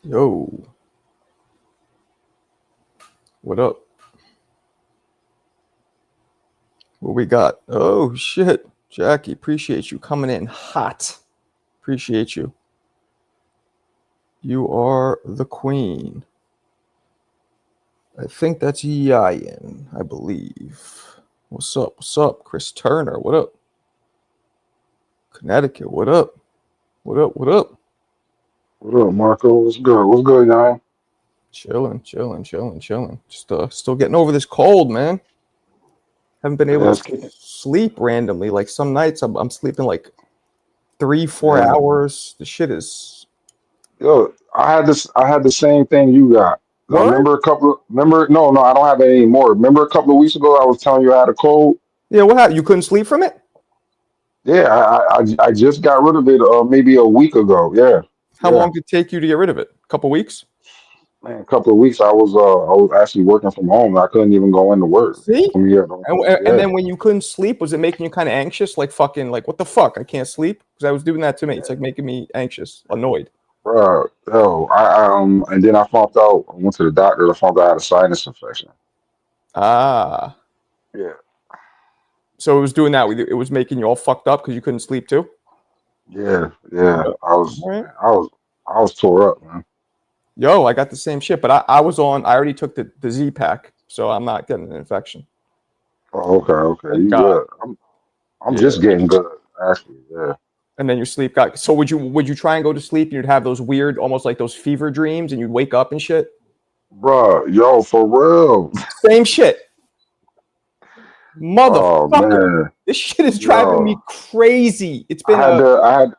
Yo, what up? What we got? Oh shit, Jackie, appreciate you coming in hot. Appreciate you. You are the queen. I think that's Yayan, I believe. What's up? What's up? Chris Turner, what up? Connecticut, what up? What up? What up? What up, Marco? What's good? What's good, y'all? Chilling. Just still getting over this cold, man. Haven't been able Yeah, to it's kicking. sleep randomly. Like some nights I'm sleeping like 3-4 Yeah. hours. The shit is Yo, I had the same thing you got. I word. remember, no, I don't have it anymore. Remember a couple of weeks ago I was telling you I had a cold? Yeah, what happened? You couldn't sleep from it? Yeah, I just got rid of it maybe a week ago. Yeah. How Yeah. long did it take you to get rid of it? A couple weeks? Man, a couple of weeks I was actually working from home. I couldn't even go into work. See? Yeah, And yeah. then when you couldn't sleep, was it making you kind of anxious? Like fucking, like what the fuck? I can't sleep because I was doing that to me. It's like making me anxious, annoyed. Bro, yo, and then I went to the doctor, I found out I had a sinus infection. Ah, Yeah. so it was doing that. It was making you all fucked up because you couldn't sleep too. Yeah, yeah. Yep. All right. I was tore up, man. Yo, I got the same shit, but I was on. I already took the Z pack, so I'm not getting an infection. Oh, okay. Thank You God. good. I'm Yeah. just getting good, actually. Yeah. And then your sleep got. So would you try and go to sleep and you'd have those weird, almost like those fever dreams, and you'd wake up and shit? Bruh, yo, for real. Same shit. Oh Motherfucker. man. This shit is driving me Yo. crazy. It's been I had a to I go had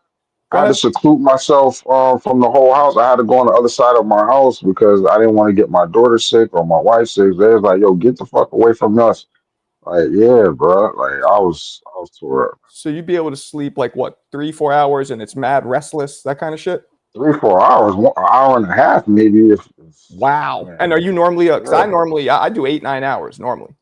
to ahead. seclude myself from the whole house. I had to go on the other side of my house because I didn't want to get my daughter sick or my wife sick. They was like, yo, get the fuck away from us. Like, yeah, bro. Like I was tore up. So you'd be able to sleep like what, 3-4 hours and it's mad restless, that kind of shit? 3 4 hours, an hour and a half, maybe if Wow. And are man. you normally because I Yeah. normally I do 8-9 hours normally.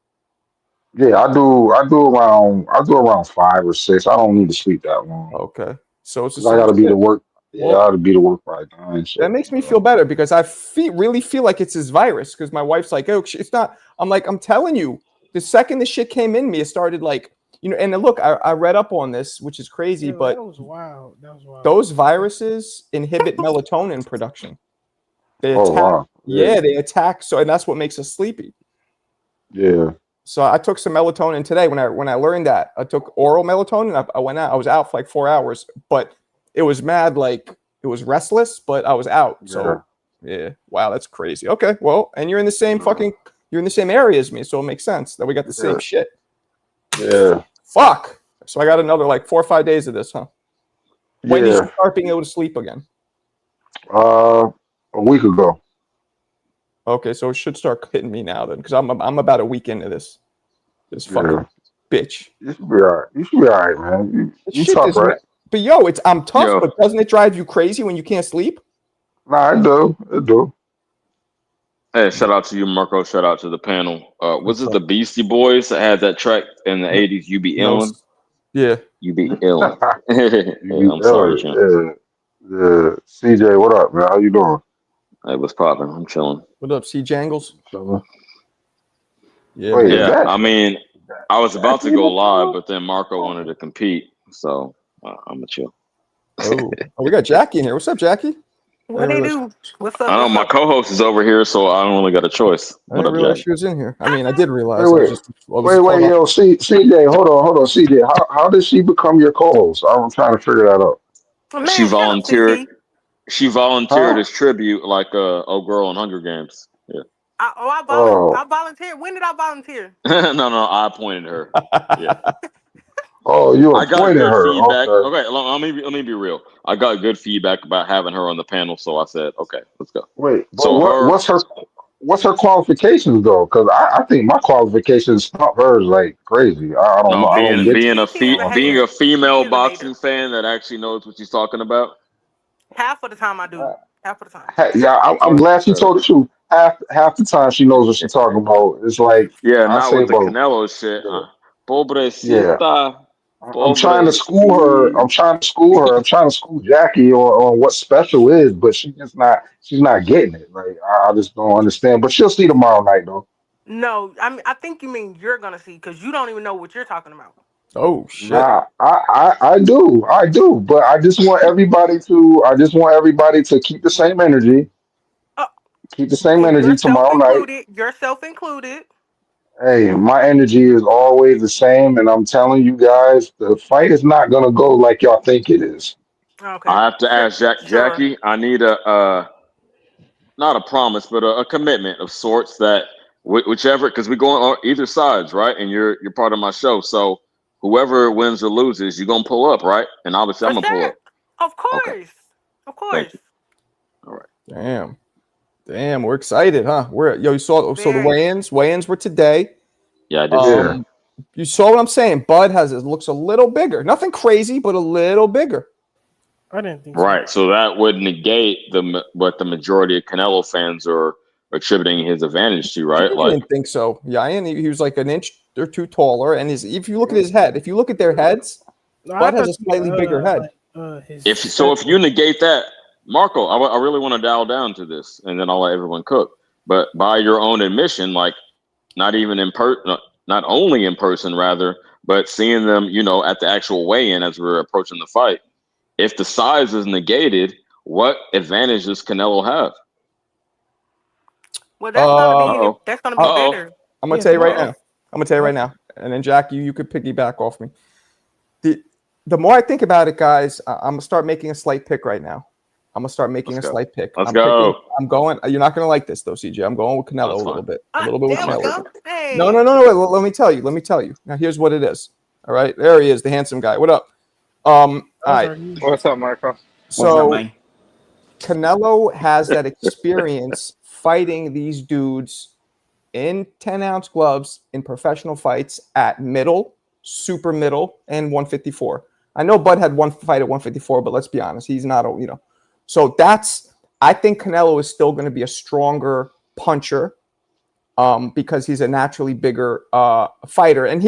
Yeah, I do around 5 or 6. I don't need to sleep that long Okay. So it's the because I same gotta be to shit. work. Yeah, I Well, gotta be to work by 9. that So makes me feel better because really feel like it's this virus because my wife's like, oh, it's not. I'm like, I'm telling you, the second the shit came in me, it started like, and then look, I read up on this, which is crazy, Yo, that but was wild. That was wild. those viruses inhibit melatonin production. They oh attack, wow, yeah, yeah, they attack. So, and that's what makes us sleepy. yeah, So I took some melatonin today. When I learned that, I took oral melatonin. I went out. I was out for like 4 hours, but it was mad. Like it was restless, but I was out. yeah, So yeah, wow, that's crazy. Okay, well, and you're in the same yeah, fucking you're in the same area as me, so it makes sense that we got the same yeah, shit. yeah, Fuck. So I got another like 4 or 5 days of this, huh? When did you yeah. start being able to sleep again? A week ago. Okay, so it should start hitting me now then, because I'm about a week into this Yeah, fucking bitch. you should be all right. You should be all right, man. This You shit tough, is, right? but yo, I'm tough, Yo, but doesn't it drive you crazy when you can't sleep? Nah, I do, I do. hey, shout out to you, Marco. Shout out to the panel. Was What's this up? the Beastie Boys that had that track in the No, '80s? You be no, illin', yeah. you be illin'. Hey, You be I'm sorry, early, champ. yeah, yeah. CJ, what up, man? How you doing? Hey, what's poppin'? I'm chilling. What up, C Jangles? Chilling. Yeah, Wait, man. is Yeah, that I mean, I was about Jackie to in go the live, panel? but then Marco wanted to compete, so I'm gonna chill. Oh, we got Jackie in here. What's up, Jackie? I What didn't they realize. do? What's I up? know What's my up? co-host is over here, so I don't really got a choice. I What didn't up, realize Jack? she was in here. I mean, I did Wait, realize. wait, I was just calling up. yo, CJ, hold on, CJ. How did she become your co-host? I'm trying to figure that out. She Man, shut up, volunteered. CC. She volunteered Huh? as tribute, like old girl in Hunger Games. Yeah. I Oh, volunteered. When did I volunteer? No, I appointed her. Yeah. oh, you I got appointed good her. feedback. Okay. Okay, let me be real. I got good feedback about having her on the panel, so I said, okay, let's go. Wait, but So her, what's her qualifications though? Because I think my qualifications top hers like crazy. I don't no, know. I don't get. I don't being a understand. female She is a boxing hater. fan that actually knows what she's talking about. Half of the time I do. Half of the time. Yeah, I'm That's glad she told the incredible. truth. Half the time she knows what she's talking about. It's like Yeah, I not say, with the about Canelo shit. yeah, yeah. Pobrecita. I'm Both of trying to them. school her. I'm trying to school her. I'm trying to school Jackie on what special is, but she's just not. She's not getting it. Like I just don't understand. But she'll see tomorrow night though. No, I think you mean you're gonna see because you don't even know what you're talking about. Oh shit. Nah, I do. But I just want everybody to. I just want everybody to keep the same energy. Uh, Keep the same and energy yourself tomorrow night. included. Yourself included. Hey, my energy is always the same, and I'm telling you guys, the fight is not gonna go like y'all think it is. Okay. I have to ask Sure. Jackie. I need a not a promise, but a commitment of sorts that whichever, because we go on either sides, right? And you're part of my show, so whoever wins or loses, you're gonna pull up, right? And obviously, For I'm gonna pull sure. up. Of Okay, course. Of thank course. you. All right. Damn. Damn, we're excited, huh? You saw so the Very. weigh-ins were today. Yeah, I did see Yeah. that. You saw what I'm saying? Bud looks a little bigger. Nothing crazy, but a little bigger. I didn't think so. Right, so that would negate what the majority of Canelo fans are attributing his advantage to, I right? Like, didn't think so. Yeah, and he was like an inch or two taller, and if you look at his head, if you look at their heads, No, I Bud has thought a slightly bigger head. his if you negate that, Marco, I really want to dial down to this, and then I'll let everyone cook. But by your own admission, like not even not only in person, rather, but seeing them, at the actual weigh-in as we're approaching the fight. If the size is negated, what advantage does Canelo have? Well, Uh, Uh-oh. that's gonna be uh, better. I'm gonna Yeah, tell you right Uh-oh. now. I'm gonna tell you right now, and then Jack, you could piggyback off me. The more I think about it, guys, I'm gonna start making a slight pick right now. I'm gonna start making Let's a go. slight pick. Let's go. I'm going. You're not gonna like this though, CJ. I'm going with Canelo That's a little fine. bit. A little bit with There we I'm Canelo. go. good. No, Hey. no, no, no. Wait, let me tell you. Let me tell you. Now, here's what it is. All right, there he is, the handsome guy. What up? All right. What's up, Marco? What's up, So man? Canelo has that experience fighting these dudes in 10-ounce gloves in professional fights at middle, super middle, and 154. I know Bud had one fight at 154, but let's be honest, he's not a. So I think Canelo is still going to be a stronger puncher because he's a naturally bigger fighter. And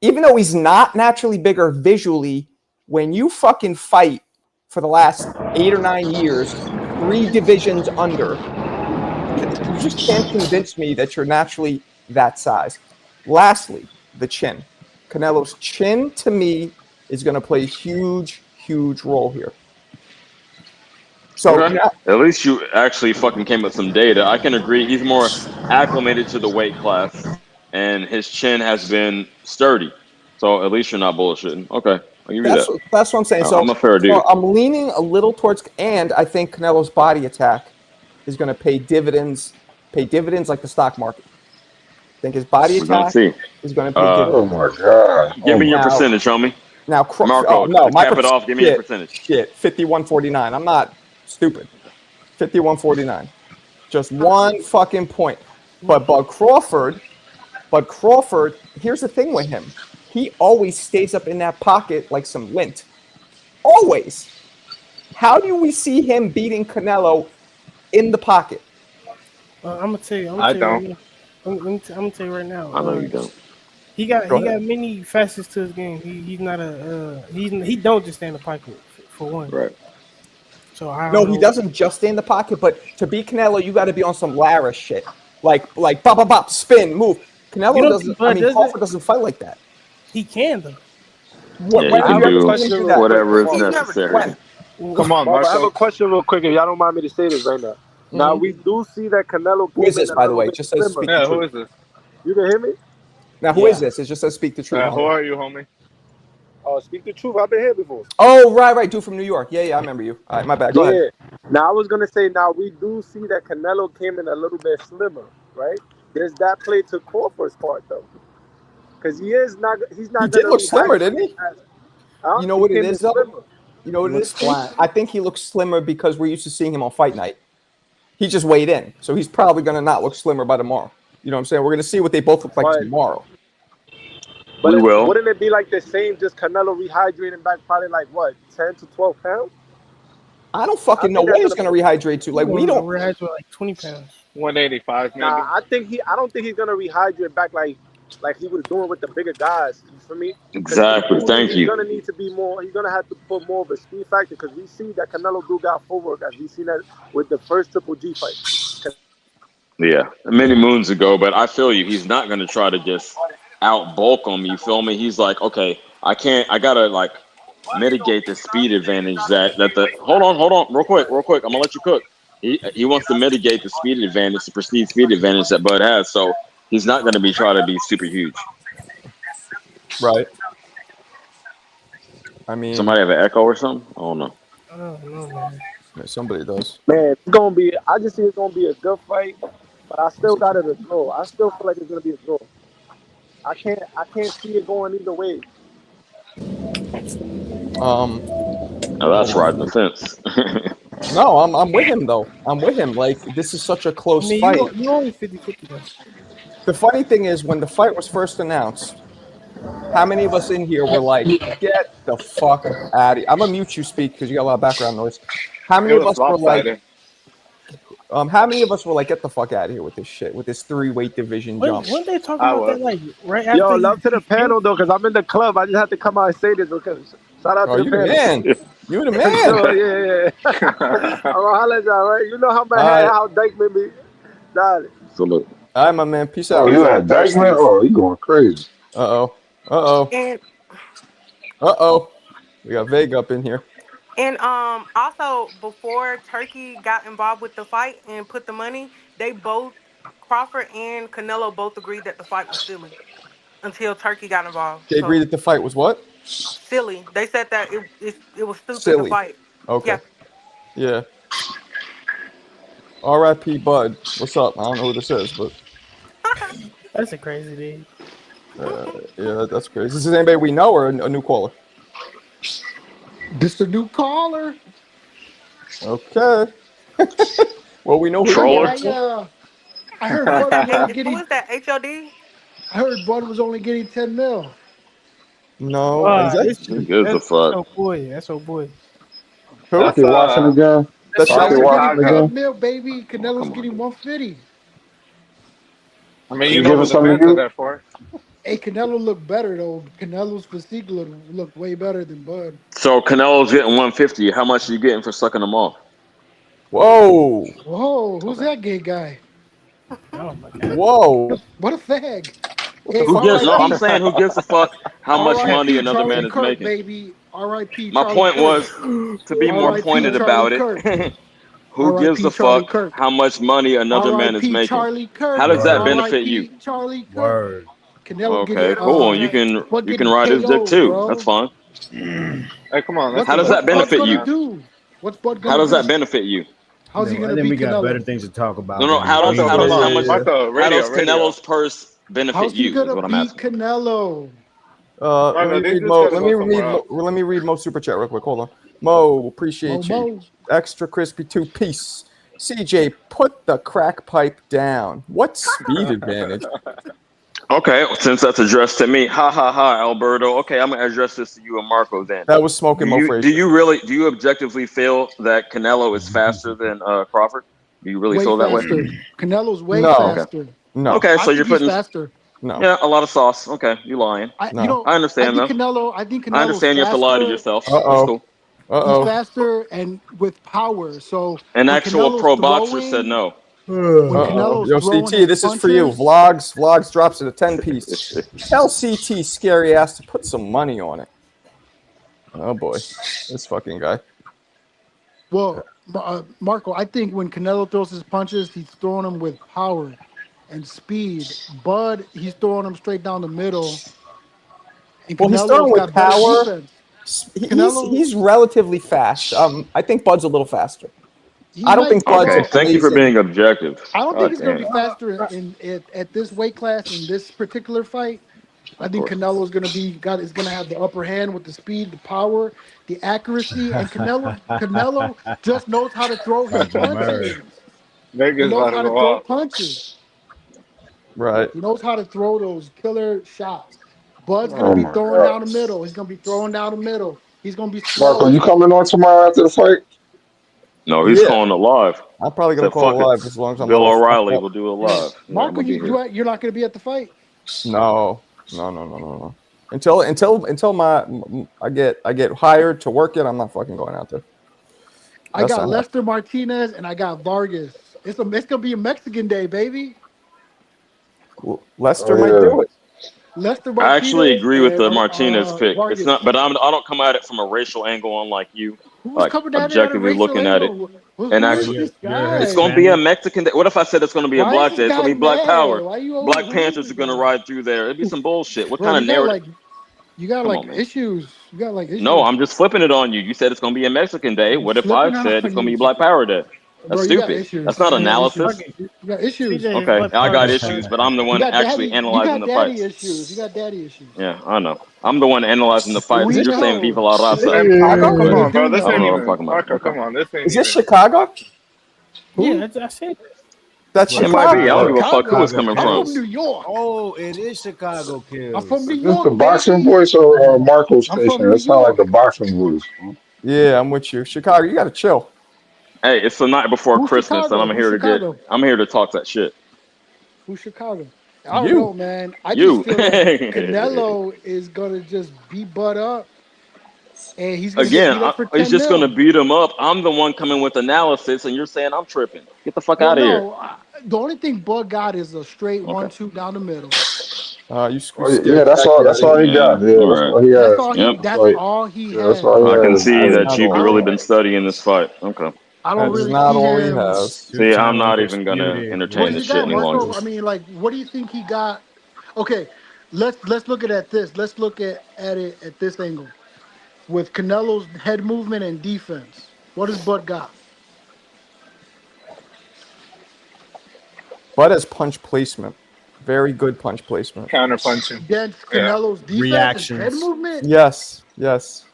even though he's not naturally bigger visually, when you fucking fight for the last 8 or 9 years, 3 divisions under, you just can't convince me that you're naturally that size. Lastly, the chin. Canelo's chin, to me, is going to play a huge, huge role here. So Okay. At least you actually fucking came with some data. I can agree. He's more acclimated to the weight class, and his chin has been sturdy. So at least you're not bullshitting. Okay, I'll give you that. that's what I'm saying. I'm a fair dude. I'm leaning a little towards, and I think Canelo's body attack is going to pay dividends like the stock market. I think his body We're gonna attack see. is going to pay Oh dividends. my god. Give me your Now- percentage, homie. Now, Marco, no, to cap it off, give me your percentage. Shit, 51-49. I'm not stupid. 51-49. Just one fucking point. But Crawford, here's the thing with him. He always stays up in that pocket like some lint. Always. How do we see him beating Canelo in the pocket? I'm gonna tell you. I don't. I'm gonna tell you right now. I know you don't. He got Go ahead. many facets to his game. He's not he don't just stay in the pocket for one. Right. So I No, don't he know. doesn't just stay in the pocket, but to beat Canelo, you got to be on some Lara shit. Like bop, bop, bop, spin, move. Canelo You don't doesn't. think Bud does Crawford that? doesn't fight like that. He can though. When Yeah, he have can you ever do seen him do that? whatever is He's never necessary. When? Come on, Marco, I have a Marco. question real quick, if y'all don't mind me to say this right now. Now, we do see that Canelo Who is came in this, a by the little way? bit Just says slimmer. speak Yeah, the who truth. is this? You can hear me? Now, who is this? It just says speak the truth. Who are you, homie? Oh, speak the truth. I've been here before. Oh, right, dude from New York. Yeah, I remember you. All right, my bad. Go ahead. Now, I was going to say, now, we do see that Canelo came in a little bit slimmer, right? There's that play to Crawford's part, though. Because he's not He going did to look slimmer, didn't he? Huh? You know He what it came in is, though? slimmer. You know what it Looks is? flat. I think he looks slimmer because we're used to seeing him on fight night. He just weighed in, so he's probably going to not look slimmer by tomorrow. You know what I'm saying? We're going to see what they both look like But- tomorrow. But We will. Wouldn't it be like the same, just Canelo rehydrating back probably like, what, 10 to 12 pounds? I don't fucking know think what that's he's going to rehydrate to. Like, we don't. Rehydrate like 20 pounds. 185, maybe. Nah, I don't think he's going to rehydrate back like like he was doing with the bigger guys. You feel me? Because Exactly. Thank he's you. gonna need to be more. He's gonna have to put more of a speed factor because we see that Canelo do got footwork, as we seen that with the first Triple G fight. Yeah, many moons ago. But I feel you. He's not going to try to just out bulk him. You feel me? He's like, okay, I can't. I gotta like mitigate the speed advantage that the. Hold on, real quick. I'm gonna let you cook. He wants to mitigate the speed advantage, the perceived speed advantage that Bud has. So he's not going to be trying to be super huge. Right. I mean, Somebody have an echo or something? I don't know. I don't know, man. somebody does. Man, it's gonna be. I just see it's gonna be a good fight, but I still got it a draw. I still feel like it's gonna be a draw. I can't see it going either way. Now that's riding the fence. No, I'm with him though. I'm with him. Like this is such a I close mean, fight. you only 50-50 though. The funny thing is, when the fight was first announced, how many of us in here were like, "Get the fuck out of here"? I'm gonna mute you speak because you got a lot of background noise. How many It of was us were like, lopsided. how many of us were like, "Get the fuck out of here with this shit, with this 3-weight division jump"? Weren't they talking I about that was. like right after? Yo, he- love to the panel though, because I'm in the club. I just have to come out and say this because shout out Oh, to the you the panel. man. You the For man. sure, yeah. I'm gonna holler at y'all, right? You know how my All head, right. how Dyke made me. Nah, So look, All right, my man. Peace Oh, out. you had Dykeman? Oh, you going crazy. And We got Vega up in here. also before Turkey got involved with the fight and put the money, they both Crawford and Canelo both agreed that the fight was silly until Turkey got involved. They agreed So that the fight was what? silly. They said that it was stupid to Silly. fight. Okay. Yeah. Yeah. R.I.P. Bud. What's up? I don't know who this is, but That's a crazy dude. yeah, that's crazy. Is this anybody we know or a new caller? This a new caller. Okay. Well, we know who you Troller. are. I heard Who is Bud was only that? Who getting. is that? HOD? I heard Bud was only getting 10 mil. No. Is that Who gives a That's fuck? oh boy. That's oh boy. who? Pocket watching again? That's Guys Pocket are Shelby? watching getting again? 10 mil, baby. Oh, Canelo's come on, getting dude. 150. I mean, He you know giving who the something to fans are you? there for. Hey, Canelo looked better though. Canelo's physique looked way better than Bud. So Canelo's getting 150. How much are you getting for sucking them off? Whoa. Whoa, who's Okay. that gay guy? Oh my god. Whoa. What a fag. What the Hey, Who fuck gives? was No, that? I'm R.I.P. saying who gives a fuck how much money R.I.P. another man Charlie is Kirk, making. baby. R.I.P. My Charlie point Kirk. was to be more R.I.P. pointed Charlie about Kirk. it. Who gives R.I.P. a Charlie fuck Kirk. how much money another man is R.I.P. making? Charlie Kirk. How does that Word. benefit you? R.I.P. Charlie Kirk. Word. Canelo Okay, getting cool. You Bud can getting ride his dick KO, too. That's bro. fine. Hey, come on, let's What's How does relax, that Bud benefit gonna you? man. do? What's Bud How gonna does that do? benefit you? How's he I gonna think beat we got better Canelo? things to talk about No, no. than Marco, Green come Day. on. Yeah. Marco, How does radio. Canelo's purse benefit How's he you? Is gonna what I'm beat asking. Canelo? Marco, they just gotta go somewhere else. Let me read Mo's super chat real quick. Hold on. Mo, appreciate you. Mo. Extra crispy 2 piece. CJ, put the crack pipe down. What speed advantage? Okay, since that's addressed to me, ha ha ha, Alberto. Okay, I'm gonna address this to you and Marco then. That was smoking Mo Do Frazier. you objectively feel that Canelo is faster than Crawford? Do you really Way feel that way? faster. Canelo's way No. Okay. faster. No. Okay, I so you're think he's putting faster. No. yeah a lot of sauce. Okay, you lying. No. I I understand think though. Canelo. I think I Canelo's understand you have to lie to faster. yourself. That's Uh-oh. cool. He's Uh-oh. faster and with power. So An when actual Canelo's pro boxer said throwing, no. when Uh-oh. Canelo's Yo, throwing CT, his this is for you. punches, Vlogs drops at a 10 piece. Tell CT scary ass to put some money on it. Oh boy. This fucking guy. well, Marco, I think when Canelo throws his punches, he's throwing them with power and speed. Bud, he's throwing them straight down the middle. And Well, he's Canelo's throwing with got better power. defense. Canelo, He's relatively fast. I think Bud's a little faster. he I don't might think Bud's Okay, throw. thank you for amazing. being objective. I don't think God it's going to damn. be faster at this weight class in this particular fight. I Of think course. Canelo's going to is going to have the upper hand with the speed, the power, the accuracy, and Canelo just knows how to throw his Fucking punches. word. He Vegas knows about to how to go throw off. punches. Right. He knows how to throw those killer shots. Bud's going to Oh be my throwing God. down the middle. He's going to be throwing down the middle. He's going to be Marco, slow. you coming on tomorrow after the fight? No, he's Yeah. calling it live. I'm probably gonna Said call fuck it it. live as long as I'm not Bill all fucked O'Reilly up. will do it Hey, live. Yeah, I'm Marco, gonna be here. you're not going to be at the fight? No. Until I get hired to work it, I'm not fucking going out there. I got Lester Martinez and I got Vargas. It's gonna be a Mexican day, baby. Lester might do it. Lester I Martinez. actually agree with the and, Martinez pick. Vargas. It's not, but I don't come at it from a racial angle, unlike you. Who's Like coming at it at a objectively racial looking at it. angle? Who And is actually, this guy? it's going to be a Mexican day. What if I said it's going to be a Why black is day? this It's going to guy be Black mad? Power. Why you Black who is Panthers this are going to guy? ride through there. It'd be some bullshit. What Bro, kind of narrative? You got Come like on, man. issues. You got like issues. No, I'm just flipping it on you. You said it's going to be a Mexican day. I'm What if I flipping out said it's on going to you. be Black Power Day? That's Bro, you got stupid. issues. That's not You got issues. analysis. You got issues. CJ, Okay, what I got part? issues, but I'm the You one got actually daddy. You analyzing got the daddy fights. issues. You got daddy issues. Yeah, I know. I'm the one analyzing the fights, We and you're saying know. "Viva la raza." And Chicago? come We on, bro. do This I don't ain't know what I'm even talking about. Marco. Okay. Come on, this ain't Is this even. Chicago? Yeah, I said That's It might be. I don't Chicago. give a fuck who it's Chicago. coming I'm from. from New York. Oh, it is Chicago I'm from Kills. New Is this the York, boxing baby. voice or Marco's I'm from station? New That sounds like York. the boxing voice. Yeah, I'm with you. Chicago, you got to chill. Hey, it's the night before Who's Christmas, and Chicago? Who's Chicago? I'm here to talk that shit. Who's Chicago? I don't You. know, man. I just You. feel like Canelo is gonna just beat Bud up, and he's gonna get Again, beat up for he's 10 just going to mil. beat him up. I'm the one coming with analysis, and you're saying I'm tripping. Get the fuck Well, out of here. no. The only thing Bud got is a straight Okay. 1-2 down the middle. You Oh, scared yeah, that's all. Jackie out That's of all here. he Yeah. got. Yeah, All that's right. all he That's has. all Yep. That's all he Yeah, that's has. all he I can has. see That's Yeah. that not you've all I he really don't. been has. studying this fight. Okay. I don't That is really not see all he him. has. See, I'm Two-time not even going to undisputed entertain What this you world shit got, any Marco? longer. I mean, like, what do you think he got? Okay, let's look at this. Let's look at it at this angle with Canelo's head movement and defense. What does Bud got? Bud has punch placement. Very good punch placement. Counter punching. Against Yeah. Canelo's defense and head reactions. movement? Yes.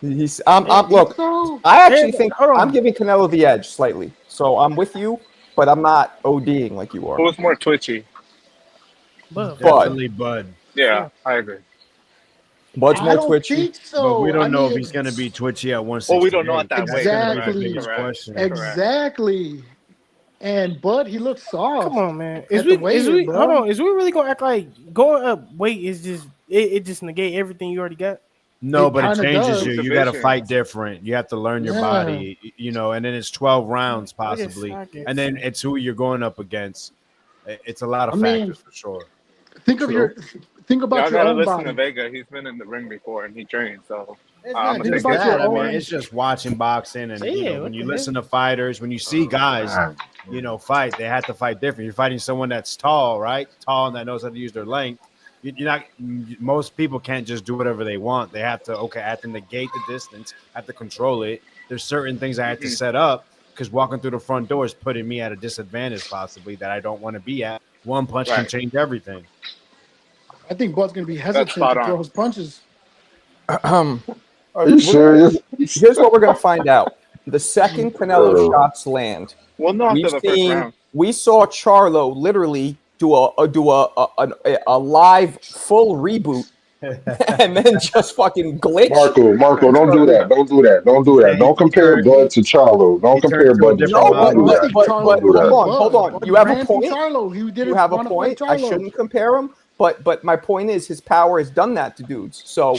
He's. You think Look. so? I actually think hold I'm on. giving Canelo the edge slightly. So I'm with you, but I'm not ODing like you are. Who's more twitchy? But Definitely Bud. Yeah, I agree. Bud's I more don't twitchy. think But we so. don't I know if mean, he's going to be twitchy at Well, we don't know 168. at that That's weight. going to be the exactly. biggest Correct. question. Correct. Exactly. And Bud, he looks come soft on, man. at the weigh-in, Hold bro. on? Is we really gonna act like going up weight is just it just negate everything you already got? No, It but it kind of changes does. you. You got to Division. fight different. You have to learn your Yeah. body, and then it's 12 rounds I guess- possibly. I guess. And then it's who you're going up against. It's a lot of I mean, factors for sure. think True. about Y'all your gotta own listen to body. Vega. He's been in the ring before and he trained, so It's I'm not gonna just Think take about his your that. I word mean, for own- it. it's just watching boxing, and Yeah, when what you the listen to fighters, when you see guys, fight, they have to fight different. You're fighting someone that's tall, right? Tall and that knows how to use their length. You're not. Most people can't just do whatever they want. They have to. Okay, I have to negate the distance. I have to control it. There's certain things I have to set up because walking through the front door is putting me at a disadvantage, possibly that I don't want to be at. One punch can Right. change everything. I think Bud's going to be That's hesitant spot to throw on. his punches. Are you serious? Here's what we're gonna find out. The second Canelo shots land, We'll know after the first round. we saw Charlo literally do a live full reboot and then just fucking glitch. Marco, don't do that. Don't do that. Don't do that. Hey, Don't compare Bud to Charlo. Don't He turned compare to a Bud to different No, Charlo. Don't but do model. I that. but think but Charlo but Don't do was that. hold Bud. on. Bud You have a ran from point. Charlo. He You didn't have a want to fight point. I Charlo. shouldn't compare him, but my point is his power has done that to dudes. So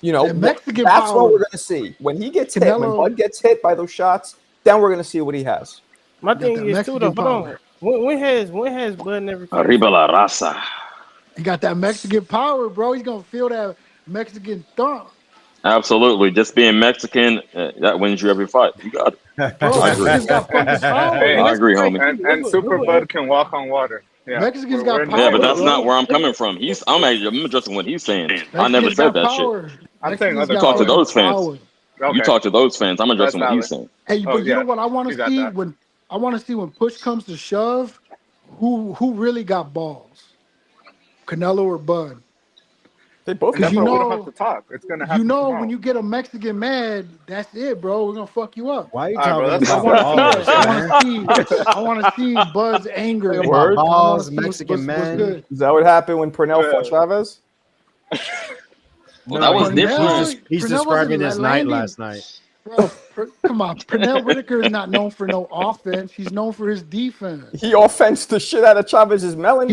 The Mexican that's what power. we're gonna see when he gets hit. When Canelo- Bud gets hit by those shots, then we're gonna see what he has. My got thing that is too though. Mexican Hold on. power. When has Bud never came Arriba from? la raza. He got that Mexican power, bro. He's going to feel that Mexican thump. Absolutely. Just being Mexican, that wins you every fight. You got it. Bro, I agree. Mexicans got fucking power. Hey, I agree, homie. And Super Bud can walk on water. Yeah, Mexicans we're got in the Yeah, power, but same that's boat. bro. not where I'm coming from. I'm addressing what he's saying. I never Mexicans said got that shit. power. I'm saying Mexicans other You got talk to colors. those fans. power. Okay. You talk to those fans. I'm addressing That's what he's valid. saying. Hey, Oh, but you yeah. know what I want You to got see that. when push comes to shove, who really got balls, Canelo or Bud? They both And that's got why we you don't know- have to talk. It's gonna happen. You know, tomorrow. when you get a Mexican mad, that's it, bro. We're gonna fuck you up. Why are you All right, bro, talking that's I about fine. want to balls, see that. man? I want to see Bud's anger. Talking Word. about I wanna balls, see Mexican what's man. good. Is that what happened when Pernell fought Yeah. Chavez? Well, that was Pernell- different. He's Pernell describing wasn't his night landing- last night. Bro, come on. Pernell Whitaker is not known for no offense. He's known for his defense. He offensed the shit out of Chavez's melon.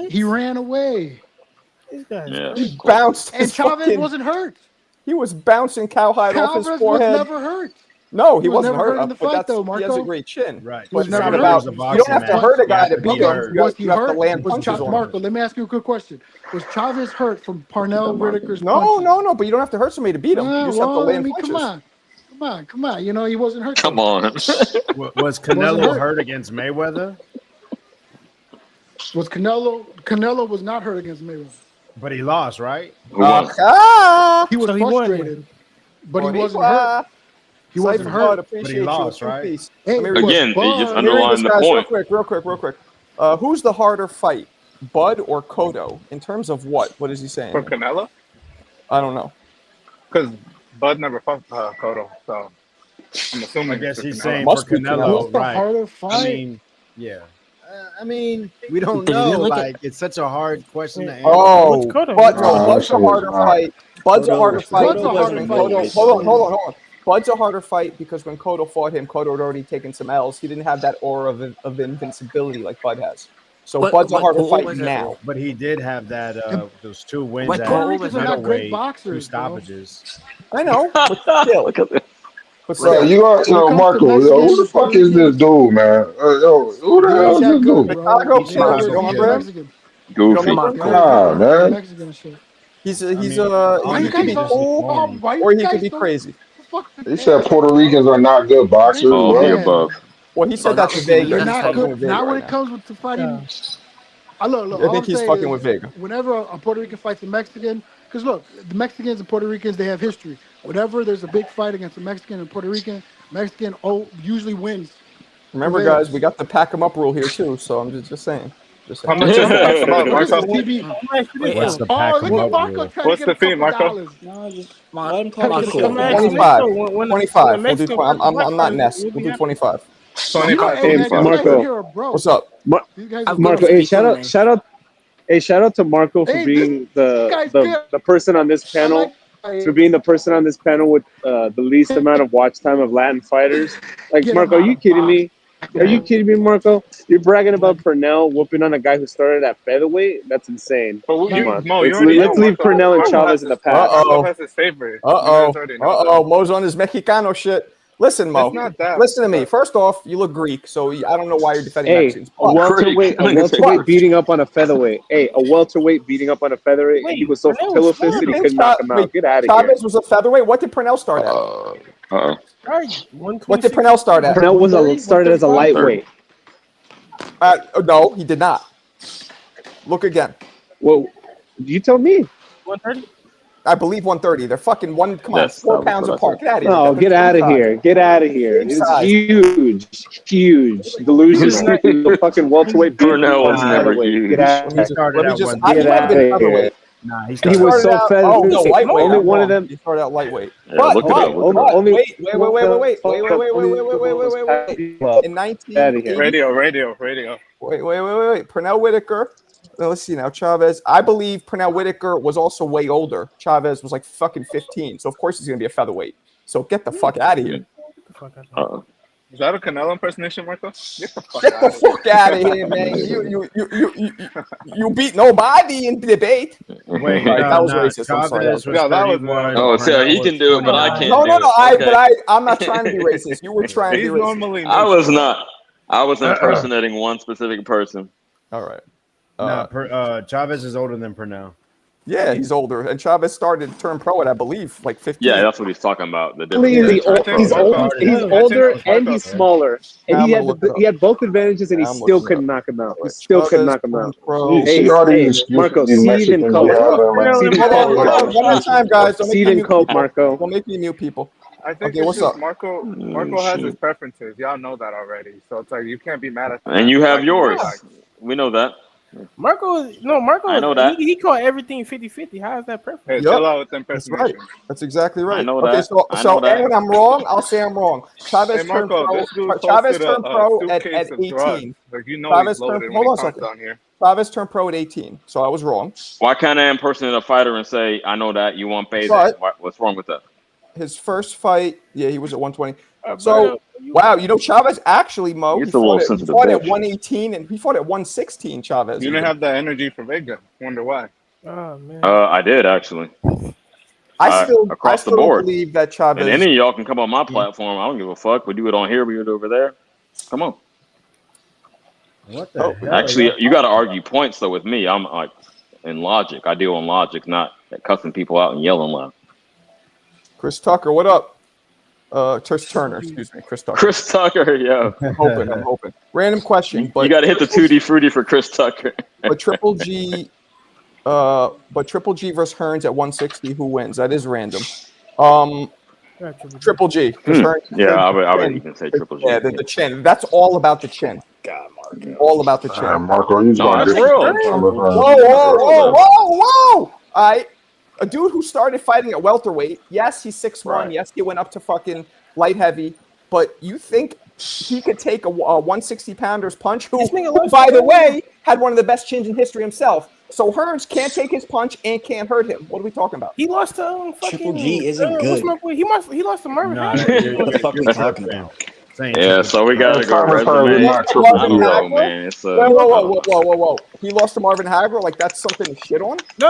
He ran away. This guy's Yeah. crazy. He bounced And his Chavez fucking, wasn't hurt. he was bouncing cowhide off his Chavez was forehead. never hurt. No, he He was wasn't never hurt. hurt in the But fight, that's, though, he has a Marco. great chin. Right. He was But never it's hurt. not It was a about, you don't have to boxing hurt a match. guy You to have beat to be him. hurt. Was he You have to hurt? land punches on him. Marco, let me ask you a quick question. Was Chavez hurt from Pernell Whitaker's No, punches? no, but you don't have to hurt somebody to beat him. You just have to land punches. Come on. You know, he wasn't hurt. Come though. on. Was Canelo hurt. hurt against Mayweather? Was Canelo was not hurt against Mayweather. But he lost, right? He was So he won. frustrated, but he wasn't hurt. He wasn't hurt. Appreciate But he lost, you. right? Peace. Hey, Let me read Again, Bud, he just Let me read underlined this, the guys, point. real quick. Who's the harder fight, Bud or Cotto? In terms of what? What is he saying? For Canelo? I don't know. Because Bud never fought Cotto, so I'm assuming. I guess it's he's Canelo. saying Must for be Canelo. Canelo, What's the right? harder fight? I mean, yeah. I mean, we don't Did you know. look at- Like, it's such a hard question to answer. Oh, What's Cotto? but Nah, no, Bud's that a shit harder is not. fight. Bud's a harder fight. Bud's a harder because when fight. Cotto, hold on. Bud's a harder fight because when Cotto fought him, Cotto had already taken some L's. He didn't have that aura of invincibility like Bud has. So Bud's a harder what fight was it? now. But he did have that those 2 wins What at Puerto Ricans are not great middleweight, 2 boxers, bro. stoppages. I know, but still. Look at this. But Bro, still. you are, When it yo, comes to Marco, yo, Mexicans, who the fuck Puerto is this Ricans, dude, man? Yo, who the he hell ain't is that this good, dude? bro. Chicago He's killer, not you good. don't He's remember him? Mexican. Goofy. remember? Nah, man. Mexican shit. He's mean, he Why you could be guys don't? cool Why or you he could guys be don't? crazy. He said Puerto Ricans are not good boxers. All the What? above. Well, he said that to was Vega. They're He's not fucking good. with Vega Not when right it now. comes to fighting. Look. I All think I'm he's saying fucking is, with Vega. whenever a Puerto Rican fights a Mexican, because look, the Mexicans and Puerto Ricans, they have history. Whenever there's a big fight against a Mexican and Puerto Rican, Mexican usually wins. Remember, prevails. guys, we got the pack 'em up rule here too. So I'm just saying. How much is the pack about, What is Marco? this, TV? What's the Oh, pack look 'em at up Marco rule? trying to What's get the a fee, couple Marco? dollars. Marco. Come ask 25. Nico when 25. We'll do Mexican 20. I'm fights, not Ness. we'll We'll be do happy. 25. You know, 25. hey, man, these guys Marco. in here are broke. What's up? These guys I've are Marco, got broke. hey, shout out to Marco for Hey, being guy's good. the person on this I panel like for being the person on this panel with the least amount of watch time of Latin fighters. Like, Get Marco, him are out you of kidding box. me? Are you kidding me, Marco? You're bragging about Pernell whooping on a guy who started at featherweight? That's insane. But Come you, on. Mo, you Let's already leave know Pernell and Marco Chavez has in the his- past. Marco has his favorite. You guys already know that. Mo's on his Mexicano shit. Listen, Mo. It's not that. Listen to me. First off, you look Greek, so I don't know why you're defending Hey, Mexicans. a welterweight beating up on a featherweight. Hey, a welterweight beating up on a featherweight, and he was so Pernell was pillow small. fisted he think couldn't knock him out. Get out of here. Chavez was a featherweight. What did Pernell start at? What did Pernell start at? Pernell started as a lightweight. No, he did not. Look again. Well, you tell me. 130. I believe 130. They're fucking one. Come on, Yes, 4 that was pounds what I apart. said. Get out of here. No, get out of here. Get out of here. Same It's size. huge. Delusional. The fucking welterweight beating Pernell up was on never featherweight. huge. Get out. He started Let me at just. 130. He Get might have been out of here. featherweight. Nah, he He started was started so out, feathered. oh no, lightweight. Only I'm one of wrong. them. He started out lightweight. Yeah, look it up. Look it up. Only wait. In 19. Out of here. Radio. Wait. Pernell Whitaker. Let's see now. Chavez. I believe Pernell Whitaker was also way older. Chavez was like fucking 15. So of course he's gonna be a featherweight. So get the fuck out of here. Is that a Canelo impersonation, Marco? Get the fuck Get out the of here. fuck out of here, man. You beat nobody in debate. Wait, Right, that was no, racist. I'm sorry. Chavez was No, that was 31. Oh, so he can do it, but I can't. No. do it. Okay. I'm not trying to be racist. You were trying to be He's racist. normally. I was not. I was impersonating one specific person. All right. Chavez is older than Pernell. Yeah, he's older, and Chavez started turned pro at I believe like 15. Yeah, that's what he's talking about. The He's difference. older and he's smaller, and he had both advantages, and he I'm still looking couldn't knock him out. He still couldn't knock him out. Pro. Hey, Marco, seed and coke. Hold on. One more time, guys. Don't make Seed me and mute coke, people. Marco. Don't make me mute people. I think Okay, it's what's just up? Marco has his preferences. Y'all know that already. So it's like you can't be mad at that. And you have Like, yours. relax. We know that. Marco, I know that. He called everything 50-50. How is that Hey, perfect? Yup. chill out with the That's impersonation. right. That's exactly right. I know Okay, that. so I know that. and when I'm wrong, I'll say I'm wrong. Chavez Hey, turned Marco, pro. this dude Chavez posted turned pro at suitcase of 18. drugs. Like, you know Chavez he's loaded turned. when Hold he on a comes second. down here. Chavez turned pro at 18, so I was wrong. Why can't I impersonate a fighter and say, I know that you want payday? But- What's wrong with that? his first fight, yeah, he was at 120. So, Alberto, wow, you know, Chavez actually, Mo, He's a little he sensitive fought at bitch. 118 and he fought at 116, Chavez. You didn't have that energy for Vega. Wonder why? Oh man. I did actually. I still across the don't board. believe that Chavez. And any of y'all can come on my platform. I don't give a fuck. We do it on here. We do it over there. Come on. What the hell? Actually, you got to argue points though with me. I'm like in logic. I deal in logic, not cussing people out and yelling loud. Chris Tucker, what up? Chris Turner, excuse me, Chris Tucker. Chris Tucker, yo. I'm hoping. Random question, but you got to hit the Tutti Frutti for Chris Tucker. but Triple G versus Hearns at 160, who wins? That is random. Triple G. Yeah, I would even say Triple G. Yeah, the chin. That's all about the chin. God, Marco. All about the chin. Marco, you No, that's real. Whoa! All right. A dude who started fighting at welterweight, yes, he's 6'1", Right. yes, he went up to fucking light heavy, but you think he could take a 160-pounder's punch, who by the way, had one of the best chins in history himself. So Hearns can't take his punch and can't hurt him. What are we talking about? He lost to fucking Triple G isn't good. What's my boy? He lost to Marvin. No, What the fuck are we talking about? Yeah, so we got to go Marvin resume. Hagler. I don't know, man. It's Whoa. He lost to Marvin Hagler? Like, that's something to shit on? No.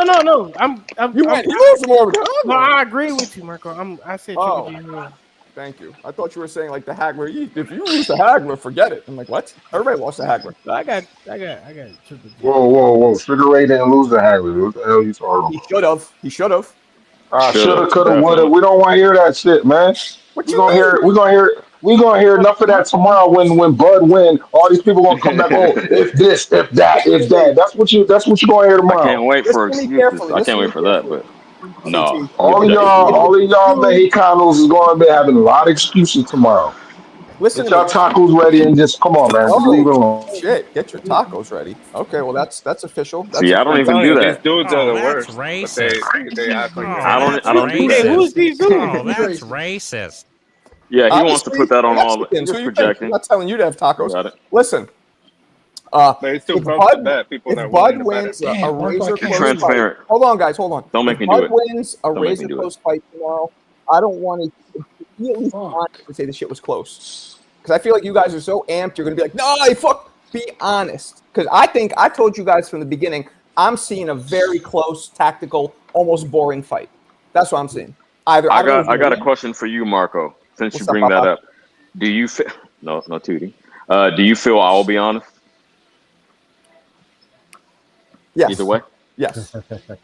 He lost to Marvin Hagler? No, I agree with you, Marco. I said Triple G. Yeah. Thank you. I thought you were saying like the Hagler. If you lose to Hagler, forget it. I'm like, what? Everybody lost to Hagler. I got Triple G. Whoa. Figure Eight didn't lose to Hagler. What the hell you talking about? He should have. Shoulda, coulda, woulda. We don't want to hear that shit, man. What We you gonna mean? we gonna hear enough of that tomorrow when Bud win. All these people gonna come back. Oh, if this, if that, if that. That's what you gonna hear I tomorrow. can't wait for Listen to me excuses. carefully. I can't wait for that, but no. All of y'all Mexicanos is gonna be having a lot of excuses tomorrow. Listen Get to y'all me. tacos ready and just come on, man. Just leave it alone. Shit, get your tacos ready. Okay, well that's official. That's See, I don't even do These that. dudes are the that's worst. racist. But they act like I don't do that. Who's these dudes? Oh, that's racist. Yeah, he wants to put that on all. Mexicans. He's Who you think? projecting. I'm not telling you to have tacos. Got it. Listen. But it's still If broke to bet people that If Bud win wins a razor Be close transparent. fight, hold on, guys, hold on. Don't make If me Bud do it. wins a Don't make me razor do it. close fight tomorrow, I don't want to. He at least honest to say the shit was close, because I feel like you guys are so amped. You're gonna be like, no, fuck. Be honest, because I think I told you guys from the beginning. I'm seeing a very close, tactical, almost boring fight. That's what I'm seeing. I got a question for you, Marco. Since What's you up, bring that Papa? up, do you feel no Tootie? Do you feel I will be honest? Yes. Either way. Yes.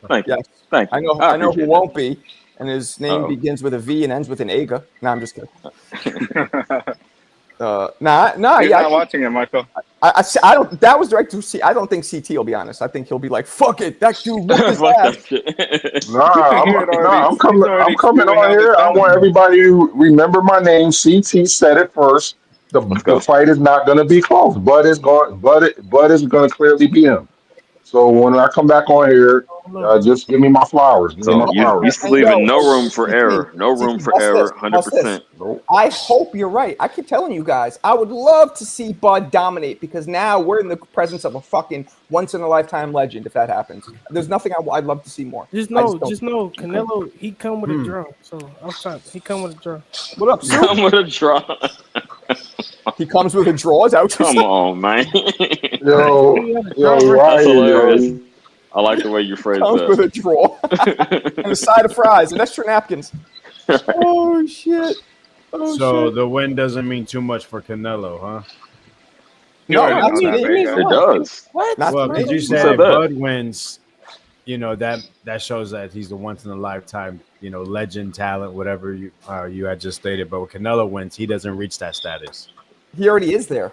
Thank you. Yes. Thank you. I know who appreciate won't be, and his name Uh-oh. begins with a V and ends with an Aga. No, I'm just kidding. He's Yeah. not watching it, Michael. I don't. That was direct to C. I don't think CT will be honest. I think he'll be like, "Fuck it, that dude whooped his Fuck ass." that shit. I'm coming spewing on out here. his I want tongue. everybody to remember my name. CT said it first. Let's go. The fight is not going to be close. Bud is going to clearly beat him. So when I come back on here, just give me my flowers. Give me So my you flowers. still leaving no room for error. No room for error. Bust this. 100%. I hope you're right. I keep telling you guys, I would love to see Bud dominate, because now we're in the presence of a fucking once in a lifetime legend. If that happens, there's nothing I'd love to see more. Just know, Canelo, he come with a draw. So outside, he come with a draw. What up, Sue? Come with a draw. He comes with a draw. Is that what you Come said? on, man. Yo, That's Ryan, hilarious. yo. I like the way you phrase Comes with that. a draw and a side of fries and extra napkins. Oh shit! So the win doesn't mean too much for Canelo, huh? No, Yeah, not I to mean, me. it It does. What? Not Well, to because me. you said said if that? Bud wins, that shows that he's the once in a lifetime, legend, talent, whatever you had just stated. But when Canelo wins, he doesn't reach that status. He already is there.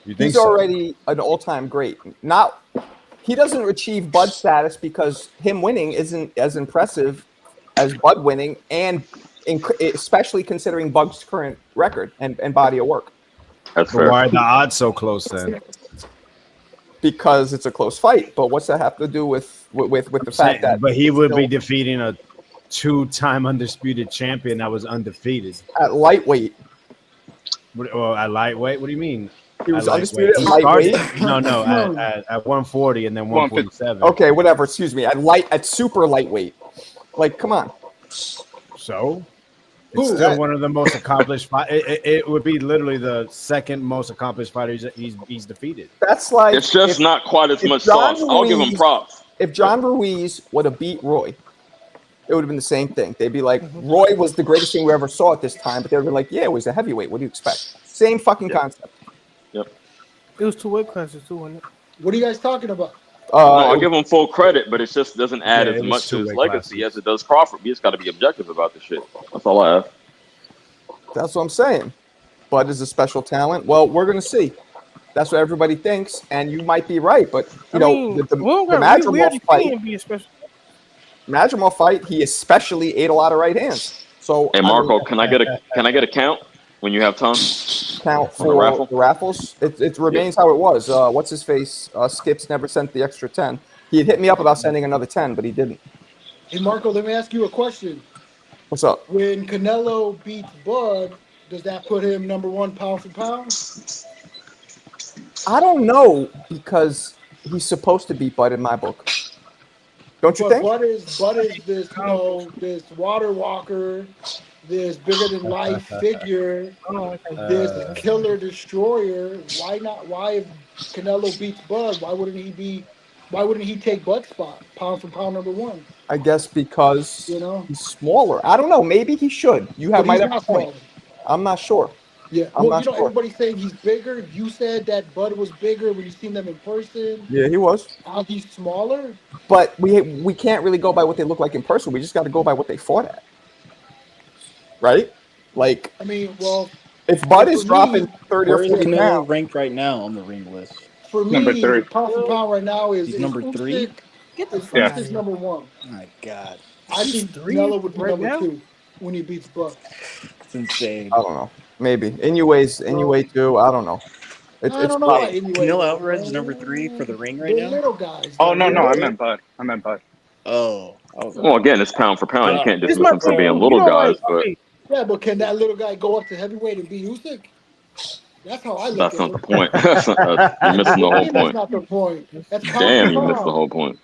You think He's so? already an all-time great. He doesn't achieve Bud status because him winning isn't as impressive as Bud winning, and especially considering Bud's current record and body of work. That's But fair. why are the odds so close then? Because it's a close fight. But what's that have to do with the fact that? But he would be still defeating a two-time undisputed champion that was undefeated. at lightweight. Well, at lightweight, what do you mean? He was At undisputed at He lightweight. started- No, at 140 and then 147. Okay, whatever. Excuse me. At super lightweight. Like, come on. So It's Who? still one of the most accomplished. It would be literally the second most accomplished fighter he's defeated. That's like It's just not quite as much John sauce. I'll give him Ruiz, props. if John Ruiz would have beat Roy, it would have been the same thing. They'd be like, Mhm. Roy was the greatest thing we ever saw at this time, but they would be like, yeah, it was a heavyweight. What do you expect? Same fucking Yep. concept. Yep. It was 2 weight classes too, wasn't it? What are you guys talking about? No, I It give him full credit, but it just doesn't add Yeah, as it was much to his 2 weight legacy classes. as it does Crawford. We just got to be objective about this shit. That's all I have. That's what I'm saying. Bud is a special talent. Well, we're going to see. That's what everybody thinks, and you might be right. But, I mean, the we already Madrigal seen fight, him be a special. he especially ate a lot of right hands. So, Hey I mean, Marco, can I get a count when you have time? count the for raffle? the raffles. It remains how it was. What's his face? Skips never sent the extra 10. He had hit me up about sending another 10, but he didn't. Hey, Marco, let me ask you a question. What's up? When Canelo beats Bud, does that put him number 1 pound for pound? I don't know, because he's supposed to beat Bud in my book. Don't you But think? Bud is this, this water walker, this bigger than life figure, this killer destroyer. Why not? Why, if Canelo beats Bud, why wouldn't he take Bud's spot, pound for pound number 1? I guess because he's smaller. I don't know. Maybe he should. But Might he's have a not point. smaller. I'm not sure. Yeah. I'm Well, not sure. everybody's saying he's bigger. You said that Bud was bigger when you seen them in person. Yeah, he was. Now he's smaller. But we can't really go by what they look like in person. We just got to go by what they fought at. Right? Like, I mean, well, if Bud is for dropping me, 30 Where or is 40 Canelo pounds, ranked right now on the ring list? for me, Number 3. pound for pound right now is He's number 3? Get the Is fuck out of Usyk's here. number 1. My God, I He's think 3 Canelo would be right number now? 2 when he beats Bud. it's insane. I don't know. Maybe. Inoue too. I don't know. I It's don't know probably, about anyway. Canelo Alvarez is number 3 for the ring right They're now. little guys. Oh though. no, I meant Bud. Oh, I was Well, again, it's pound for pound. You can't It's dismiss my them for being point. little You know guys, what? but Okay, Yeah, but can that little guy go up to heavyweight and beat Usyk? That's how I look that's at not the it. point. You're missing the What do you whole mean that's point. not the point? That's pound Damn, for you missed the pound. whole point.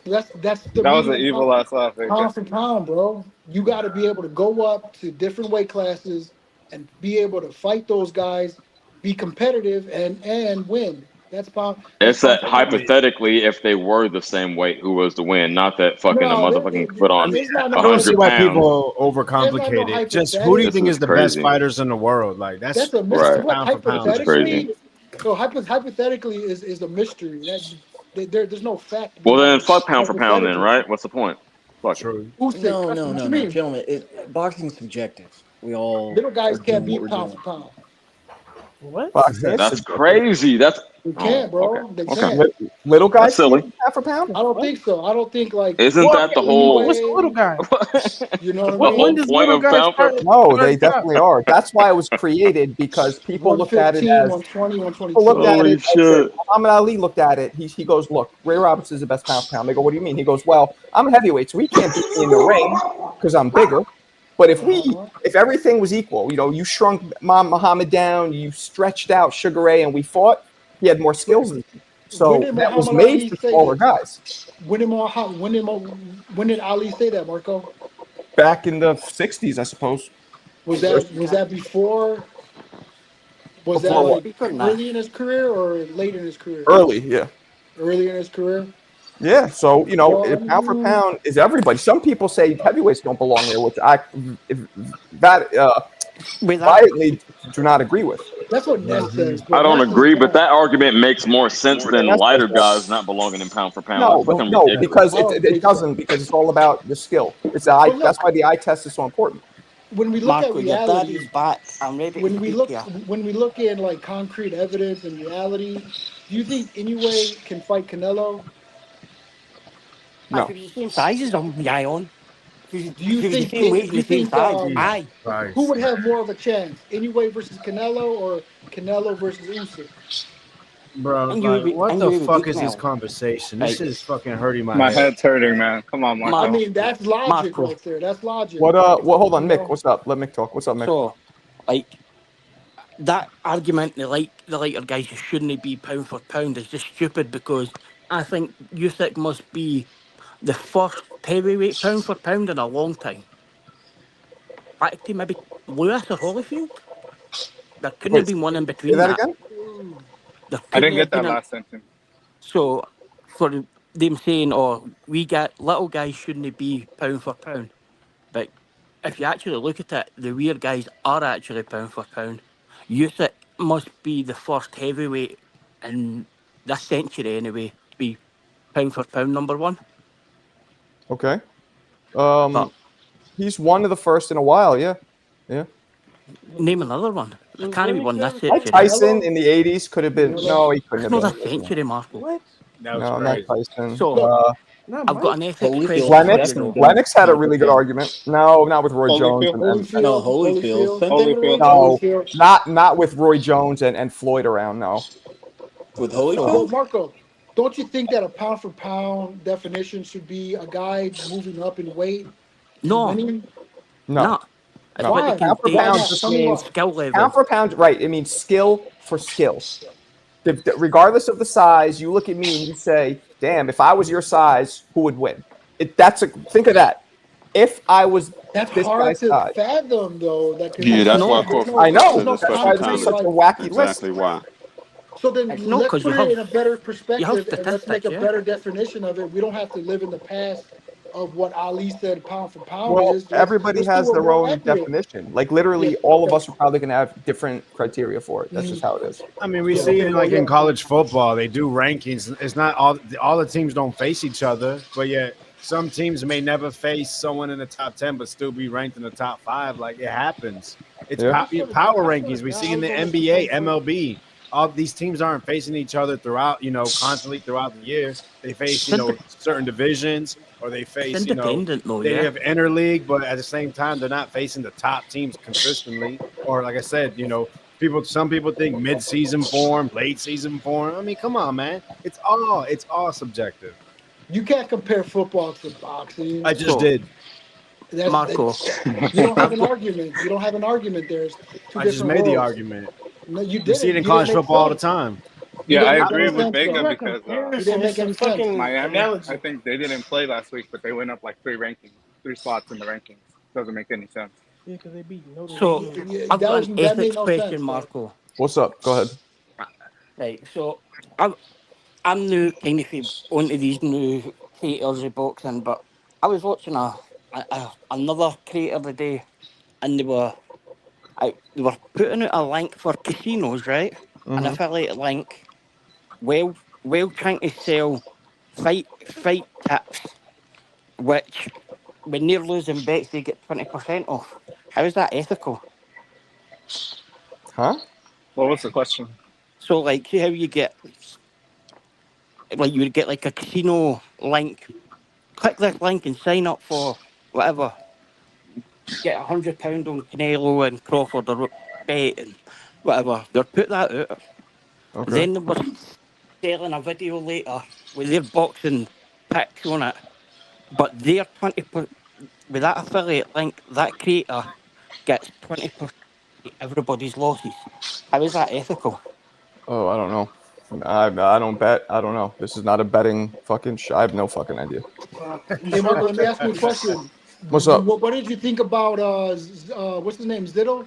That's the That was meaning an of evil ass laugh. pound for pound, bro. You got to be able to go up to different weight classes and be able to fight those guys, be competitive, and win. That's pound. That's It's that pound for pound. hypothetically, if they were the same weight, who was to win? Not that fucking a No, motherfucking put on it's not no I don't see 100 why hypothetical. pounds. people It's not no overcomplicate it. Just who do you hypothetical. This think is is the best crazy. fighters in the world? Like That's a that's mystery. Right. What pound for pound. This is crazy. hypothetically? So hypothetically is a mystery. There's no fact Well, then behind fuck pound for pound, then, hypothetically. right? What's the point? Fuck it. True. Usyk, no, what you no, mean? gentlemen. Boxing's subjective. We all Little guys are can't doing what beat we're pound doing. for pound. what? boxing. That's crazy. That's They can't, bro. okay. They Okay. can't. Little guys That's silly. can't half a pound. I don't think so. I don't think like Isn't Well, that the okay, whole what's the little guy? you know what I the When whole mean. does point little of guy pound for? start? No, start they stop? definitely are. That's why it was created, because people looked at it 115, as 120, people looked 122. at Holy it as shit! Muhammad Ali looked at it. He goes, look, Ray Roberts is the best pound for pound. They go, what do you mean? He goes, well, I'm a heavyweight, so he can't beat me in the ring because I'm bigger. But if everything was equal, you shrunk Muhammad down, you stretched out Sugar Ray, and we fought, he had more skills than me. When So did that was Muhammad made Ali for say smaller this? guys. When did Ali say that, Marco? Back in the 60s, I suppose. Was that before? Was that Before what? like early in his career or late in his career? Early, yeah. Early in his career. Yeah, so Well, I pound for mean- pound is everybody. Some people say heavyweights don't belong there, which I violently do not agree with. That's what Ness says. but I don't Ness is agree, but wrong. that argument makes more sense than That's- lighter guys not belonging in pound for pound. No, That's fucking no, ridiculous. because I don't it think so. doesn't, because it's all about the skill. It's the eye. But look- That's why the eye test is so important. When we look at Marco, your reality, daddy's back. I'm ready when to we speak look here. when we look in like concrete evidence and reality, do you think Inoue can fight Canelo? No. If he was the same size as him, yeah, on. Do you If he was the think same weight and the same size, Jesus aye. Christ. who would have more of a chance, Inoue versus Canelo or Canelo versus Usyk? Bro, And you like, would- what and the you would fuck beat is this Canelo. conversation? This Right. is fucking hurting my My head. head's hurting, man. Come on, Marco. I mean, that's logic Marco. right there. That's logic. What? Well, hold on, You Mick. know? What's up? Let Mick talk. What's up, Mick? So, like, that argument, the lighter guys shouldn't be pound for pound is just stupid because I think Usyk must be the first heavyweight pound for pound in a long time. back to maybe Lewis or Holyfield. There couldn't have Wait, been one in say between that that. again? There I couldn't didn't have get been that an last sentence. so for them saying, "Oh, we get little guys shouldn't be pound for pound," but if you actually look at it, the weird guys are actually pound for pound. Usyk must be the first heavyweight in this century anyway to be pound for pound number one. Okay. But He's one of the first in a while. Yeah. Yeah. name another one. It can't be Remix one this ever Mike fight century. Tyson Canelo? in the 80s could have been. No, he couldn't That's have not been. this century, Marco. What? That was No, not crazy. Tyson. So Not I've got Mike. an ethics Holyfield's question for Lennox. you definitely though. been Lennox had a pound for really good pound. argument. No, not with Roy Jones Holyfield. No, Holyfield, Holyfield. Send them Holyfield. no, Holyfield. not with Roy Jones and Floyd around. No. With So Holyfield? Marco, don't you think that a pound for pound definition should be a guy moving up in weight and no, winning? No. no. It's No. what they Why? can Pound for Why do, pound not? just Tell me means why. skill pound level. for pound. Right. It means skill for skill. Regardless of the size, you look at me and you say, "Damn, if I was your size, who would win?" Think of that. If I was That's this hard guy's to size, fathom, though. That because Yeah, that's why No, there's Crawford I put it there's to know. no the That's special why this kind is concrete such list. a like. wacky list. Exactly why. So then it's no let's because put it in a better you have perspective and let's make statistics, a yeah. better definition of it. We don't have to live in the past of what Ali said pound for pound Well, is. everybody Let's do has a their more own accurate. definition. Like Yeah. literally, all of Okay. us are probably going to have different criteria for it. That's just Mhm. how it is. I mean, we Yeah. see Okay. it Well, like in yeah. college football. They do rankings. It's not all the teams don't face each other, but yet some teams may never face someone in the top 10, but still be ranked in the top 5. Like it happens. It's Yeah. power rankings. We see in the NBA, MLB. All these teams aren't facing each other throughout, constantly throughout the year. They face, It's, ind- certain divisions, or they it's face, independent though, they yeah. have interleague, but at the same time, they're not facing the top teams consistently. Or like I said, some people think mid-season form, late season form. I mean, come on, man. It's all subjective. You can't compare football to boxing. I just So did. Marco, You don't have I've an got argument. You don't have an argument there. It's two I just different made the worlds. argument. No, you We see it didn't. in You didn't college make football all the sense. time. You Yeah, I didn't make agree any with sense, It's Vega though. not because You comparison. didn't make It's a any sense. fucking Miami, analogy. I think they didn't play last week, but they went up like three spots in the rankings. Doesn't make any sense. Yeah, because they beat Notre so Dame. Yeah, I've got an that made ethics no question, sense, though. Marco. What's up? Go ahead. Right, so I'm new kind of onto these new creators of boxing, but I was watching another creator today, and they were putting out a link for casinos, right? An Hmm. affiliate link, well trying to sell fight tips, which when they're losing bets they get 20% off. How is that ethical? Huh? What was the question? So like see how you get like you would get like a casino link. Click this link and sign up for whatever. Get £100 on Canelo and Crawford or bet and whatever. They'll put that out. Okay. Then they were selling a video later with their boxing picks on it. But their 20% with that affiliate link, that creator gets 20% of everybody's losses. How is that ethical? Oh, I don't know. I don't bet. I don't know. This is not a betting fucking I have no fucking idea. Hey, Marco, let me ask you a question. What's up? What did you think about what's his name? Zittel?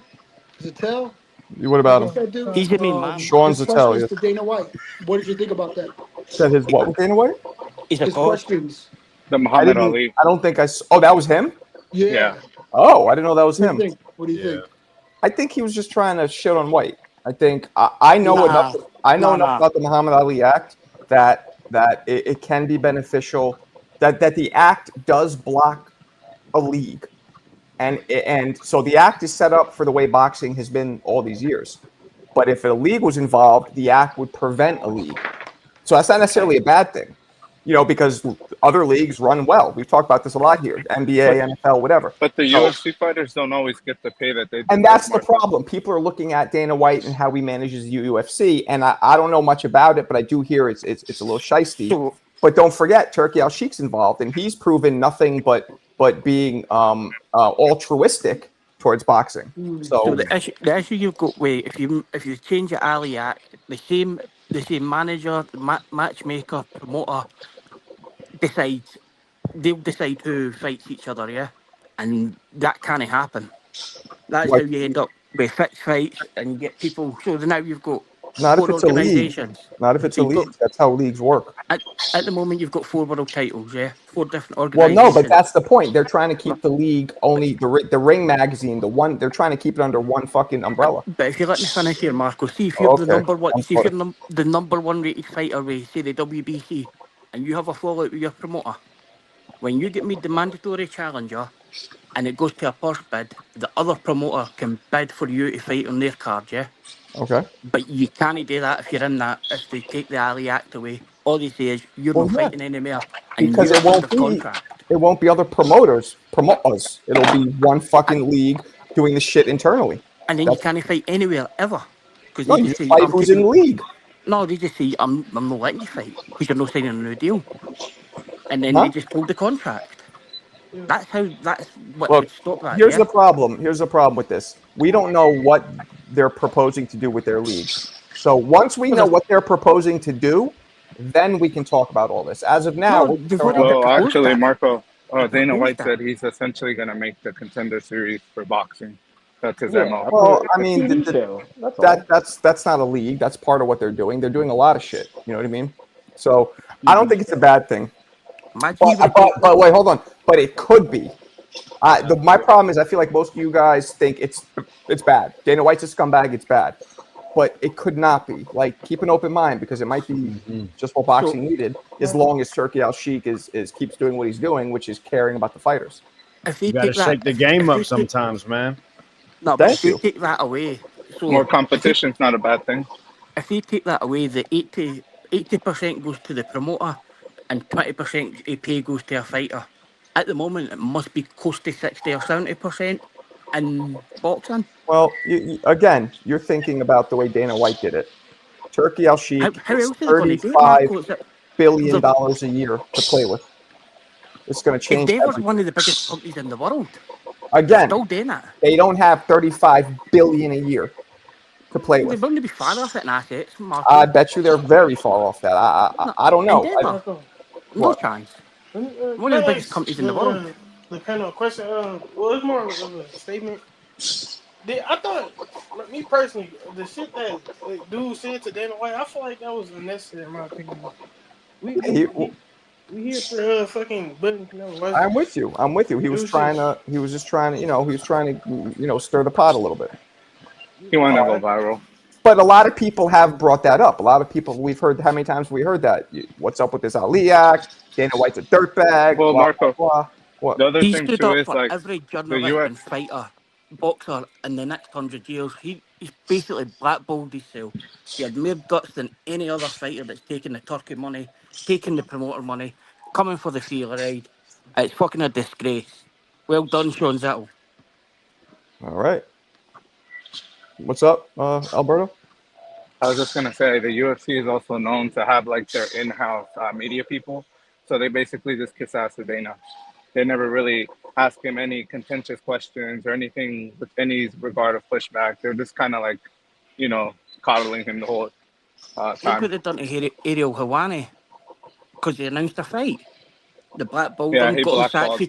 What about What's him? that dude? He's the main man. Sean His Zattel. questions Yeah. to Dana White. What did you think about that? Said his what with Dana White? He's a His god. questions. The I Muhammad didn't. Ali. I don't think I. Oh, that was him. Yeah. Yeah. Oh, I didn't know that was What do you him. think? What do you think? I think he was just trying to shit on White. I think I know Nah, enough. I know nah, enough nah. about the Muhammad Ali Act that it can be beneficial. That the act does block a league, and so the act is set up for the way boxing has been all these years. But if a league was involved, the act would prevent a league. So that's not necessarily a bad thing, because other leagues run well. We've talked about this a lot here: NBA, NFL, whatever. But the So- UFC fighters don't always get the pay that they deserve. And that's the Marco. problem. People are looking at Dana White and how he manages the UFC, and I don't know much about it, but I do hear it's a little shiesty. So But don't forget, Turkey Al Sheikh's involved, and he's proven nothing but being altruistic towards boxing. So the issue you've got with if you change the Ali Act, the same manager, matchmaker, promoter they'll decide who fights each other, yeah, and that can't happen. That's Like, how you end up with fixed fights and you get people. So now you've got not if 4 it's a league. organisations. Not if it's So a you've got league. That's how leagues work. at the moment you've got 4 world titles, yeah, 4 different Well, no, but organisations. that's the point. They're trying to keep the league only the Ring magazine, the one they're trying to keep it under one fucking umbrella. But if you let me finish here, Marco, see if you're the Okay, number one, I'm see if sorry. you're the number one rated fighter with, say, the WBC, and you have a fallout with your promoter, when you get made the mandatory challenger, and it goes to a purse bid, the other promoter can bid for you to fight on their card, yeah. Okay. But you can't do that if you're in that. If they take the Ali Act away, all they say is you're Well, not yeah, fighting anymore, and because you're under contract. it won't be other promoters promote us. It'll be one fucking league doing the shit internally. And then you That's can't fight anywhere ever because no, they you just say fight I'm who's in taking. the league. No, they just say I'm not letting you fight because you're not signing a new deal, and then they Huh? just pull the contract. That's what Look, would stop that. here's Yeah. the problem. Here's the problem with this. We don't know what they're proposing to do with their league. So once we know Well, what they're proposing to do, then we can talk about all this. As of now, no, we're just they've going off. already Well, proposed actually, that. Marco, They Dana White proposed that. said he's essentially going to make the Contender Series for boxing. That's his Yeah, MO. Well, I a mean, TV show. That's all. that's not a league. That's part of what they're doing. They're doing a lot of shit. You know what I mean? So I don't TV think it's a show. bad thing. Imagine you were to take. But wait, hold on. But it could be. My problem is I feel like most of you guys think it's bad. Dana White's a scumbag. It's bad, but it could not be. Like, keep an open mind because it might be just what So boxing needed. As long as Turkey Al Sheik is keeps doing what he's doing, which is caring about the fighters. if they You got to take that, shake the game if up they take sometimes, man. no, but if Thank they you. take that away, More so competition's not a bad thing. if they take that away, the 80% goes to the promoter and 20% of pay goes to a fighter. At the moment, it must be close to 60 or 70% in boxing. Well, again, you're thinking about the way Dana White did it. Turkey Al Sheik How gets else are they going to do it, $35 Marco? It's that billion they've, a year to play with. It's going to change Endeavour's everything. one of the biggest companies in the world. They're Again, still doing it. they don't have $35 billion a year to play They're with. going to be far off it in assets, I Marco. bet you they're very far off that. No, I don't know. Endeavour, Marco, no What? chance. let me, One can of the I biggest ask companies in the world. the panel a question? Well, it's more of a statement. I thought, me personally, the shit that dude said to Dana White, I feel like that was unnecessary in my opinion. We Yeah, we we, we here for fucking button Canelo. Why I'm with you. I'm with you. He was do shit? trying to. He was just trying to. He was trying to. Stir the pot a little bit. He wanted to go viral. But a lot of people have brought that up. A lot of people, we've heard, how many times we heard that? What's up with this Ali Act? Dana White's a dirtbag. Well, Blah blah Marco, blah. What? the other He thing stood too up is for like every the journalist US. and fighter, boxer in the next 100 years. He's basically blackballed himself. He had more guts than any other fighter that's taken the Turkey money, taken the promoter money, coming for the free ride. It's fucking a disgrace. Well done, Sean Zettel. All right. What's up, Alberto? I was just gonna say the UFC is also known to have like their in-house media people, so they basically just kiss ass to Dana. They never really ask him any contentious questions or anything with any regard of pushback. They're just kind of like, you know, coddling him the whole Look time. what they've done to Ariel Hawani because he announced a fight. The black balled Yeah, him, he blackballed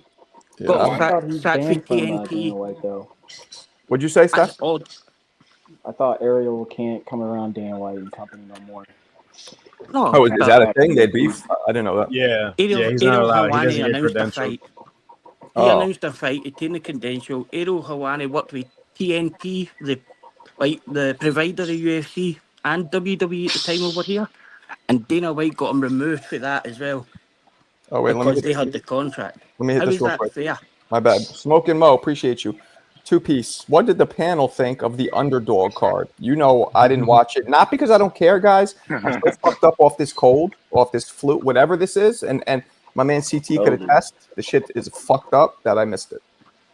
got him I thought he's sacked for banned from Dana TNT. White though. What'd you say, That's Steph? odd. I thought Ariel can't come around Dana White and company no more. No, Oh, is After that a that thing? They beef. beef? I didn't know that. Yeah, Ariel, he's not Ariel allowed. He doesn't Hawani get announced a credentialed. fight. He Oh, announced a fight. He taken the credential. Ariel Hawani worked with TNT, the provider of UFC and WWE at the time over here, and Dana White got him removed for that as well oh wait, because they had the contract. let me hit How this is real that quick. fair? My bad. Smoke and Mo, appreciate you. Two piece. What did the panel think of the underdog card? I didn't watch it. Not because I don't care, guys. I'm so fucked up off this cold, off this flu, whatever this is. And my man CT could COVID. attest. The shit is fucked up that I missed it.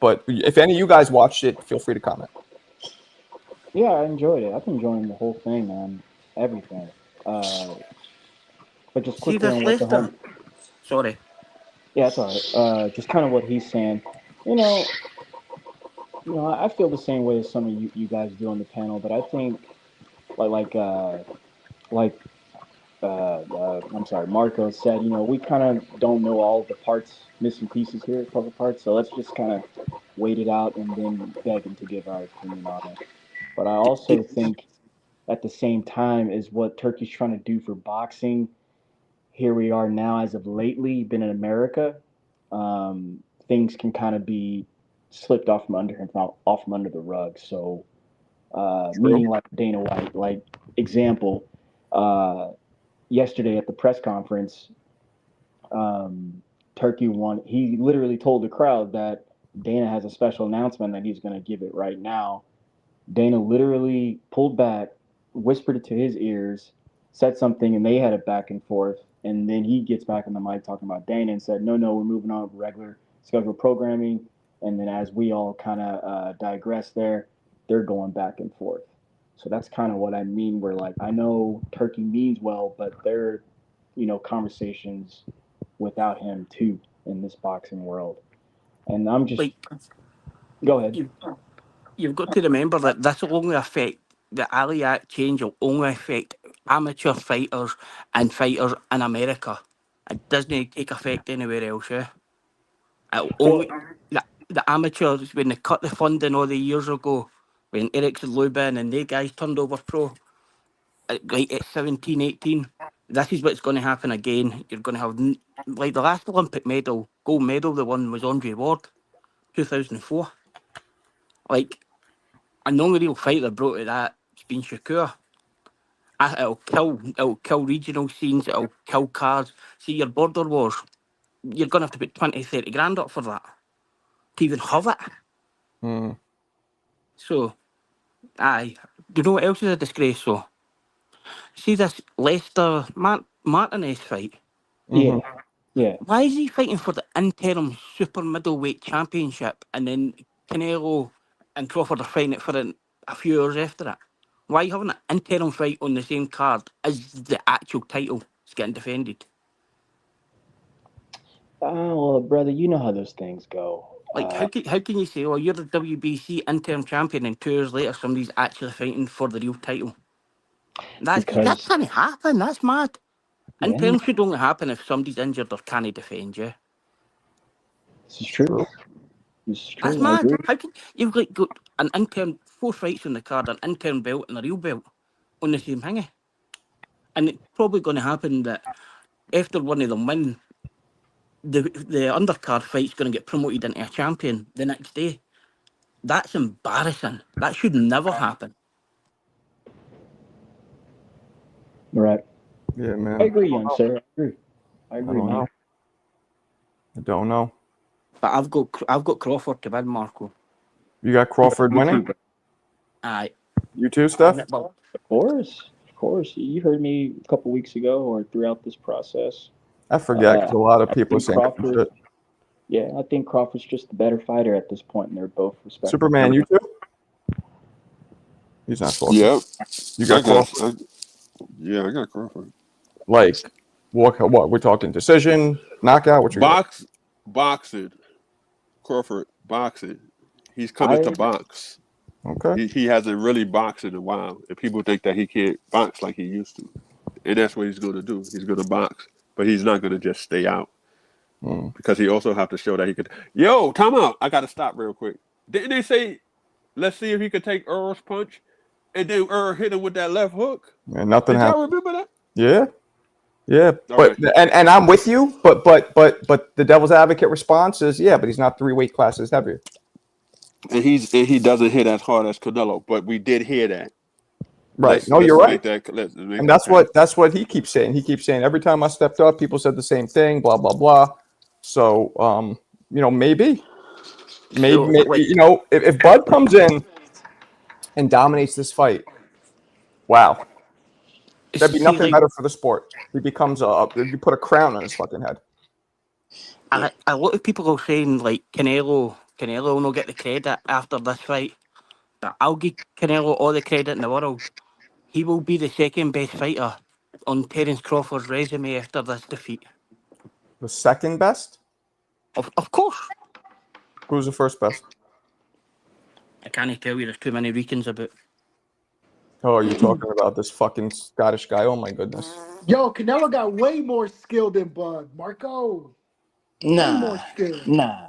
But if any of you guys watched it, feel free to comment. Yeah, I enjoyed it. I've been enjoying the whole thing, man. Everything. But just See quickly this on what the list? home. Sorry. Yeah, it's alright. Just kind of what he's saying. You know, I feel the same way as some of you guys do on the panel, but I think like I'm sorry, Marco said, we kind of don't know all the parts, missing pieces here, puzzle parts. So let's just kind of wait it out, and then begging to give our opinion on it. But I also think at the same time is what Turkey's trying to do for boxing. Here we are now, as of lately, been in America. Things can kind of be slipped off from under him, off from under the rug. So, meaning like Dana White, like example, yesterday at the press conference, Turkey won. He literally told the crowd that Dana has a special announcement that he's going to give it right now. Dana literally pulled back, whispered it to his ears, said something, and they had a back and forth. And then he gets back on the mic talking about Dana and said, no, we're moving on with regular scheduled programming. And then as we all kind of digress there, they're going back and forth. So that's kind of what I mean. Where like I know Turkey means well, but there, conversations without him too in this boxing world. And I'm just Like go ahead. you've got to remember that this will only affect the Ali Act change will only affect amateur fighters and fighters in America. It doesn't take effect anywhere else. Yeah, it'll Well, only the amateurs when they cut the funding all the years ago when Eric Lubin and they guys turned over pro like at 17, 18. This is what's going to happen again. You're going to have like the last Olympic gold medal, the one was Andre Ward, 2004. Like, and the only real fighter brought to that has been Shakur. It'll kill regional scenes, it'll kill cards. See, your border wars, you're going to have to put 20, 30 grand up for that to even have it. Hmm. So, aye. Do you know what else is a disgrace, though? See this Leicester Martinez fight? Mm-hmm. Yeah. Why is he fighting for the interim super middleweight championship and then Canelo and Crawford are fighting it for a few hours after it? Why are you having an interim fight on the same card as the actual title is getting defended? Well, brother, you know how those things go. Like, how can you say, oh, you're the WBC interim champion and 2 years later somebody's actually fighting for the real title? That Because can't happen. That's mad. yeah, Interim should only happen if somebody's injured or can't defend you. this is true. This is That's true. I mad. agree. How can you've got an intern 4 fights on the card, an intern belt and a real belt on the same thingy? And it's probably going to happen that after one of them win, the undercard fight's going to get promoted into a champion the next day. That's embarrassing. That should never happen. Right. Yeah, man. I agree, young sir. I I agree, don't man. know. I don't know. But I've got Crawford to win, Marco. You got Crawford winning? Aye. You too, Steph? Well, Of course. You heard me a couple weeks ago or throughout this process. I forget because a lot of people are saying Crawford. shit. Yeah, I think Crawford's just the better fighter at this point, and they're both respectable. Superman, you too? He's not talking. Yep. You got Crawford? I got Crawford. Like, what? We're talking decision, knockout? What you got? Boxing. Crawford, boxing. He's coming to box. Okay. He hasn't really boxed in a while, and people think that he can't box like he used to. And that's what he's going to do. He's going to box, but he's not going to just stay out. Because he also have to show that he could. Yo, time out. I got to stop real quick. Didn't they say, let's see if he could take Earl's punch? And then Earl hit him with that left hook? And nothing Did happened. y'all remember that? Yeah. Yeah. Okay. But and I'm with you, but the devil's advocate response is, yeah, but he's not 3 weight classes heavier. And he doesn't hit as hard as Canelo, but we did hear that. Right. You're right. And that's what he keeps saying. He keeps saying every time I stepped up, people said the same thing, blah, blah, blah. So maybe, if Bud comes in and dominates this fight, wow. There'd be nothing better for the sport. He becomes you put a crown on his fucking head. A lot of people are saying like Canelo will not get the credit after this fight. But I'll give Canelo all the credit in the world. He will be the second best fighter on Terence Crawford's resume after this defeat. The second best? Of course. Who's the first best? I can't tell you. There's too many Ricans about. Oh, are you talking about this fucking Scottish guy? Oh my goodness. Yo, Canelo got way more skill than Bud. Marco. Way more skill. Nah.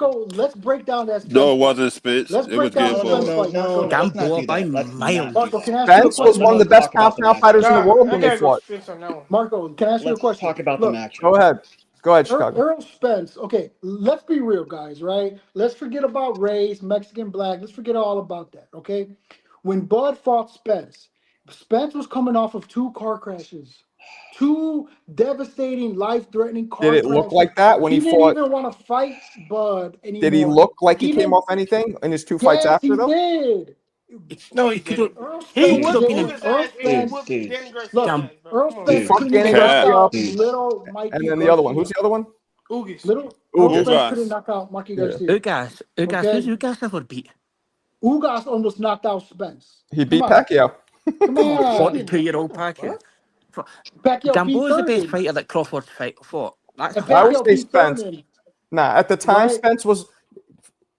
Marco, let's break down that Spence No, it fight. wasn't Spence. Let's It break was down the No, Gamboa. Spence fight, Marco. let's not Gamboa do by that. Let's not miles. do Marco, can I that. ask you a Spence was question? one of the Let's best talk about the pound fighters in the matchup. world I when they gotta go fought. Spence on that one. Marco, can I ask you a Let's question? talk about the Look, matchup. Go ahead. Go ahead, Chicago. Earl Spence. Okay, let's be real, guys. Right? Let's forget about race, Mexican, black. Let's forget all about that. Okay. When Bud fought Spence, Spence was coming off of 2 car crashes, 2 devastating, life-threatening Did car it look crashes. like that when He he didn't fought? even want to fight Bud Did he anymore. look like he He came didn't. off anything in his 2 fights Yes, after, he though? did. No, he could've- didn't. Earl He he Spence, could whooped have been James, in. Buddha's Earl ass and he Dude, Spence. whooped dude, Danny Garcia's Look, Gam- ass, bro. Earl Come on, He man. Spence dude, fucked couldn't Danny even knock Cap. out Garcia, dude. little and Mikey then the other one. Who's Garcia. the other one? Oogies. Little Earl Ugas. Spence couldn't Ugas. knock out Mikey Yeah. Garcia. Ugas. Who's Okay, Ugas ever beat? Ugas almost knocked out Spence. He Come beat on, Pacquiao. come Come on, on. He didn't knock 42-year-old him out, bro. Pacquiao. Pacquiao beat Gamboa's the best Thurman, fighter that Crawford fought. That's and I would fact. Pacquiao say beat Spence. Thurman, Nah, at the time, right? Spence was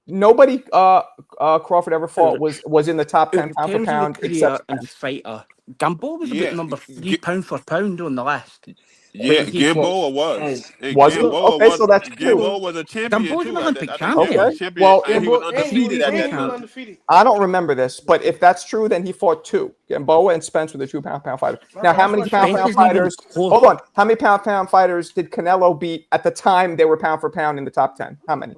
nobody. Crawford ever fought was in the top 10 In pound for terms of a pound except career and Spence. fighter, Gamboa was about Yeah. number 3 pound for pound on the list Yeah, when he fought. Gamboa was. Guys, Hey, Was he? Look, Gamboa Okay, was so that's two. Gamboa was a champion Gamboa's an too Olympic at the time. He champion. was Okay. a champion Well, and he was And he undefeated was at and that he was time. undefeated. I don't remember this, but if that's true, then he fought two. Gamboa and Spence were the 2 pound fighter. Now, how That's many why pound Spence Sugar. isn't even fighters? close. Hold on. How many pound fighters did Canelo beat at the time they were pound for pound in the top 10? How many?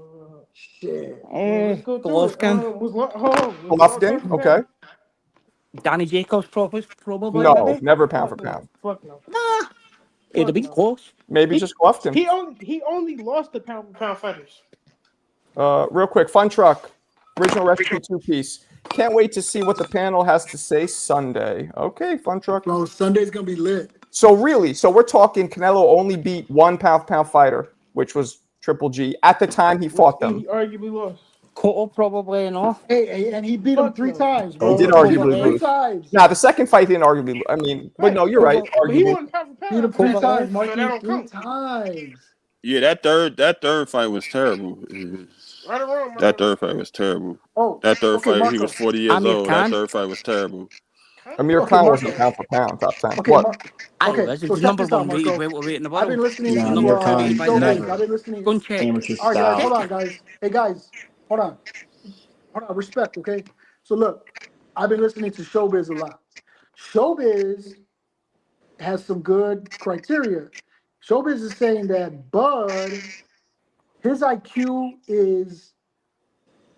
shit. Well, let's go through it. Golovkin, Hold on. Was Lord Golovkin? pound for Okay. pound? Danny Jacobs, probably. No, never pound for Fuck no. pound. Fuck no. Nah, it'd have Fuck been no. close. Maybe just Golovkin. He only lost the pound for pound fighters. Real quick, Fun Truck, original recipe 2-piece. Can't wait to see what the panel has to say Sunday. Okay, Fun Truck. Bro, Sunday's gonna be lit. So we're talking Canelo only beat 1 pound for pound fighter, which was Triple G at the time he fought them. He arguably lost. Cotto probably enough. Hey, and he beat him Fuck 3 no. times, He bro. did Over arguably Three Kovalev. lose. times. Now the second fight didn't arguably. I mean, but no, you're right. But he Arguably, won pound for Beat him pound. 3 Kovalev. times, So that Marky. don't 3 count. times. Yeah, that third fight was terrible. Right or wrong, That bro. third fight was terrible. Oh, That third okay, fight, he Marco. was 40 years Amir old. That Khan. third fight was terrible. Amir Okay, Khan wasn't Marco. pound for pound top 10. Okay, What? I okay. was. He's So the check number this out, one rated Marco. welterweight in the I've been world. listening Nah, to Number Amir 2 rated Khan, by the Showbiz. ring. never. I've been listening. Go and check. Amateur All right, guys, style. hold on, guys. Hey, guys, hold on. Respect, okay? So look, I've been listening to Showbiz a lot. Showbiz has some good criteria. Showbiz is saying that Bud, his IQ is,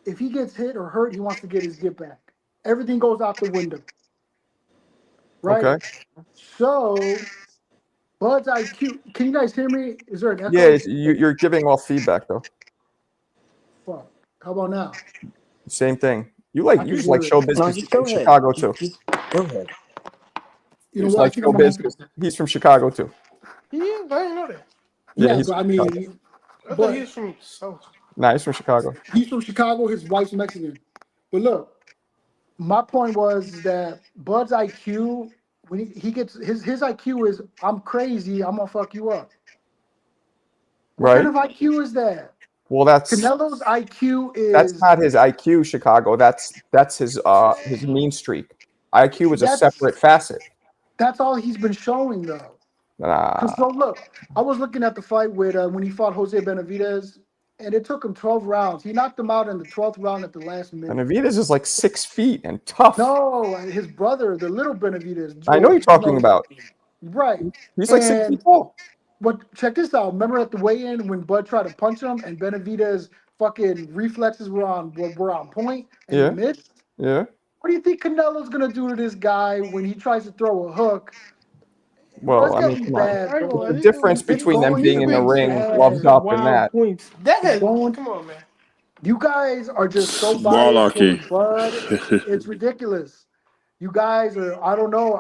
if he gets hit or hurt, he wants to get his get back. Everything goes out the window, right? Okay. So Bud's IQ. Can you guys hear me? Is there an echo? Yeah, you're giving off feedback though. Fuck. How about now? Same thing. You I like can you just like hear it. showbiz No, because just he's go from ahead. Chicago too. Just go ahead. You You know just what? I like think I'm gonna showbiz have to. because he's from Chicago too. He is. I didn't know that. Yeah, Yeah, he's but I from Chicago. mean, I thought but he was from South. Nah, he's from Chicago. he's from Chicago. His wife's Mexican. But look, my point was that Bud's IQ, when he gets his IQ is, I'm crazy, I'm gonna fuck you up. What Right. kind of IQ is that? Well, that's Canelo's IQ is not his IQ, Chicago. That's his mean streak. IQ is a separate facet. that's all he's been showing though. Nah. Because so look, I was looking at the fight with when he fought Jose Benavidez, and it took him 12 rounds. He knocked him out in the 12th round at the last minute. Benavidez is like 6 feet and tough. No, his brother, the little Benavidez. I know you're talking about. Right. He's like 6 feet And tall. but check this out. Remember at the weigh-in when Bud tried to punch him and Benavidez' fucking reflexes were on point and Yeah. he missed? Yeah. What do you think Canelo's gonna do to this guy when he tries to throw a hook? Well, it's I gonna mean, be come on. bad, bro. There's a difference It's between them going being to in the be ring, bad. gloves up, and Wild that. points. That has. Going- Come on, man. You guys are just so biased Malarkey. for Bud. It's ridiculous. You guys are, I don't know,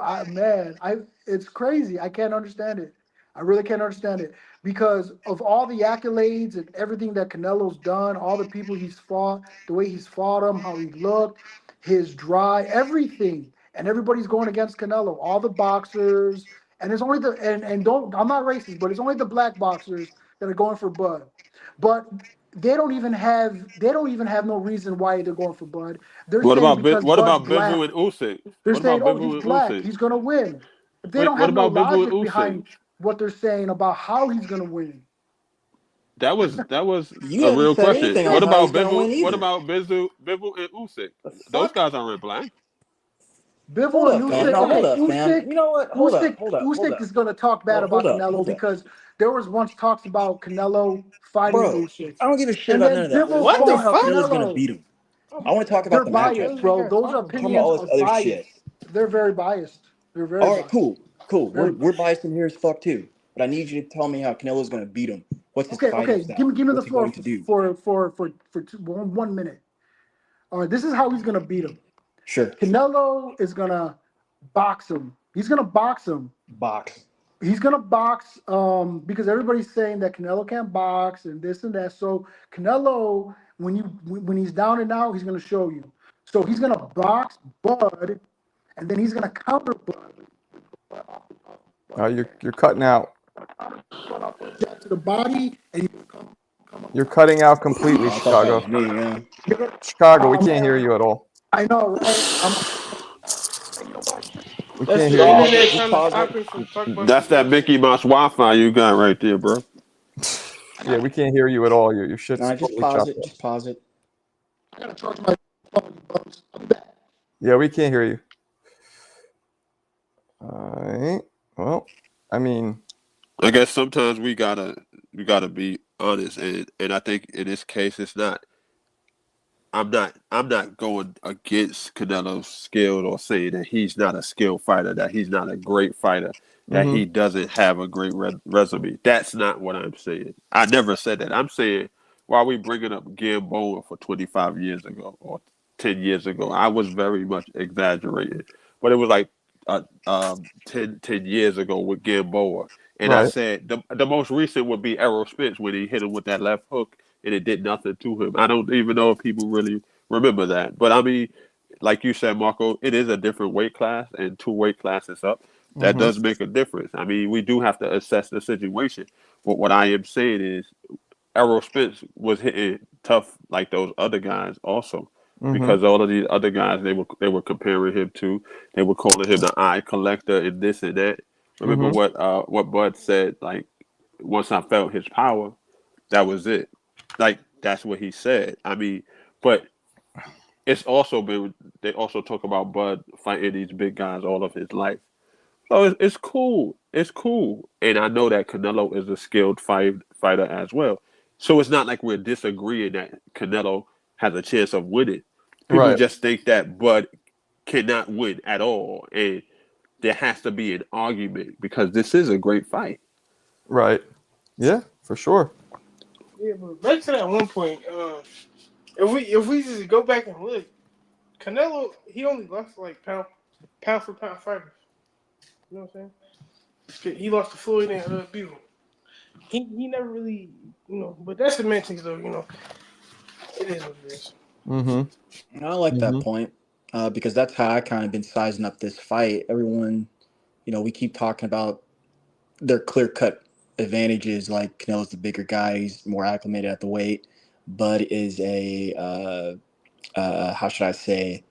it's crazy. I can't understand it. I really can't understand it because of all the accolades and everything that Canelo's done, all the people he's fought, the way he's fought them, how he looked, his drive, everything. And everybody's going against Canelo, all the boxers. And it's only I'm not racist, but it's only the black boxers that are going for Bud. But they don't even have no reason why they're going for Bud. They're What saying about because what Bud's about black. Bivol and Usyk? They're What saying, about oh, Bivol he's and black, Usyk? he's gonna win. They don't What have no about Bivol logic and Usyk? behind what they're saying about how he's gonna win. That was You a haven't real said question. anything What on how about he's gonna win Bivol? What either. about Bivol and Usyk? The Those fuck? guys aren't black. Bivol Hold and up, fam. Usyk, No, hold okay, up, fam. You know what? Hold up. Usyk is gonna talk bad No, about hold up. Canelo Hold up. because there was once talks about Canelo fighting Bro, Usyk. I don't give a shit And about none then of that. I Bivol want to What know the fought how fuck? Canelo's gonna Canelo. beat him. I want to talk They're about the biased, matchup. bro. Those I'm talking about opinions all are this other biased. shit. They're very biased. They're very All right, biased. cool. Very We're biased in here as fuck too. But I need you to tell me how Canelo's gonna beat him. What's his fighting Okay. style? Give me the What's he floor going to do? for 1 minute. All right, this is how he's gonna beat him. Sure. Canelo is gonna box him. He's gonna box him. Box. He's gonna box because everybody's saying that Canelo can't box and this and that. So Canelo, when he's down and out, he's gonna show you. So he's gonna box Bud, and then he's gonna counter Bud You're cutting out. to the body, and You're cutting out completely, I thought that Chicago. was me. Yeah. Chicago, we can't hear you at all. I know, right? We That's can't the hear you. internet Just trying to pause stop it. him from talking about That's some that real Mickey shit. Mouse Wi-Fi you got right there, bro. Yeah, we can't hear you at all. Your shit's No, just totally pause chopped it. up. Just pause it. I gotta charge my phone. Yeah, we can't hear you. All right. Well, I mean, I guess sometimes we gotta be honest, and I think in this case it's not. I'm not going against Canelo's skill or saying that he's not a skilled fighter, that he's not a great fighter, that he doesn't have a great resume. That's not what I'm saying. I never said that. I'm saying why are we bringing up Gamboa for 25 years ago or 10 years ago? I was very much exaggerating, but it was like 10 years ago with Gamboa. And I right. said the most recent would be Errol Spence when he hit him with that left hook and it did nothing to him. I don't even know if people really remember that. But I mean, like you said, Marco, it is a different weight class and 2 weight classes up. That does make a difference. I mean, we do have to assess the situation. But what I am saying is Errol Spence was hitting tough like those other guys also. Because all of these other guys they were comparing him to, they were calling him the eye collector and this and that. Remember what Bud said, like once I felt his power, that was it. Like that's what he said. I mean, but it's also been they also talk about Bud fighting these big guys all of his life. So it's cool. It's cool. And I know that Canelo is a skilled fighter as well. So it's not like we're disagreeing that Canelo has a chance of winning. People Right. just think that Bud cannot win at all. And there has to be an argument because this is a great fight. Right. Yeah, for sure. Yeah, but back to that one point. If we just go back and look, Canelo he only lost like pound for pound fighters. You know what I'm saying? He lost to Floyd and Beagle. He never really but that's semantics though. It is what it is. I like that point because that's how I kind of been sizing up this fight. Everyone, we keep talking about their clear cut advantages. Like Canelo's the bigger guy, he's more acclimated at the weight. Bud is a how should I say,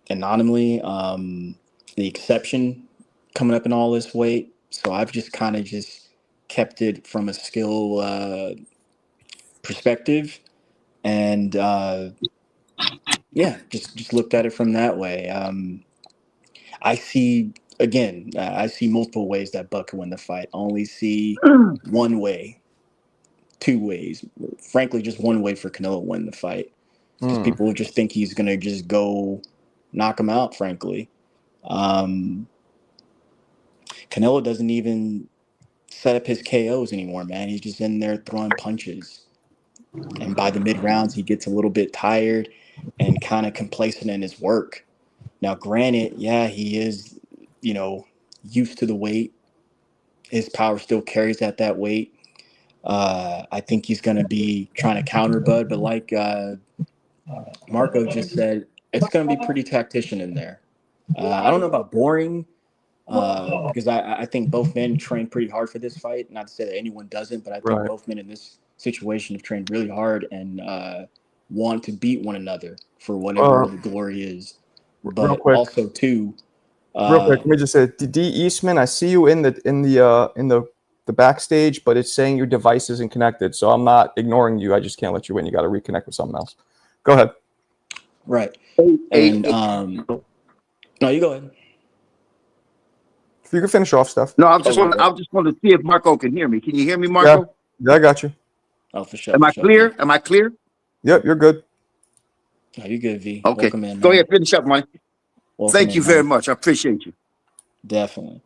anonymously the exception coming up in all this weight. So I've just kind of just kept it from a skill perspective, and yeah, just looked at it from that way. I see again. I see multiple ways that Buck can win the fight. I only see one way, 2 ways. Frankly, just one way for Canelo to win the fight because people will just think he's gonna just go knock him out. Frankly, Canelo doesn't even set up his KOs anymore, man. He's just in there throwing punches, and by the mid rounds, he gets a little bit tired and kind of complacent in his work. Now, granted, yeah, he is, used to the weight. His power still carries at that weight. I think he's going to be trying to counter Bud, but like Marco just said, it's going to be pretty tactician in there. I don't know about boring because I think both men trained pretty hard for this fight. Not to say that anyone doesn't, but I think Right. both men in this situation have trained really hard and want to beat one another for whatever the glory is. Real But quick. also too, Real quick, let me just say, D. Eastman, I see you in the backstage, but it's saying your device isn't connected. So I'm not ignoring you. I just can't let you in. You got to reconnect with something else. Go ahead. right. And no, you go ahead. If you can finish off stuff. No, I just want to see if Marco can hear me. Can you hear me, Yeah, Marco? yeah, I got you. Oh, for sure. Am I for sure, clear? V. Am I clear? Yep, you're good. No, you good, V. Okay. Welcome in, Go man. ahead, finish up, man. Welcome Thank in, you very man. much. I appreciate you. Definitely.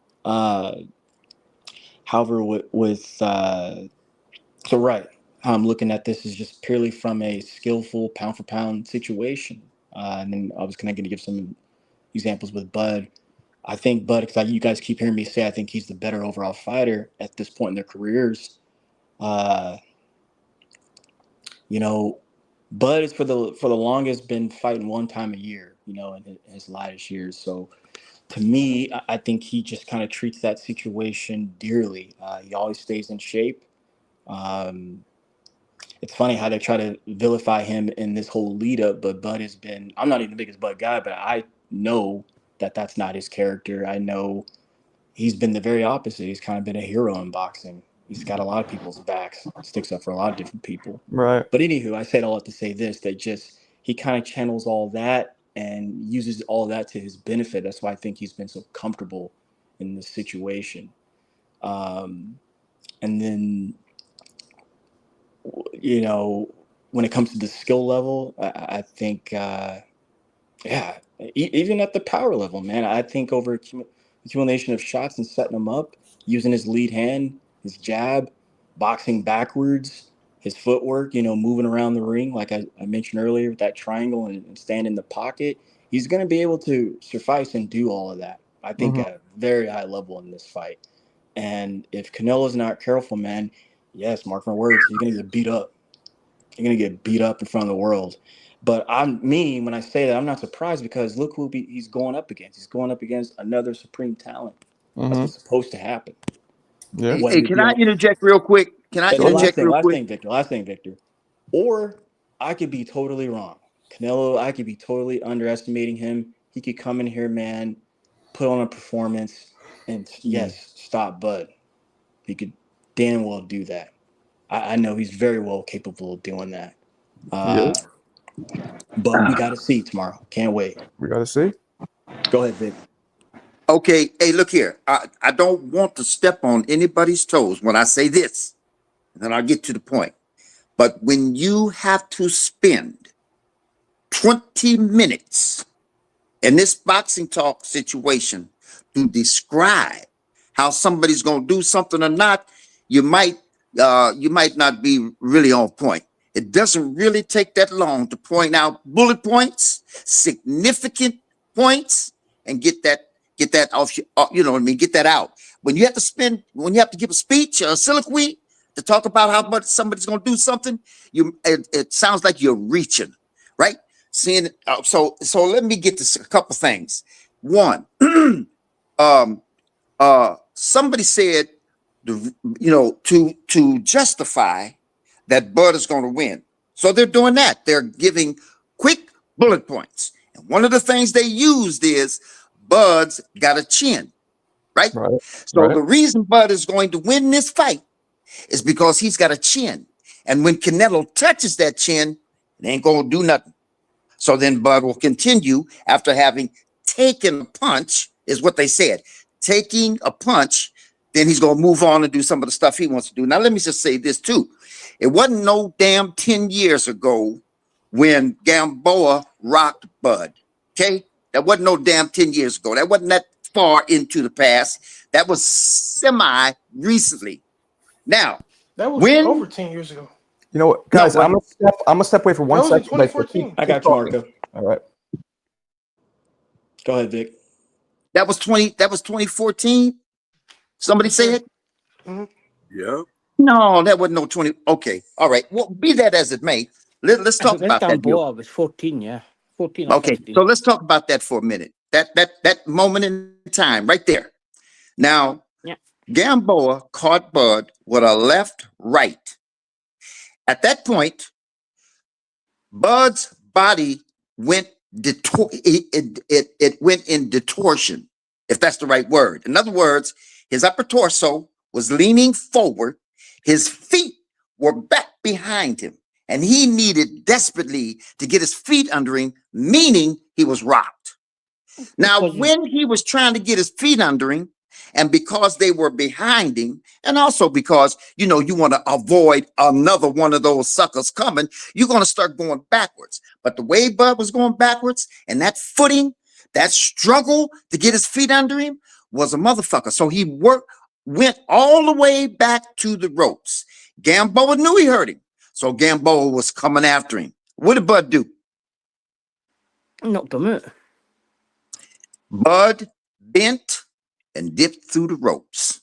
However, so right, how I'm looking at this is just purely from a skillful pound for pound situation. And then I was kind of going to give some examples with Bud. I think Bud, because you guys keep hearing me say I think he's the better overall fighter at this point in their careers. You know, Bud is for the longest been fighting one time a year, you know, in his latest years. So to me, I think he just kind of treats that situation dearly. He always stays in shape. It's funny how they try to vilify him in this whole lead up, but Bud has been, I'm not even the biggest Bud guy, but I know that that's not his character. I know he's been the very opposite. He's kind of been a hero in boxing. He's got a lot of people's backs, sticks up for a lot of different people. Right. But anywho, I said all that to say this, that just he kind of channels all that and uses all that to his benefit. That's why I think he's been so comfortable in this situation. And then, you know, when it comes to the skill level, I think, even at the power level, man, I think over accumulation of shots and setting them up, using his lead hand, his jab, boxing backwards, his footwork, you know, moving around the ring, like I mentioned earlier, with that triangle and stand in the pocket, he's going to be able to suffice and do all of that, I think, at a very high level in this fight. And if Canelo's not careful, man, yes, mark my words, he's going to get beat up. He's going to get beat up in front of the world. But when I say that, I'm not surprised because look who he's going up against. He's going up against another supreme talent. That's what's supposed to happen. Yeah. Hey, can I interject real quick? Can I And interject real quick? last thing, Victor. Or I could be totally wrong. Canelo, I could be totally underestimating him. He could come in here, man, put on a performance, and yes, stop Bud. He could damn well do that. I know he's very well capable of doing that. But we got to see tomorrow. Can't wait. We got to see. Go ahead, Vic. Okay, hey, look here. I don't want to step on anybody's toes when I say this, and then I'll get to the point. But when you have to spend 20 minutes in this boxing talk situation to describe how somebody's going to do something or not, you might not be really on point. It doesn't really take that long to point out bullet points, significant points, and get that off. You know what I mean? Get that out. When you have to give a speech or a soliloquy to talk about how much somebody's going to do something, it sounds like you're reaching, right? Seeing so let me get to a couple things. One, somebody said, to justify that Bud is going to win. So they're doing that. They're giving quick bullet points. And one of the things they used is Bud's got a chin, right? So the reason Bud is going to win this fight is because he's got a chin. And when Canelo touches that chin, it ain't going to do nothing. So then Bud will continue after having taken a punch, is what they said. Taking a punch, then he's going to move on and do some of the stuff he wants to do. Now, let me just say this, too. It wasn't no damn 10 years ago when Gamboa rocked Bud, okay? That wasn't no damn 10 years ago. That wasn't that far into the past. That was semi-recently. Now, that was over 10 years ago. You know what, guys? I'm gonna step away for 1 second. 2014. I got you, Marco. All right. Go ahead, Vic. That was 2014. Somebody said? Yeah. No, that wasn't no 20. Okay. All right. Well, be that as it may, let's talk about that. Gamboa was 14, yeah. 14 or Okay. 15. So let's talk about that for a minute. That moment in time right there. Now, Gamboa caught Bud with a left right. At that point, Bud's body went it went in distortion, if that's the right word. In other words, his upper torso was leaning forward, his feet were back behind him, and he needed desperately to get his feet under him, meaning he was rocked. Now, when he was trying to get his feet under him, and because they were behind him, and also because, you want to avoid another one of those suckers coming, you're going to start going backwards. But the way Bud was going backwards and that footing, that struggle to get his feet under him was a motherfucker. So he went all the way back to the ropes. Gamboa knew he hurt him. So Gamboa was coming after him. What did Bud do? Knocked him out. Bud bent and dipped through the ropes.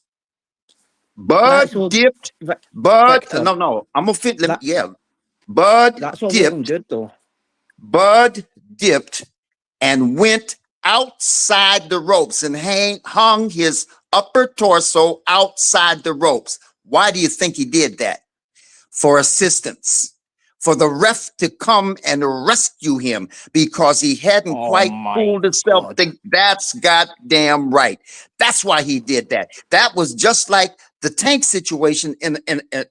That's Bud all. dipped. Bud, Victor. no. I'm gonna fit. That, Bud that's all well and dipped. good though. Bud dipped and went outside the ropes and hung his upper torso outside the ropes. Why do you think he did that? For assistance, for the ref to come and rescue him because he hadn't quite pulled himself. That's goddamn right. That's why he did that. That was just like the Tank situation in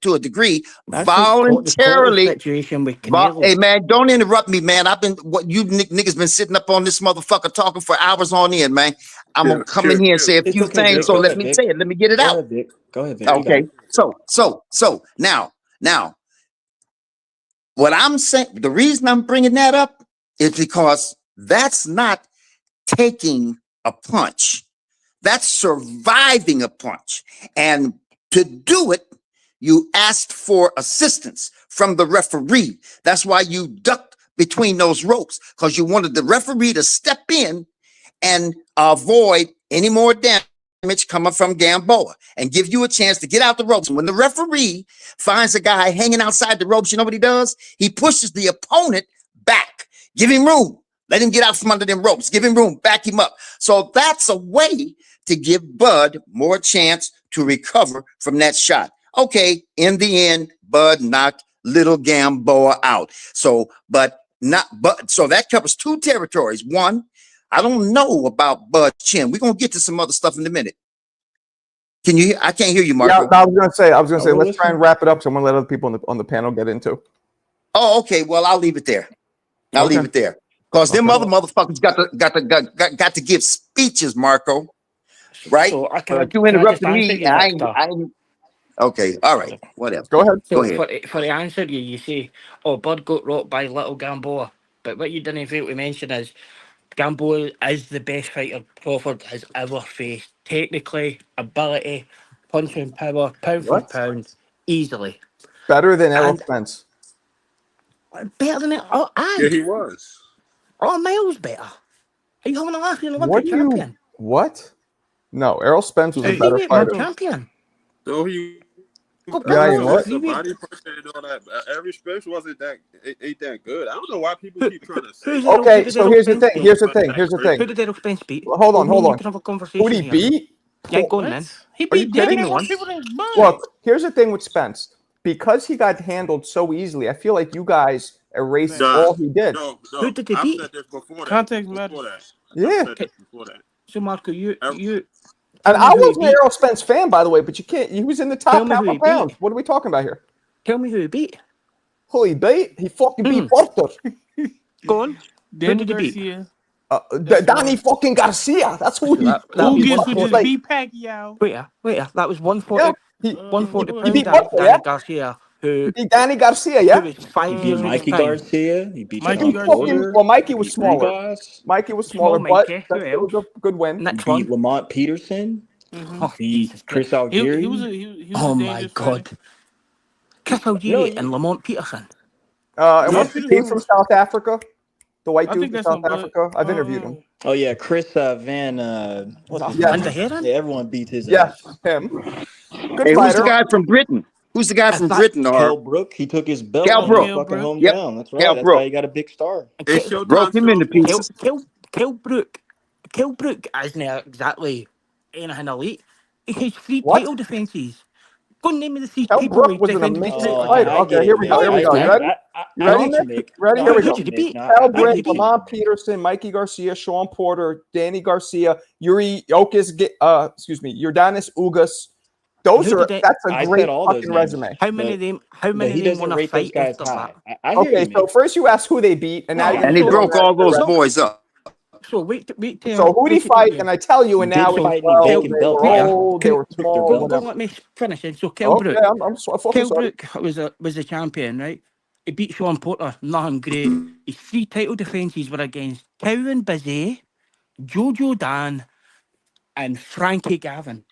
to a degree, That's voluntarily. the situation with Canelo. Hey man, don't interrupt me, man. I've been niggas been sitting up on this motherfucker talking for hours on end, man. I'm gonna come in here and say a few things. So let me say it. Let me get it out. Go ahead, Vic. Okay. So now, what I'm saying, the reason I'm bringing that up is because that's not taking a punch. That's surviving a punch. And to do it, you asked for assistance from the referee. That's why you ducked between those ropes, because you wanted the referee to step in and avoid any more damage coming from Gamboa and give you a chance to get out the ropes. And when the referee finds a guy hanging outside the ropes, you know what he does? He pushes the opponent back. Give him room. Let him get out from under them ropes. Give him room. Back him up. So that's a way to give Bud more chance to recover from that shot. Okay, in the end, Bud knocked little Gamboa out. So that covers two territories. One, I don't know about Bud's chin. We're gonna get to some other stuff in a minute. Can you hear? I can't hear you, Marco. Yeah, I was gonna say, let's try and wrap it up so I'm gonna let other people on the panel get into. Oh, okay. Well, I'll leave it there. I'll leave it there. Because them other motherfuckers got to give speeches, Marco. Right? So you interrupted me. Okay, all right, whatever. Go ahead. So for the answer, you say, oh, Bud got rocked by little Gamboa. But what you didn't fail to mention is Gamboa is the best fighter Crawford has ever faced. Technically, ability, punching power, pound for pound, easily. Better than Errol Spence. Better than it. Oh, Yeah, he was. Oh, miles better. Are you having a laugh? You're an Olympic champion. What? No, Errol Spence was a Hey, better fighter. Champion. No, he. Yeah, he was. The body person and all that. Every Spence wasn't that ain't that good. I don't know why people keep trying to say. Okay, so here's the thing. Here's the thing. Who did Errol Spence beat? Hold on. You can have a conversation. Who did he beat? Yeah, go on then. He beat damn more people than Bud. Look, here's the thing with Spence. Because he got handled so easily, I feel like you guys erased all he did. No. Who did he beat? I've said this before. Context matters. Yeah. I've said this before that. So Marco, you. And I wasn't an Errol Spence fan, by the way, but you can't. He was in the top pound for pound. What are we talking about here? Tell me who he beat. Who he beat? He fucking beat Porter. Go on. Danny Garcia. Danny fucking Garcia. That's who he. Who gets with his beat Pacquiao? Wait. That was 140. He 140 he beat pound Porter, Danny Garcia. Who beat Danny Garcia? Yeah. Who was 5 years Mikey Garcia. He beat Mikey Garcia. Well, Mikey was smaller. Mikey was smaller, but that's still a good win. He beat Lamont Peterson. Oh, beat Chris Algieri. He was a oh my God. Chris Algieri and Lamont Peterson. And what's the dude from South Africa? The white dude from South Africa? I've interviewed him. Oh, yeah, Chris Van... what's his name? Yeah, everyone beats his ass. Him. Good fighter. Who's the guy from Britain? Who's the guy from Britain? Kel Brook. He took his belt Kel on Brook. his fucking hometown. Yep. That's right. Kel That's Brook. why he got a big star. Broke him into pieces. Kel Brook isn't exactly anything elite. He has 3 title defenses. Go and name me the 3 Kel people. Brook was an amazing fighter. Okay, here we go. You ready? Ready? Here we go. Kel Brook, Lamont Peterson, Mikey Garcia, Sean Porter, Danny Garcia, Yordanis Ugas. That's a great fucking resume. How many of them? How many of them won a fight after that? Okay, so first you asked who they beat, and now he broke all those boys up. So wait. So who did he fight? And I tell you, and now they were old, they were small. Don't let me finish. So Kel Brook. Kel Brook was a champion, right? He beat Sean Porter. Nothing great. His 3 title defenses were against Cowan Bizet, Jojo Dan, and Frankie Gavin.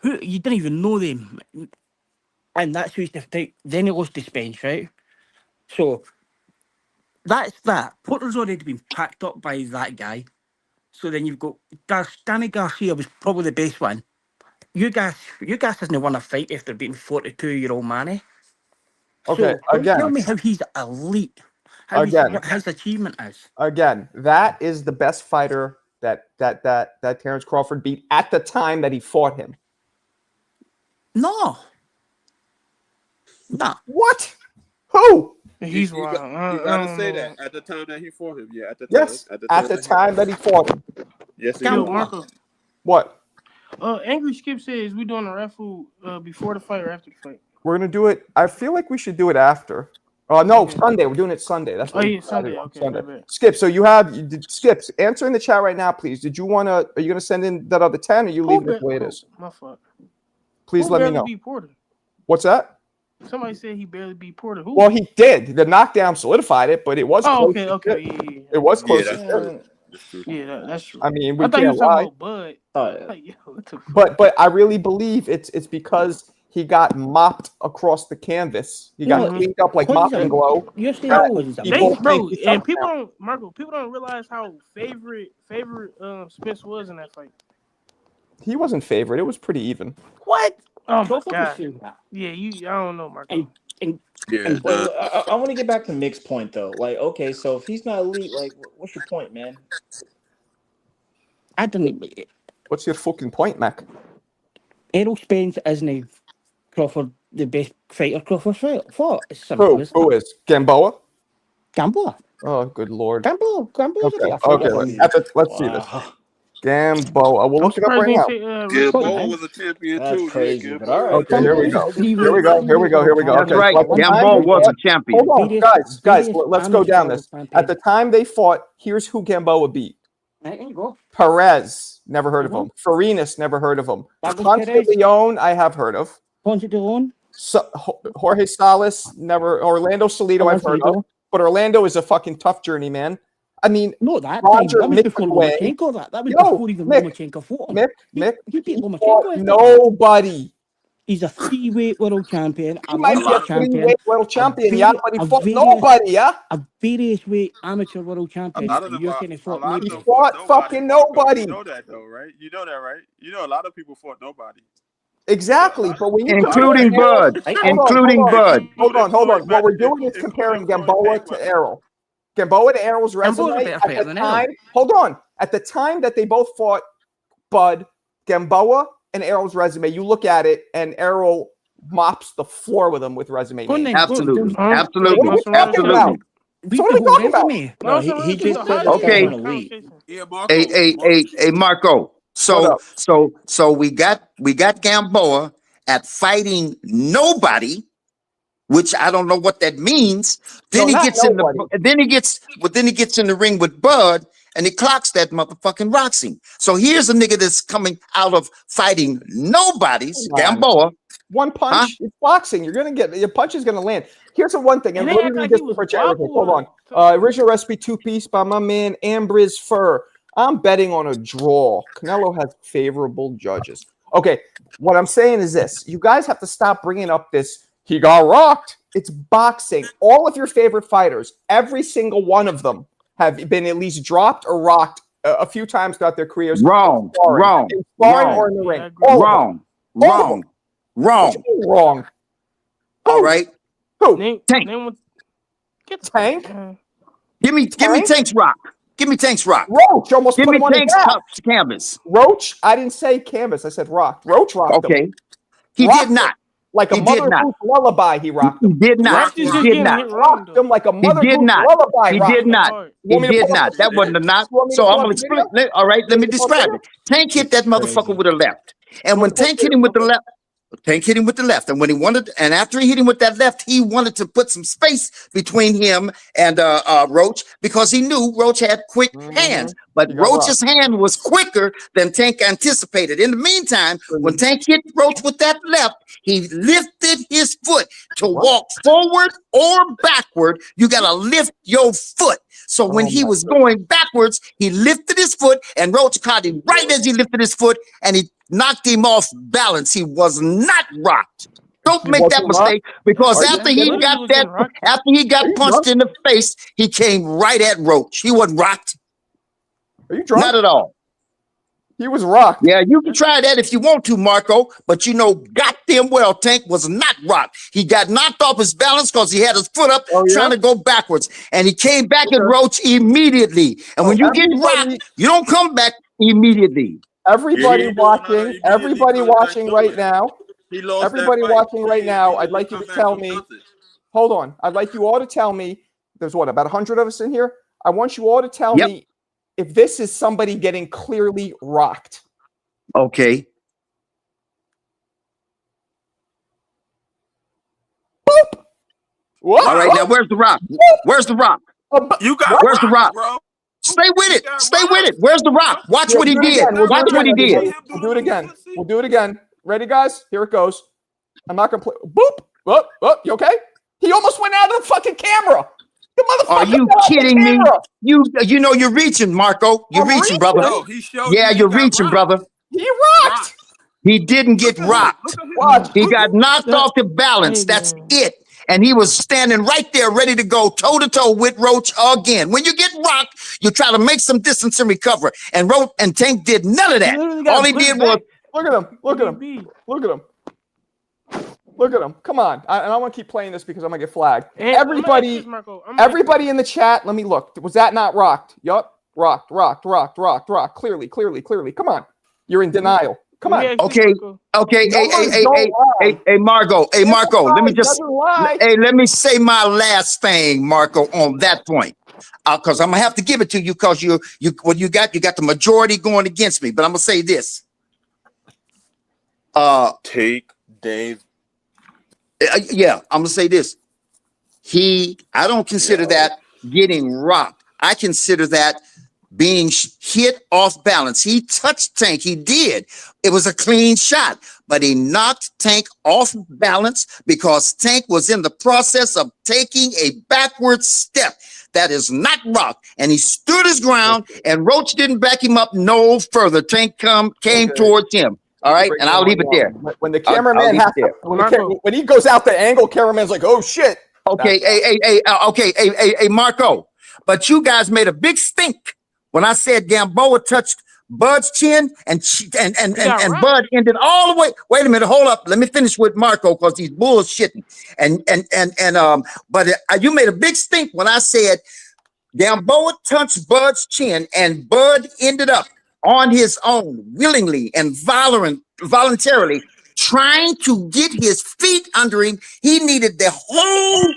Who you didn't even know them, and that's who's the fight. Then he lost to Spence, right? So That's that. Porter's already been packed up by that guy. So then you've got Danny Garcia was probably the best one. You guys hasn't won a fight after beating 42-year-old Manny. Okay, So don't tell again, me how he's elite. What his achievement is. Again, that is the best fighter that Terrence Crawford beat at the time that he fought him. No. What? Who? He's You wild. gotta say that at the time that he fought him. Yeah, at the time. Yes, at the time that he fought him. Yes, he Yo, was. Marco. What? Angry Skip says we doing a raffle before the fight or after the fight. We're gonna do it. I feel like we should do it after. No, Okay. Sunday. We're doing it Sunday. That's what we Sunday. decided on, Okay, Sunday. bad. Skip. So Skips. Answer in the chat right now, please. Did you wanna? Are you gonna send in that other 10, or you leave it the way it is? My fault. Please let me barely know. beat Porter? What's that? Somebody said he barely beat Porter. Who? Well, he did. The knockdown solidified it, but it was close. Okay. Yeah. It was close. Yeah, that's true. Yeah, that's true. I mean, we I thought he can't was talking lie. about Bud. Like, yo, what the fuck? But I really believe it's because he got mopped across the canvas. He got cleaned up like mop and glow. You're saying And people don't realize how favorite Spence was in that fight. He wasn't favorite. It was pretty even. What? Oh my Crawford was god. saying that. Yeah, I don't know, Marco. Well, I want to get back to Mick's point though. Like, okay, so if he's not elite, like, what's your point, man? I don't. What's your fucking point, Mac? Errol Spence isn't Crawford the best fighter Crawford fought? It's simple, Who is Gamboa? Gamboa. Oh, good lord. Gamboa's Okay. Let's see this. Gamboa. We'll look it up right now. Gamboa was a champion That's too. crazy, but all right. Okay, here we go. Okay. That's right. So Gamboa was a champion. Hold on, guys. Let's go down this. At the time they fought, here's who Gamboa beat. There you go. Perez, never heard of him. Farinas, never heard of him. Ponce de Leon, I have heard of. Ponce de Leon. Jorge Salas, never. Orlando Salido, I've heard of. But Orlando is a fucking tough journey, man. I mean, no, that Roger was before Lomachenko. That was before even Lomachenko fought him. Mick, he beat Lomachenko. Nobody. He's a 3-weight world champion. He might be a 3-weight world champion, yeah, but he fought nobody, yeah. A various weight amateur world champion. He fought fucking nobody. You know that though, right? You know that, right? You know a lot of people fought nobody. Exactly, but when you including Bud, Bud. Hold on. What we're doing is comparing Gamboa to Errol. Gamboa to Errol's resume at the time. Hold on. At the time that they both fought Bud, Gamboa and Errol's resume, you look at it and Errol mops the floor with him with resume. Absolutely. So what are we talking about? No, he just said okay. Hey, Marco. So we got Gamboa at fighting nobody, which I don't know what that means. Then he gets in the ring with Bud and he clocks that motherfucking Roxy. So here's a nigga that's coming out of fighting nobody's Gamboa. One punch, it's boxing. You're gonna get your punch is gonna land. Here's the one thing, and let me read this for hold on. Original recipe 2-piece by my man Ambriz Fur. I'm betting on a draw. Canelo has favorable judges. Okay, what I'm saying is this: you guys have to stop bringing up this. He got rocked. It's boxing. All of your favorite fighters, every single one of them, have been at least dropped or rocked a few times throughout their careers. Wrong. Or in the ring. Wrong. All right. Who? Tank. Tank. Give me Tank's rock. Give me Tank's rock. Roach almost give put me him on Tank's his canvas. Roach. I didn't say canvas. I said rocked. Roach rocked him. Okay. He did not. Like a mother goose lullaby, he rocked him. He did not. He did not. Rocked him like a mother goose lullaby. He did not. He did not. That wasn't a knock. So I'm gonna explain. All right, let me describe it. Tank hit that motherfucker with a left, and when Tank hit him with the left. And when he wanted, and after he hit him with that left, he wanted to put some space between him and Roach because he knew Roach had quick hands. But Roach's hand was quicker than Tank anticipated. In the meantime, when Tank hit Roach with that left, he lifted his foot to walk forward or backward. You gotta lift your foot. So when he was going backwards, he lifted his foot, and Roach caught him right as he lifted his foot, and he knocked him off balance. He was not rocked. Don't He make that wasn't rocked. mistake because Are you after he kidding me? got that, after he Are got you punched drunk? in the face, he came right at Roach. He wasn't rocked. Are you drunk? Not at all. He was rocked. Yeah, you can try that if you want to, Marco, but you know goddamn well Tank was not rocked. He got knocked off his balance because he had his foot up trying to go backwards, and he came back at Roach immediately. And when you get rocked, you don't come back immediately. Everybody He watching, everybody watching right now, He lost everybody that fight. watching right now, I'd like you to tell me, hold on, I'd like you all to tell me, there's what, about 100 of us in here? I want you all to tell me if this is somebody getting clearly rocked. Okay. What? All right, now where's the rock? Where's the rock? You got Where's the rock? bro. Stay with it. Stay with it. Where's the rock? Watch what he did. Watch what he did. We'll do it again. We'll do it again. Ready, guys? Here it goes. I'm not gonna play. Boop. Oh, you okay? He almost went out of the fucking camera. The motherfucker. Are you kidding me? You know you're reaching, Marco. You're reaching, brother. No, he showed Yeah, you you're reaching, brother. He rocked. He didn't get rocked. He got knocked off the balance. That's it. And he was standing right there ready to go toe-to-toe with Roach again. When you get rocked, you try to make some distance and recover. And Roach and Tank did none of that. All he did was look at him. Look at him. Look at him. Look at him. Come on. And I want to keep playing this because I'm going to get flagged. Hey, Everybody in the chat, let me look. Was that not rocked? Yup. Rocked. Clearly. Come on. You're in denial. Come on. Okay. Hey, Marco. Hey, Marco. Let me say my last thing, Marco, on that point. Because I'm gonna have to give it to you because you got the majority going against me. But I'm gonna say this. Take Dave. Yeah, I'm gonna say this. I don't consider that getting rocked. I consider that being hit off balance. He touched Tank. He did. It was a clean shot, but he knocked Tank off balance because Tank was in the process of taking a backward step. That is not rock. And he stood his ground, and Roach didn't back him up no further. Tank came towards him. All right, and I'll leave it there. When the cameraman has to, when he goes out the angle, cameraman's like, "Oh shit." Okay, hey, Marco. But you guys made a big stink when I said Gamboa touched Bud's chin and Bud ended all the way. Wait a minute, hold up. Let me finish with Marco because he's bullshitting. But you made a big stink when I said Gamboa touched Bud's chin and Bud ended up on his own, willingly and voluntarily trying to get his feet under him. He needed the whole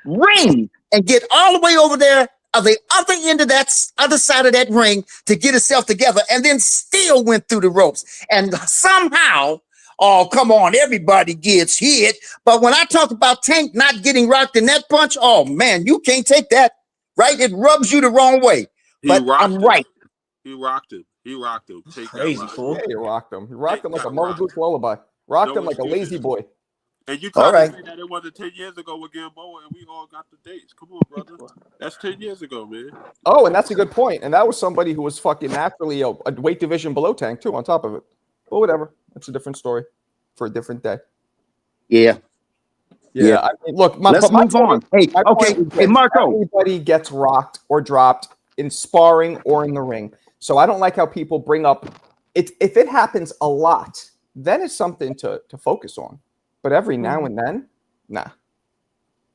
ring and get all the way over there of the other end of that other side of that ring to get himself together, and then still went through the ropes. And somehow, oh, come on, everybody gets hit. But when I talk about Tank not getting rocked in that punch, oh man, you can't take that, right? It rubs you the wrong way. But I'm right. He rocked him. Take crazy fool. Yeah, he rocked him. He rocked him like a Mother Goose lullaby. Rocked him like a lazy boy. And you tried to say that it wasn't 10 years ago with Gamboa, and we all got the dates. Come on, brother. That's 10 years ago, man. Oh, and that's a good point. And that was somebody who was fucking naturally a weight division below Tank, too, on top of it. But whatever. That's a different story for a different day. Yeah. I mean, look, let's move on. Hey, Marco. Everybody gets rocked or dropped in sparring or in the ring. So I don't like how people bring up it. If it happens a lot, then it's something to focus on. But every now and then, nah.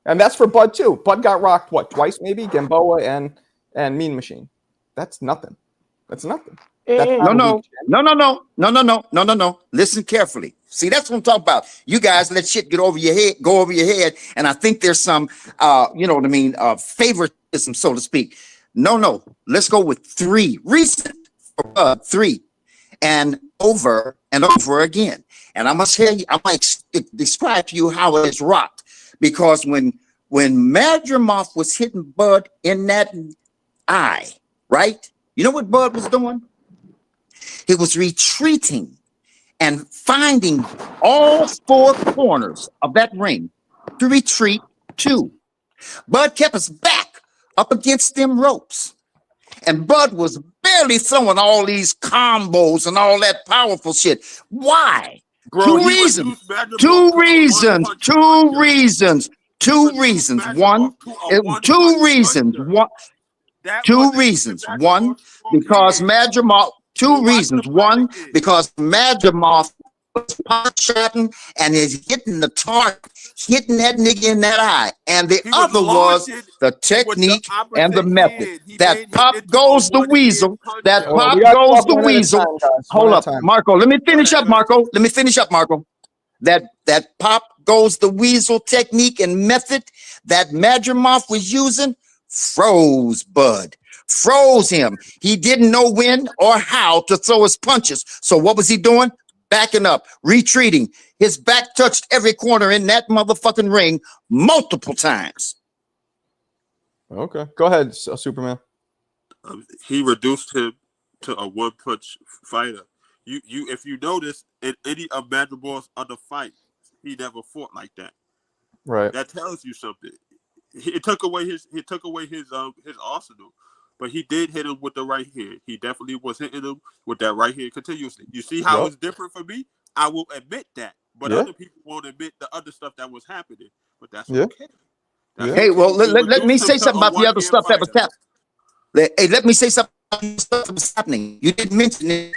And that's for Bud too. Bud got rocked twice maybe? Gamboa and Mean Machine. That's nothing. No. Listen carefully. See, that's what I'm talking about. You guys let shit go over your head, and I think there's some favoritism, so to speak. No. Let's go with 3. Recent for Bud, 3. And over again. And I must tell you, I might describe to you how it is rocked. Because when Madrimov was hitting Bud in that eye, right? You know what Bud was doing? He was retreating and finding all 4 corners of that ring to retreat to. Bud kept his back up against them ropes. And Bud was barely throwing all these combos and all that powerful shit. Why? Bro, Two he reasons. reduced Madrimov Two to a reasons. one-punch Two puncher. reasons. He Two reduced reasons. One. Madrimov to a Two one-punch reasons. puncher. One. That Two wasn't even reasons. One, Madrimov's strong because hand. Madrimov. Go Two watch the reasons. fight One, again. because Madrimov was punch-shotting and is hitting the target, hitting that nigga in that eye. And the He was other was launching the with the technique and the opposite method. hand. He That made him pop into a goes the one-hand weasel. That puncher. Well, pop we got to goes talk the one at a weasel. time, guys. Hold One at up, a time. Marco. Let me finish Go up, ahead. Marco. Let me finish up, Marco. That pop goes the weasel technique and method that Madrimov was using froze Bud. Froze him. He didn't know when or how to throw his punches. So what was he doing? Backing up, retreating. His back touched every corner in that motherfucking ring multiple times. Okay, go ahead, Superman. He reduced him to a one-punch fighter. If you notice, in any of Madrimov's other fights, he never fought like that. Right. That tells you something. It took away his arsenal, but he did hit him with the right hand. He definitely was hitting him with that right hand continuously. You see how it's different for me? I will admit that, but other people won't admit the other stuff that was happening. But that's okay. That's Hey, well, okay. let me reduced him say to something a about the other one-hand stuff that was fighter. happening. Hey, let me say something about the stuff that was happening. You didn't mention it.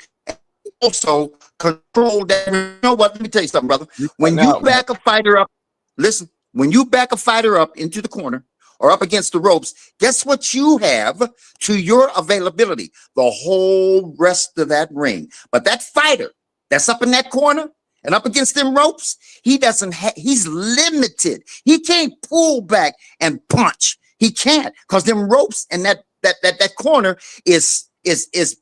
Also, control that. You know what? Let me tell you something, brother. When you back a fighter up, listen, when you back a fighter up into the corner or up against the ropes, guess what you have to your availability? The whole rest of that ring. But that fighter that's up in that corner and up against them ropes, he's limited. He can't pull back and punch. He can't, because them ropes and that corner is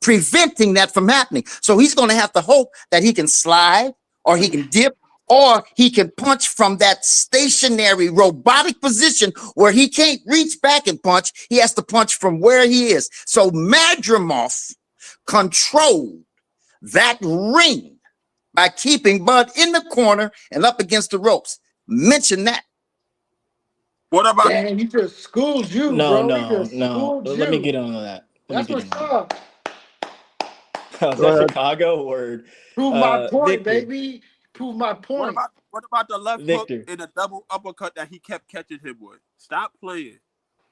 preventing that from happening. So he's going to have to hope that he can slide or he can dip or he can punch from that stationary robotic position where he can't reach back and punch. He has to punch from where he is. So Madrimov controlled that ring by keeping Bud in the corner and up against the ropes. Mention that. What about? Damn, he just schooled you, bro. He just schooled you. Let me get on that. That's what's up. Is that Chicago or Prove my point, Victor? baby. Prove my point. What about the left Victor hook and the double uppercut that he kept catching him with? Stop playing.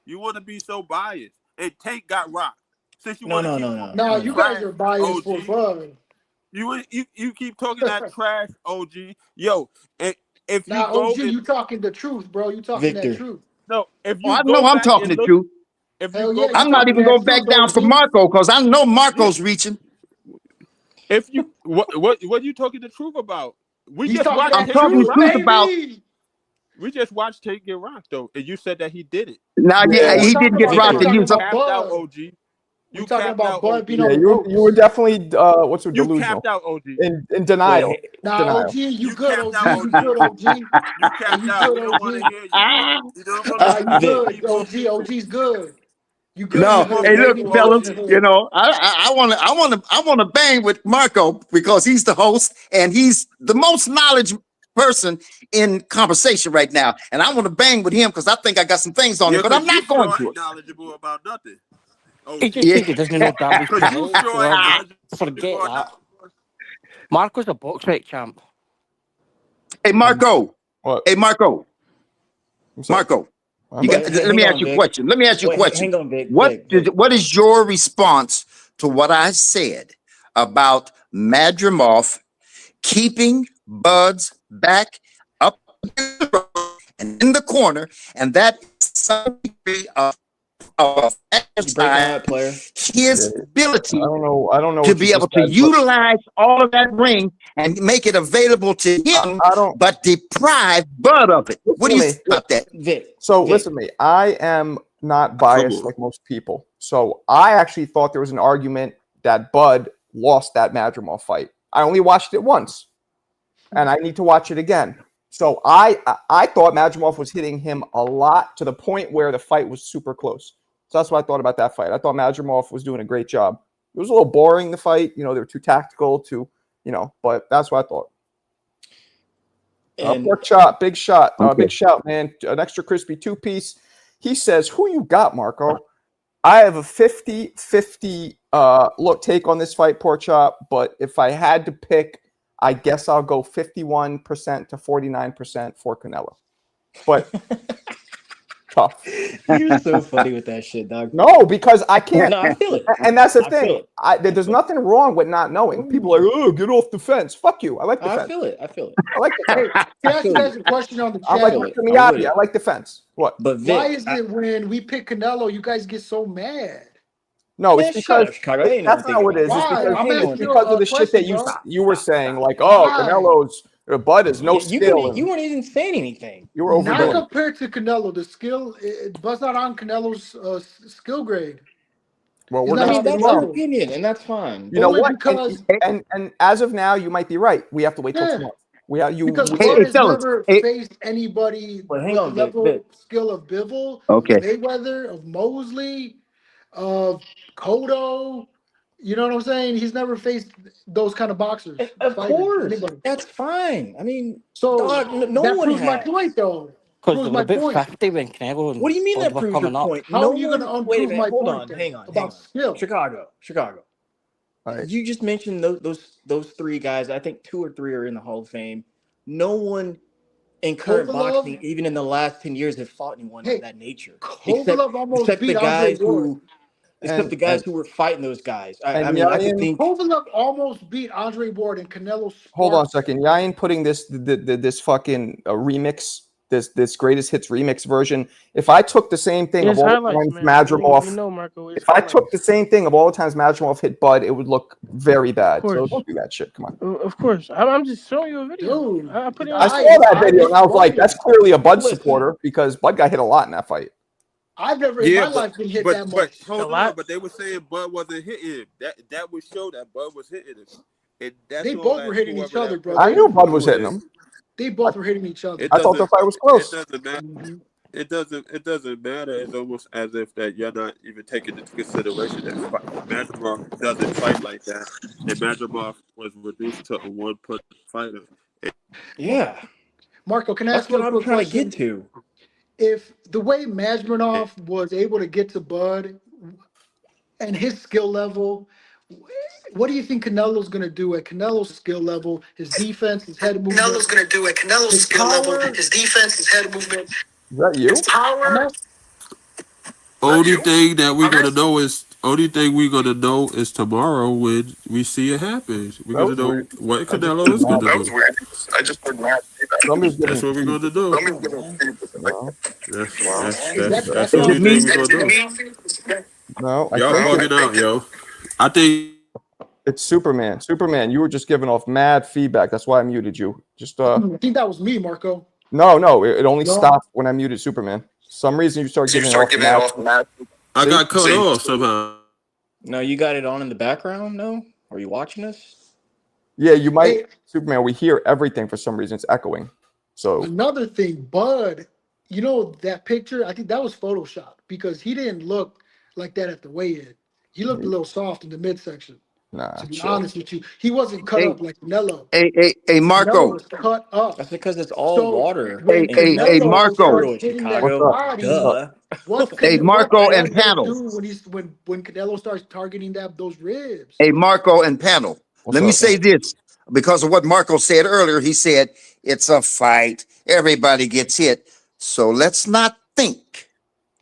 You want to be so biased. And Tank got rocked. Since you want to keep No, you guys are biased for fun. You keep talking that trash, OG. Yo, if you go, OG, you talking the truth, bro. You talking that truth. No, if you I go know I'm back talking and the look, truth. I'm not even going back down for Marco because I know Marco's reaching. If you what are you talking the truth about? I'm talking the truth about. We just watched Tank get rocked though, and you said that he did it. Nah, yeah, he did get rocked. And he was capped out, OG. You talking about Bud being on the you were definitely what's your delusional? You capped out, OG. In denial. Nah, OG, you good, OG. You good, OG. You capped out. We don't want to hear you. You don't want to good. OG's good. You good? No, hey, look, baby. fellas. You know, I want to bang with Marco because he's the host and he's the most knowledge person in conversation right now, and I want to bang with him because I think I got some things on him, but I'm not going to. Knowledgeable about nothing. He just said he doesn't know damage control. Forget that. Marco's a box rec champ. Hey, Marco. Hey, Marco. Marco. Let me ask you a question. Let me ask you a question. Hang on, Vic. What is your response to what I said about Madrimov keeping Bud's back up and in the corner, and that is some degree of his ability I don't know to be able to utilize all of that ring and make it available to him, but deprive Bud of it. What do you think about that, Vic? Listen to me. I am not biased like most people. So I actually thought there was an argument that Bud lost that Madrimov fight. I only watched it once, and I need to watch it again. So I thought Madrimov was hitting him a lot to the point where the fight was super close. So that's what I thought about that fight. I thought Madrimov was doing a great job. It was a little boring, the fight. You know, they were too tactical, but that's what I thought. Pork chop, big shot, big shout, man. An extra crispy 2-piece. He says, who you got, Marco? I have a 50-50 take on this fight, Pork chop, but if I had to pick, I guess I'll go 51% to 49% for Canelo. But tough. You're so funny with that shit, dog. No, because I can't. No, I feel it. And that's the I feel thing. it. There's nothing wrong with not knowing. People are like, oh, get off the fence. Fuck you. I like the I fence. feel it. I feel it. I like the fence. Hey, can I ask you guys a question on the I'm like chat? Mr. I'm with Miyagi. it. I like the fence. What? But Why Vic, is it when we pick Canelo, you guys get so mad? No, man, it's shut because up, Chicago. Ain't no one that's not thinking what about it is. that. It's Why? because I'm Ain't no it's one asking thinking you because about of a the shit that question, bro. you were saying, like, oh, Why? Canelo's Bud has no that. skill, You and weren't even saying anything. you were Not overdoing it. compared to Canelo. The skill, Bud's not on Canelo's skill grade. Well, He's we're not I gonna mean, on see the that's your tomorrow. level. opinion, and that's fine. You know Only what? because, And as of now, you might be right. We have to wait till yeah, tomorrow. We have you. because Hey, Bud hey, has fellas. never Hey, faced anybody But hang with the on, Vic. level skill of Bivol, of okay. Mayweather, of Mosley, of Cotto. You know what I'm saying? He's never faced those kind of boxers, Of fighters, course, anybody. that's fine. I mean, So dog, no that one proves my has. point, though. Because Proves they were my about point. 50 when Canelo What and do you mean Bud that were proves your coming up. point? How No are you going to one. Wait a unprove minute. my Hold point on. then Hang on. Hang about on. skill? Chicago. All right. You just mentioned those three guys. I think two or three are in the Hall of Fame. No one in current Kovalev, boxing, even in the last 10 years, have fought anyone of hey, that nature, except Kovalev almost except the beat Andre guys Ward. who except the guys who were fighting those guys. I mean, I could Yayin, think. Kovalev almost beat Andre Ward, and Canelo hold on a sparked him. second. Yayin putting this fucking remix, this greatest hits remix version. If I took the same thing of It's all the highlights, times man. We Madrimov, know, Marco. It's if I took the highlights. same thing of all the times Madrimov hit Bud, it would look very Of bad. So course. don't do that shit. Come on. Of course. I'm just showing you a video. Dude, I put it on I the saw screen. that I video and I was like, that's responded. clearly a Bud Listen, supporter because Bud got hit a lot in that fight. I've never in Yeah, my life been hit but that but much. A hold on. lot. But they were saying Bud wasn't hitting him. That would show that Bud was hitting him. And They that's all both that were hitting each whoever other, that bro. I person knew Bud is was doing hitting is. him. They both were hitting each other. It I thought the doesn't. fight was It close. doesn't matter. Mhm. It doesn't matter. It's almost as if that you're not even taking into consideration that Madrimov doesn't fight like that, and Madrimov was reduced to a one-punch fighter. yeah, Marco, can I that's ask you what a I'm quick trying to question? get to. If the way Majmanov was able to get to Bud and his skill level, what do you think Canelo's going to do at Canelo's skill level? His defense, his head movement, Canelo's gonna do at Canelo's his skill level, power. his defense, his head movement, Is that his you? I'm power. not, Only thing we're gonna know is tomorrow when we see it happen. We're That gonna was weird. know what I just Canelo heard is mad. gonna That do. was weird. I just heard mad Somebody's That's giving what we're gonna do. Come on, man. no, is that That's that's the Is only it thing me? we're gonna do. no. I Y'all think bugging out, yo. I think it's Superman. Superman, you were just giving off mad feedback. That's why I muted you. Just I think that was me, Marco. no. It only No, stopped when I muted Superman. Some reason you start You giving start off giving it mad. off mad. I See, got cut off somehow. No, you got it on in the background. No, are you watching us? yeah, you might hey, Superman. We hear everything for some reason. It's echoing. So another thing, Bud, you know that picture? I think that was Photoshop because he didn't look like that at the weigh-in. He looked a little soft in the midsection. nah, To be chill. honest with you, he wasn't cut Hey, up like Canelo. hey, Canelo Marco. was cut up. That's because it's all So water when and Canelo Marco. starts steroids, hitting that What's Chicago. up? body, Duh. Hey, what's Marco and Bud gonna panel. do when when Canelo starts targeting those ribs? Hey, Marco and panel. What's Let me up? say this because of what Marco said earlier. He said it's a fight. Everybody gets hit. So let's not think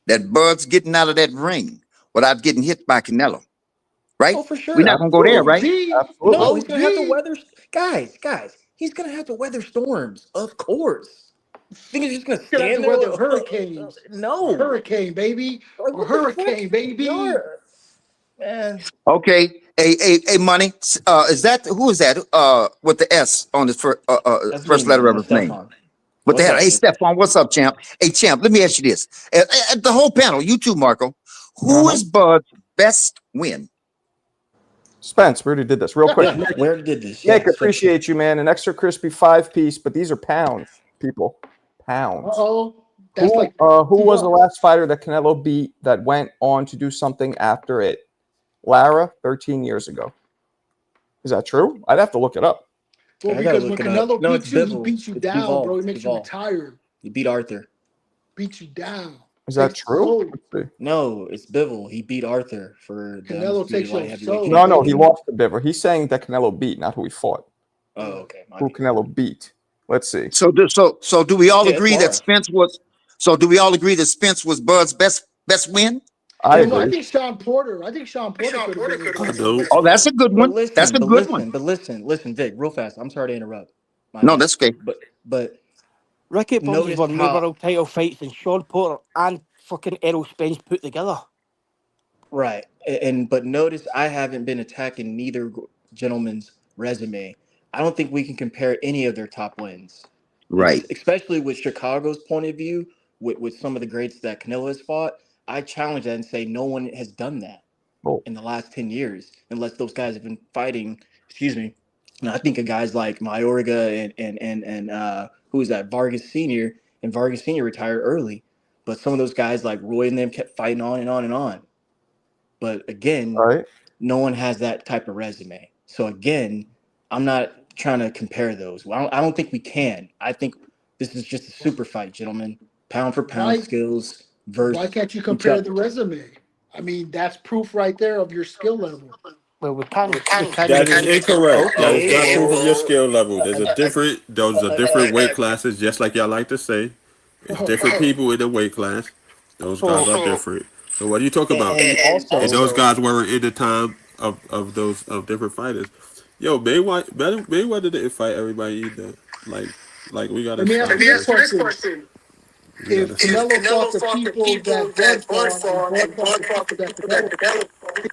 that Bud's getting out of that ring without getting hit by Canelo. Right? Oh, for We're sure. not gonna go there, Absolutely, right? OG, absolutely. No, he's gonna have to OG. weather. Guys, he's gonna have to weather storms. Of course. Think he's just gonna Gonna have to stand there? weather hurricanes. A No. hurricane, baby. Like, A what the fuck? hurricane, Y'all baby. are, man. Okay. Hey, money. Is that who is that? With the S on his That's first me, letter of man. his name. Stefan. What the What's hell? up, Hey, Vic? Stephon, what's up, champ? Hey, champ, let me ask you this. The whole panel, you too, Marco. Who Uh-huh. is Bud's best win? Spence, we already did this real quick. Yeah, we already did this. Nick, Yeah, Spence. appreciate you, man. An extra crispy 5-piece, but these are pounds, people. Pounds. Uh-oh. That's like Who was the $2. last fighter that Canelo beat that went on to do something after it? Lara, 13 years ago. Is that true? I'd have to look it up. Well, I gotta because when look it up. Canelo No, it's beats you, he Bivol. beats you It's down, bro. Bivol. He makes you Bivol. retired. He beat Arthur. Beats you down. Is that Takes your true? soul. Let's see. No, it's Bivol. He beat Arthur for the Canelo undisputed takes light your heavyweight soul, No, he baby. championship. lost to Bivol. He's saying that Canelo beat, not who he fought. Oh, okay. My who bad. Canelo beat. Let's see. So do we all Yeah, it's agree that large. Spence was? So do we all agree that Spence was Bud's best win? I Well, no, I agree. think Sean Porter. I think Sean Porter could have been his I best don't. best Oh, that's fight. a good But one. That's listen, a but good one. listen, but listen, Vic, real fast. I'm sorry to interrupt. My No, bad. that's okay. But Ricky Burns has notice won more how world title fights than Sean Porter and fucking Errol Spence put together. right, and but notice I haven't been attacking neither gentleman's resume. I don't think we can compare any of their top wins, Right. especially with Chicago's point of view, with some of the greats that Canelo has fought. I challenge that and say no one has done that Oh, in the last 10 years, unless those guys have been fighting. Excuse me. And I think of guys like Mayorga and who is that, Vargas Senior, and Vargas Senior retired early, but some of those guys like Roy and them kept fighting on and on and on. But all again, right. no one has that type of resume. So again, I'm not trying to compare those. Well, I don't think we can. I think this is just a super fight, gentlemen. Pound for pound Why skills why versus can't you each compare other. the resume? I mean, that's proof right there of your skill level. Well, we can That is incorrect. That is Okay, not proof of your well, skill level. Those are different weight again, classes, just like y'all like to say. It's different people in the weight class. Those guys so are different. So what do you talk about? and And also, those guys weren't in the time of those of different fighters. Yo, Mayweather didn't fight everybody either. Like we gotta Let me stop ask you this this. question. We If gotta stop. Canelo fought the people that Bud fought and Bud fought the people that Canelo fought,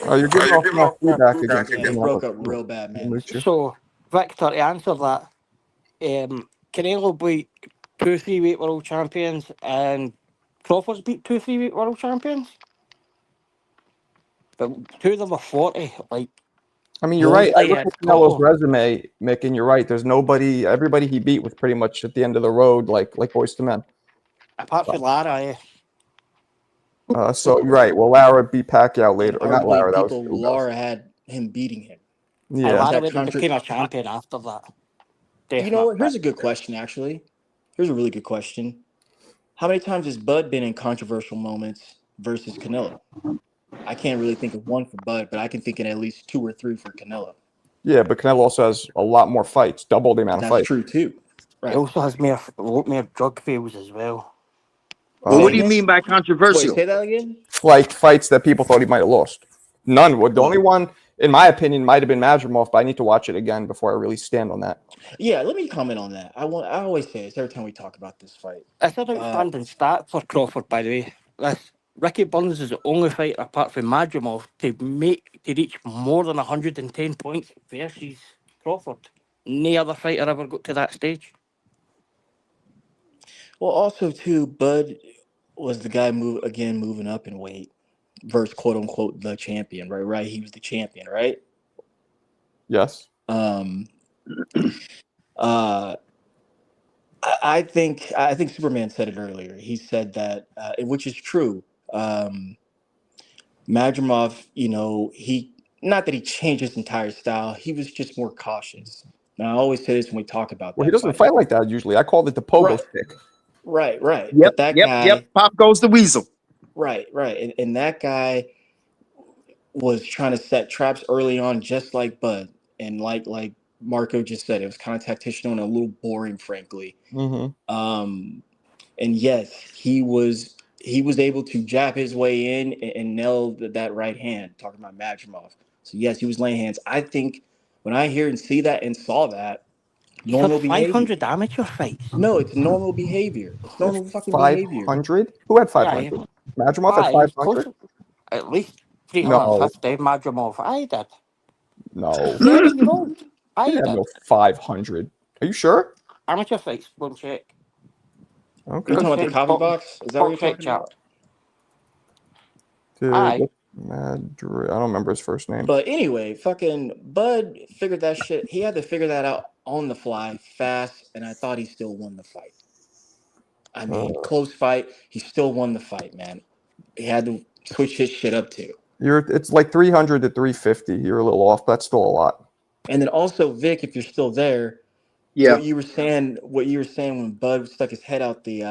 Oh, you're giving off enough feedback again. yeah, you broke up real bad, man. so Victor, to answer that, Canelo beat 2 3-weight world champions and Crawford's beat 2 3-weight world champions. But two of them are 40. Like, I mean, you're right. I look yeah, at Canelo's Crawford. resume, Mick, and you're right. There's nobody. Everybody he beat was pretty much at the end of the road, like boys to men. Apart from Lara, yeah. So you're right. Well, Lara beat Pacquiao And later, or not Lara. arguably, That was people, Ugas. Lara had him beating him. Yeah. Lara That went and contra- became a champion after that. You know what? Definitely. Here's a good question, actually. Here's a really good question. How many times has Bud been in controversial moments versus Canelo? I can't really think of one for Bud, but I can think of at least 2 or 3 for Canelo. Yeah, but Canelo also has a lot more fights, double the amount of That's fights. true too. He Right. also has more drug fails as well. Well, what do you again? mean by Wait, controversial? say that again? Like fights that people thought he might have lost. None would. The only Oh. one, in my opinion, might have been Madrimov, but I need to watch it again before I really stand on that. Yeah, let me comment on that. I always say this every time we talk about this fight. It's an outstanding stat for Crawford, by the way. This Ricky Burns is the only fighter apart from Madrimov to reach more than 110 points versus Crawford. No other fighter ever got to that stage. Well, also too, Bud was the guy moving up in weight versus quote unquote the champion, right? Right, he was the champion, right? Yes. I think Superman said it earlier. He said that, which is true. Madrimov, he not that he changed his entire style. He was just more cautious. Now I always say this when we talk about Well, he that doesn't fight. fight like that usually. I called it the pogo Right, stick. right. Yep, But that yep. guy, Pop goes the weasel. right, and that guy was trying to set traps early on, just like Bud, and like Marco just said, it was kind of tactical and a little boring, frankly. Mm-hmm. And yes, he was able to jab his way in and nail that right hand. Talking about Madrimov, so yes, he was laying hands. I think when I hear and see that and saw that, He's had normal behavior. 500 amateur fights. No, it's normal behavior. It's Yes, normal fucking behavior. 500. Who had Yeah, 500? Madrimov had he was 500. close. At least No, 350. Madrimov, I did. no, 30-year-old. he I didn't have did. no 500. Are you sure? Amateur fights. Go and check. Okay. You're Go and talking about the check. coffee box? Is that what you're Check talking chat. about? Dude, Aye. Madrid. I don't remember his first name. But anyway, fucking Bud figured that shit. He had to figure that out on the fly, fast, and I thought he still won the fight. I mean, close fight. He still won the fight, man. He had to switch his shit up too. It's like 300 to 350. You're a little off. That's still a lot. And then also, Vic, if you're still there, Yeah. what you were saying when Bud stuck his head out the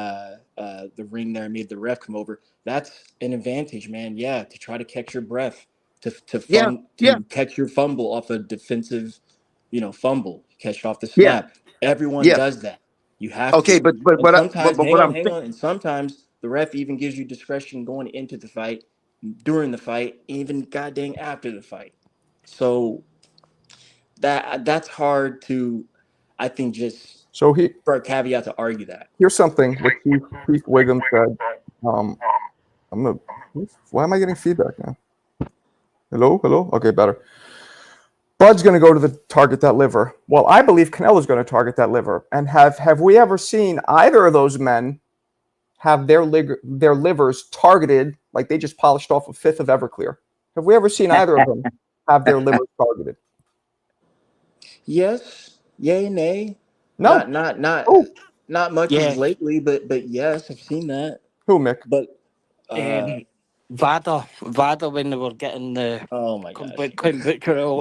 ring there and made the ref come over. That's an advantage, man. Yeah, to try to catch your breath. Yeah, yeah, to catch your fumble off a defensive, fumble, catch it off the yeah, snap. Everyone yeah. does that. You have Okay, to. but but And what I, sometimes, but what I'm hang saying, on, and sometimes the ref even gives you discretion going into the fight, during the fight, even goddamn after the fight. So that's hard to, I think, just So for a caveat to argue that. here's something what Keith Wiggum said. Um, I'm gonna. Why am I getting feedback now? Hello, hello. Okay, better. Bud's going to go to the target that liver. Well, I believe Canelo's going to target that liver. And have we ever seen either of those men have their livers targeted like they just polished off a fifth of Everclear? Have we ever seen either of them have their livers targeted? Yes, yay, nay. No. Who? Not much as Yes. lately, but yes, I've seen that. Who, Mick? But uh, Vada when they were getting the oh my gosh,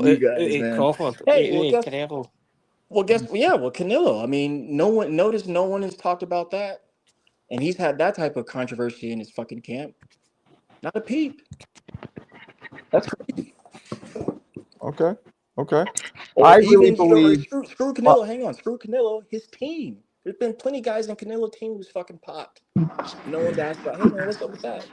you guys, Canelo, man. Crawford, Hey, well, Canelo. Canelo. I mean, no one has talked about that, and he's had that type of controversy in his fucking camp. Not a peep. That's crazy. Okay. Okay. Or I really even, believe. screw Canelo. Hang on, screw Canelo. His team. There's been plenty of guys in Canelo team who's fucking popped. No one's asked about. Hey man, what's up with that?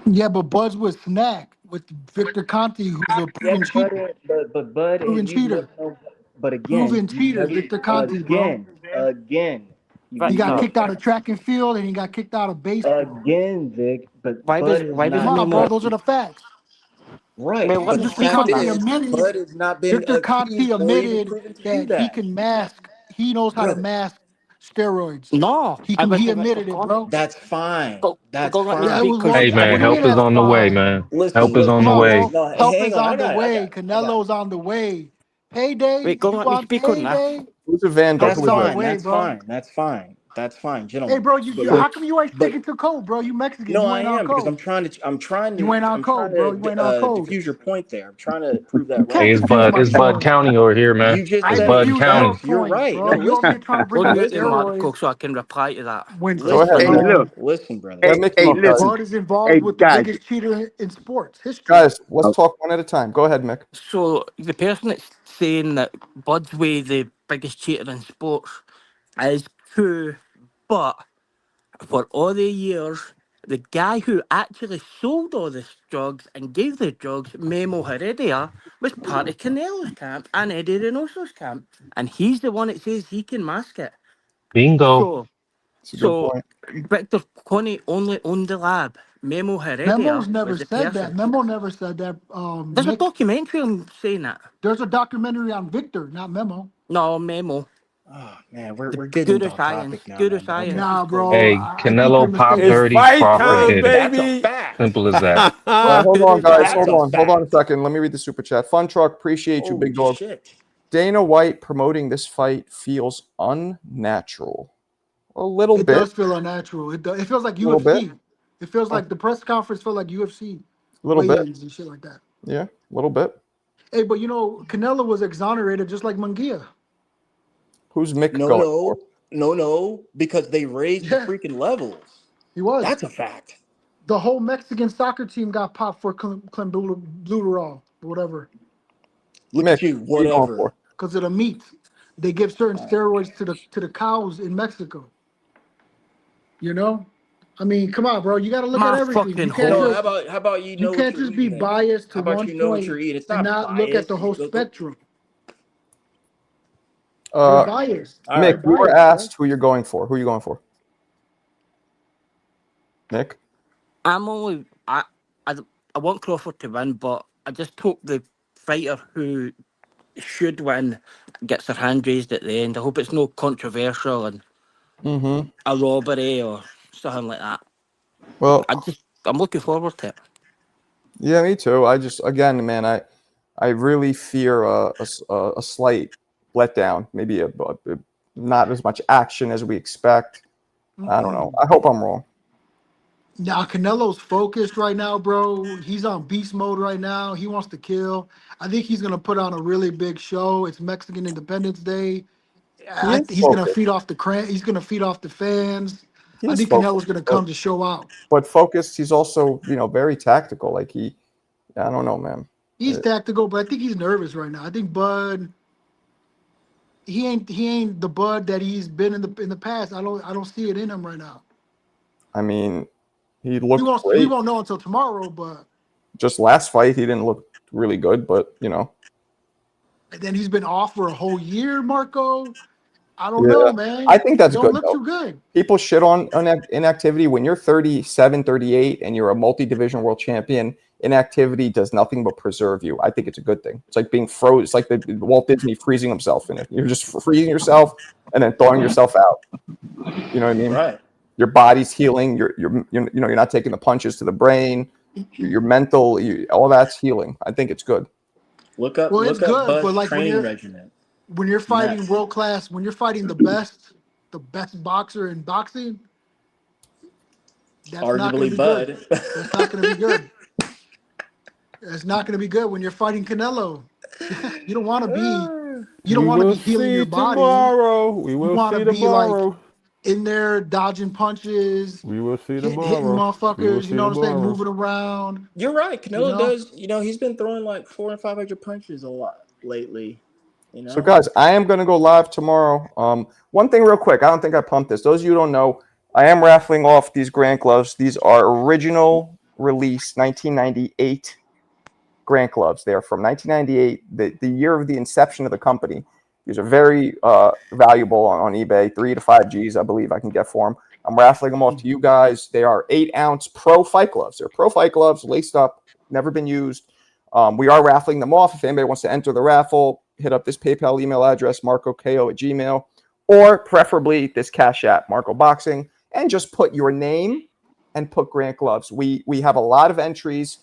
Yeah, but Bud's with Snack with Victor Conti, who's a Yes, proven cheater. but Bud, Proven you've never cheater. known. But again, Proven you've cheater, never Victor Conti, bro. you've He got Victor, never kicked out of track and field and he got kicked out of baseball. again, Vic. But why was Bud is why was not. Come on, bro. Memo? Those are the facts. Right, Well, let But but me the Victor speak fact on Conti that. is, admitted, Bud has not been Victor Conti accused or even admitted proven to do that he that, can mask. He knows how to brother. mask steroids. No, I went He to Victor admitted it, Con. bro. That's fine. That's Go let me Yeah, it fine. speak was because well. Hey I man, What went do you to mean help Victor. is that's on the way, fine? man. Listen, Help is on Come the on, way. bro. No, Help hang is on. on the I way. got. Canelo's on the way. Payday. Wait, go You let me want speak on that. payday? Who's a vandal? That's Who is Help is on the this? fine. way, That's bro. fine. That's fine. That's fine, Hey, gentlemen. bro, But how come you ain't but sticking to code, bro? You Mexican. no, You I ain't on am because code. You ain't on I'm trying code, bro. You ain't on to code. diffuse your point there. I'm trying to prove You that Hey, can't right. diffuse my It's Bud point. County over here, man. You just I It's said Bud the diffuse your County. facts. You're point, right. No, bro. You over here listen, trying to bring Go up mute him, listen, Marco, steroids so I can reply to that. when listen, Hey, brother. look. Listen, brother. Let Hey, me come hey, up, guys. listen. Bud is involved Hey, with the guys. biggest cheater in sports history. Guys, let's talk one at a time. Go ahead, Mick. So the person that's saying that Bud's way the biggest cheater in sports is true, but for all the years, the guy who actually sold all the drugs and gave the drugs, Memo Heredia, was part of Canelo's camp and Eddie Reynoso's camp, and he's the one that says he can mask it. Bingo. So, It's a good so point. Victor Coney only owned the lab. Memo Heredia Memo's never was the said that. person. Memo never said that. There's a Mick, documentary on saying that. there's a documentary on Victor, not Memo. No, Memo. Oh man, The we're getting Guru off Science. topic now, Guru man. But okay, Science. Nah, cool. bro. Hey, I think you're Canelo popped mistaken. It's 30, fight Crawford time, Brother, did it. that's a baby. fact. Simple as that. Hold on, Guru guys. That's Hold a Science. on. Hold on a fact. second. Let me read the super chat. Fun Truck, appreciate you, Holy big dog. shit. Dana White promoting this fight feels unnatural. A little It bit. does feel unnatural. It feels like A little bit. UFC. It feels A like the press conference felt like UFC little bit. weigh-ins and shit like that. Yeah, a little bit. Hey, but Canelo was exonerated just like Munguia. Who's Mick No, going for? no, no, because they raised the Yeah, freaking levels. he was. That's a fact. The whole Mexican soccer team got popped for clenbuterol, whatever, Look Mick, at you, who are you going whatever. for? because of the meat. They give certain steroids to the cows in Mexico. You know, I mean, come on, bro. You got to look at My everything. fucking No, horse. how about you You know what can't you're just be eating? biased How to about one you know what point you're eating? It's and not not look at biased. the whole Go. spectrum. You're Uh, biased. All Mick, You're right. you were biased, bro. asked who you're going for. Who are you going for? Mick? I'm only I, I want Crawford to win, but I just hope the fighter who should win gets their hand raised at the end. I hope it's no controversial and Mm-hmm. a robbery or something like that. Well, I'm looking forward to it. yeah, me too. I just, again, man, I really fear a slight letdown. Maybe a not as much action as we expect. I don't know. I hope I'm wrong. Now Canelo's focused right now, bro. He's on beast mode right now. He wants to kill. I think he's gonna put on a really big show. It's Mexican Independence Day. He is He's gonna focused. feed off He's gonna feed off the fans. He I is think Canelo's focused, gonna come to show out. but focused. He's also, very tactical. Like I don't know, man. He's tactical, but I think he's nervous right now. I think Bud, he ain't the Bud that he's been in the past. I don't see it in him right now. I mean, he We looked won't great. know until tomorrow, but Just last fight, he didn't look really good, but and then he's been off for a whole year, Marco. I don't yeah, know, man. I think that's Don't good look though. too good. People shit on inactivity. When you're 37, 38, and you're a multi-division world champion, inactivity does nothing but preserve you. I think it's a good thing. It's like being froze. It's like the Walt Disney freezing himself in it. You're just freezing yourself and then thawing yourself out. You know what I mean? Right. Your body's healing. You're not taking the punches to the brain. Your mental, all that's healing. I think it's good. Look up Well, it's good, but Bud's like training regimen. when you're fighting Mess. world class, when you're fighting the best boxer in boxing, that's not going to Arguably be Bud. good. That's not going to be good. It's not going to be good when you're fighting Canelo. You don't want to be. You don't want to be healing your body. We You will want to see be like tomorrow. in there dodging punches, We will see hitting tomorrow. We will motherfuckers. You see know what I'm saying? tomorrow. Moving around. You're right. You Canelo know. does. He's been throwing like 400 and 500 punches a lot lately. So, guys, I am going to go live tomorrow. One thing real quick. I don't think I pumped this. Those of you who don't know, I am raffling off these Grant gloves. These are original release 1998 Grant gloves. They are from 1998, the year of the inception of the company. These are very valuable on eBay, 3 to 5 G's, I believe I can get for them. I'm raffling them off to you guys. They are 8-ounce pro fight gloves. They're pro fight gloves, laced up, never been used. We are raffling them off. If anybody wants to enter the raffle, hit up this PayPal email address, marcoko@gmail, or preferably this Cash App, Marco Boxing, and just put your name and put Grant gloves. We have a lot of entries,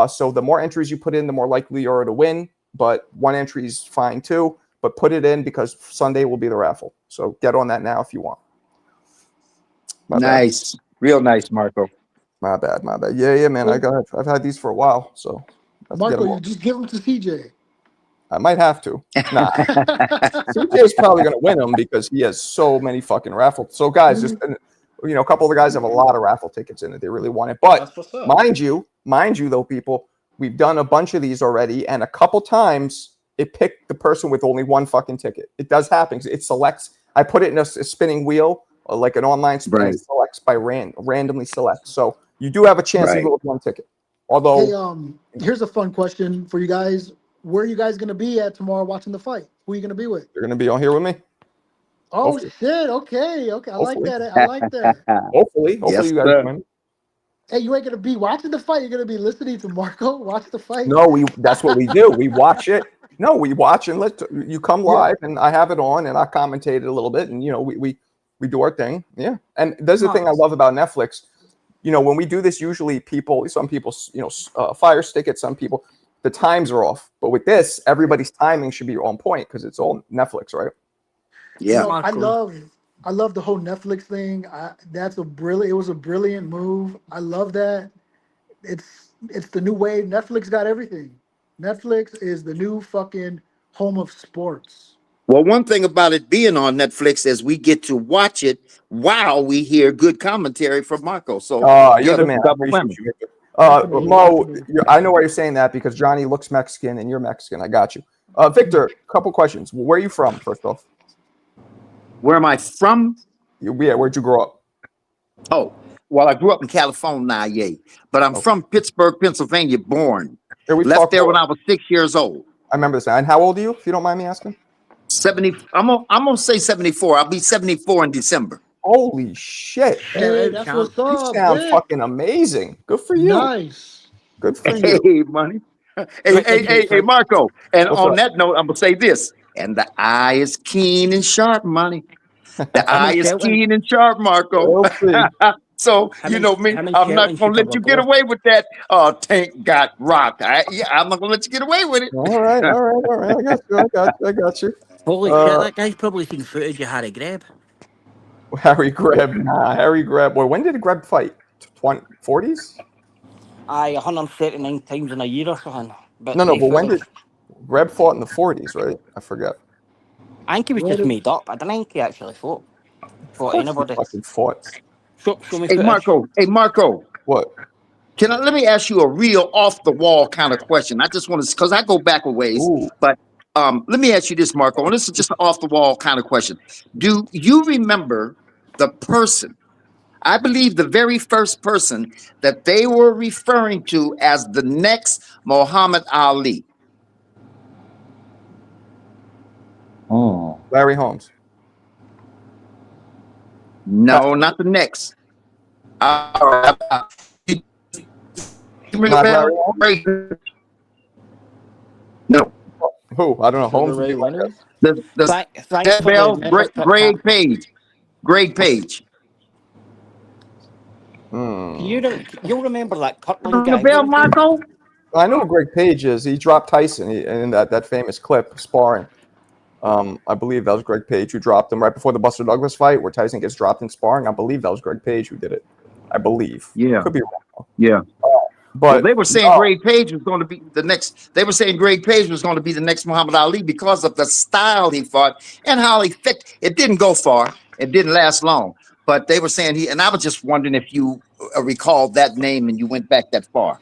so the more entries you put in, the more likely you are to win, but one entry is fine too. But put it in because Sunday will be the raffle. So get on that now if you want. Nice. Real nice, Marco. My bad. Yeah, man. I've had these for a while, so Marco, you just give them to CJ. I might have to. Nah, CJ's probably going to win them because he has so many fucking raffles. So, guys, just a couple of the guys have a lot of raffle tickets in it. They really want it. But mind you, though, people, we've done a bunch of these already, and a couple times it picked the person with only one fucking ticket. It does happen. It selects. I put it in a spinning wheel, like an online spin. Right. It selects by randomly selects. So you do have a chance to go with one ticket. Although, hey, here's a fun question for you guys. Where are you guys going to be at tomorrow watching the fight? Who are you going to be with? You're going to be on here with me. Oh, hopefully. Shit. Okay. I like that. Hopefully yes, you guys win. Hey, you ain't going to be watching the fight. You're going to be listening to Marco watch the fight. No, that's what we do. We watch it. No, we watch and you come live and I have it on and I commentate it a little bit and, we do our thing. Yeah. And there's the thing I love about Netflix. When we do this, usually some people, fire stick it, some people, the times are off. But with this, everybody's timing should be on point because it's all Netflix, right? Yeah. I love the whole Netflix thing. It was a brilliant move. I love that. It's the new wave. Netflix got everything. Netflix is the new fucking home of sports. Well, one thing about it being on Netflix is we get to watch it while we hear good commentary from Marco. So you're the man. Mo, I know why you're saying that because Johnny looks Mexican and you're Mexican. I got you. Victor, a couple questions. Where are you from, first off? Where am I from? Where'd you grow up? Oh, well, I grew up in California, but I'm from Pittsburgh, Pennsylvania, born. Left there when I was 6 years old. I remember this. And how old are you, if you don't mind me asking? 70. I'm gonna say 74. I'll be 74 in December. Holy shit! Hey, that's what's up. You sound fucking amazing. Good for you. Nice. Good for you. Hey, money. Hey, Marco. And on that note, I'm gonna say this. And the eye is keen and sharp, money. The eye is keen and sharp, Marco. So you know me. I'm not gonna let you get away with that. Tank got rocked. I'm not gonna let you get away with it. All right. I got you. Holy shit! That guy's probably seen footage of Harry Greb. Harry Greb. Boy, when did Greb fight? 40s? 139 times in a year or something. But when did Greb fought in the 40s? Right? I forget. I think he was just made up. I don't think he actually fought. Anybody fucking fought. Show me Hey, Marco. What? let me ask you a real off the wall kind of question. I just want to, because I go back a ways, but let me ask you this, Marco, and this is just an off the wall kind of question. Do you remember the person? I believe the very first person that they were referring to as the next Muhammad Ali. Oh, Larry Holmes. No, not the next. You ring a Not bell? Larry Holmes. No. Who? I don't know. Sugar Holmes would Ray be like Leonard. The Thanks for the bell. membership, Greg Cap. Page. Greg Page. You'll remember that Kirtland Ring a guy, bell, wouldn't you? Marco? I know who Greg Page is. He dropped Tyson in that famous clip sparring. I believe that was Greg Page who dropped him right before the Buster Douglas fight, where Tyson gets dropped in sparring. I believe that was Greg Page who did it. I believe. Yeah. Could be wrong. Yeah. But Well, they were saying Greg Page was going to be the next. They were saying Greg Page was going to be the next Muhammad Ali because of the style he fought and how he fit. It didn't go far. It didn't last long. But they were saying he. And I was just wondering if you recalled that name and you went back that far.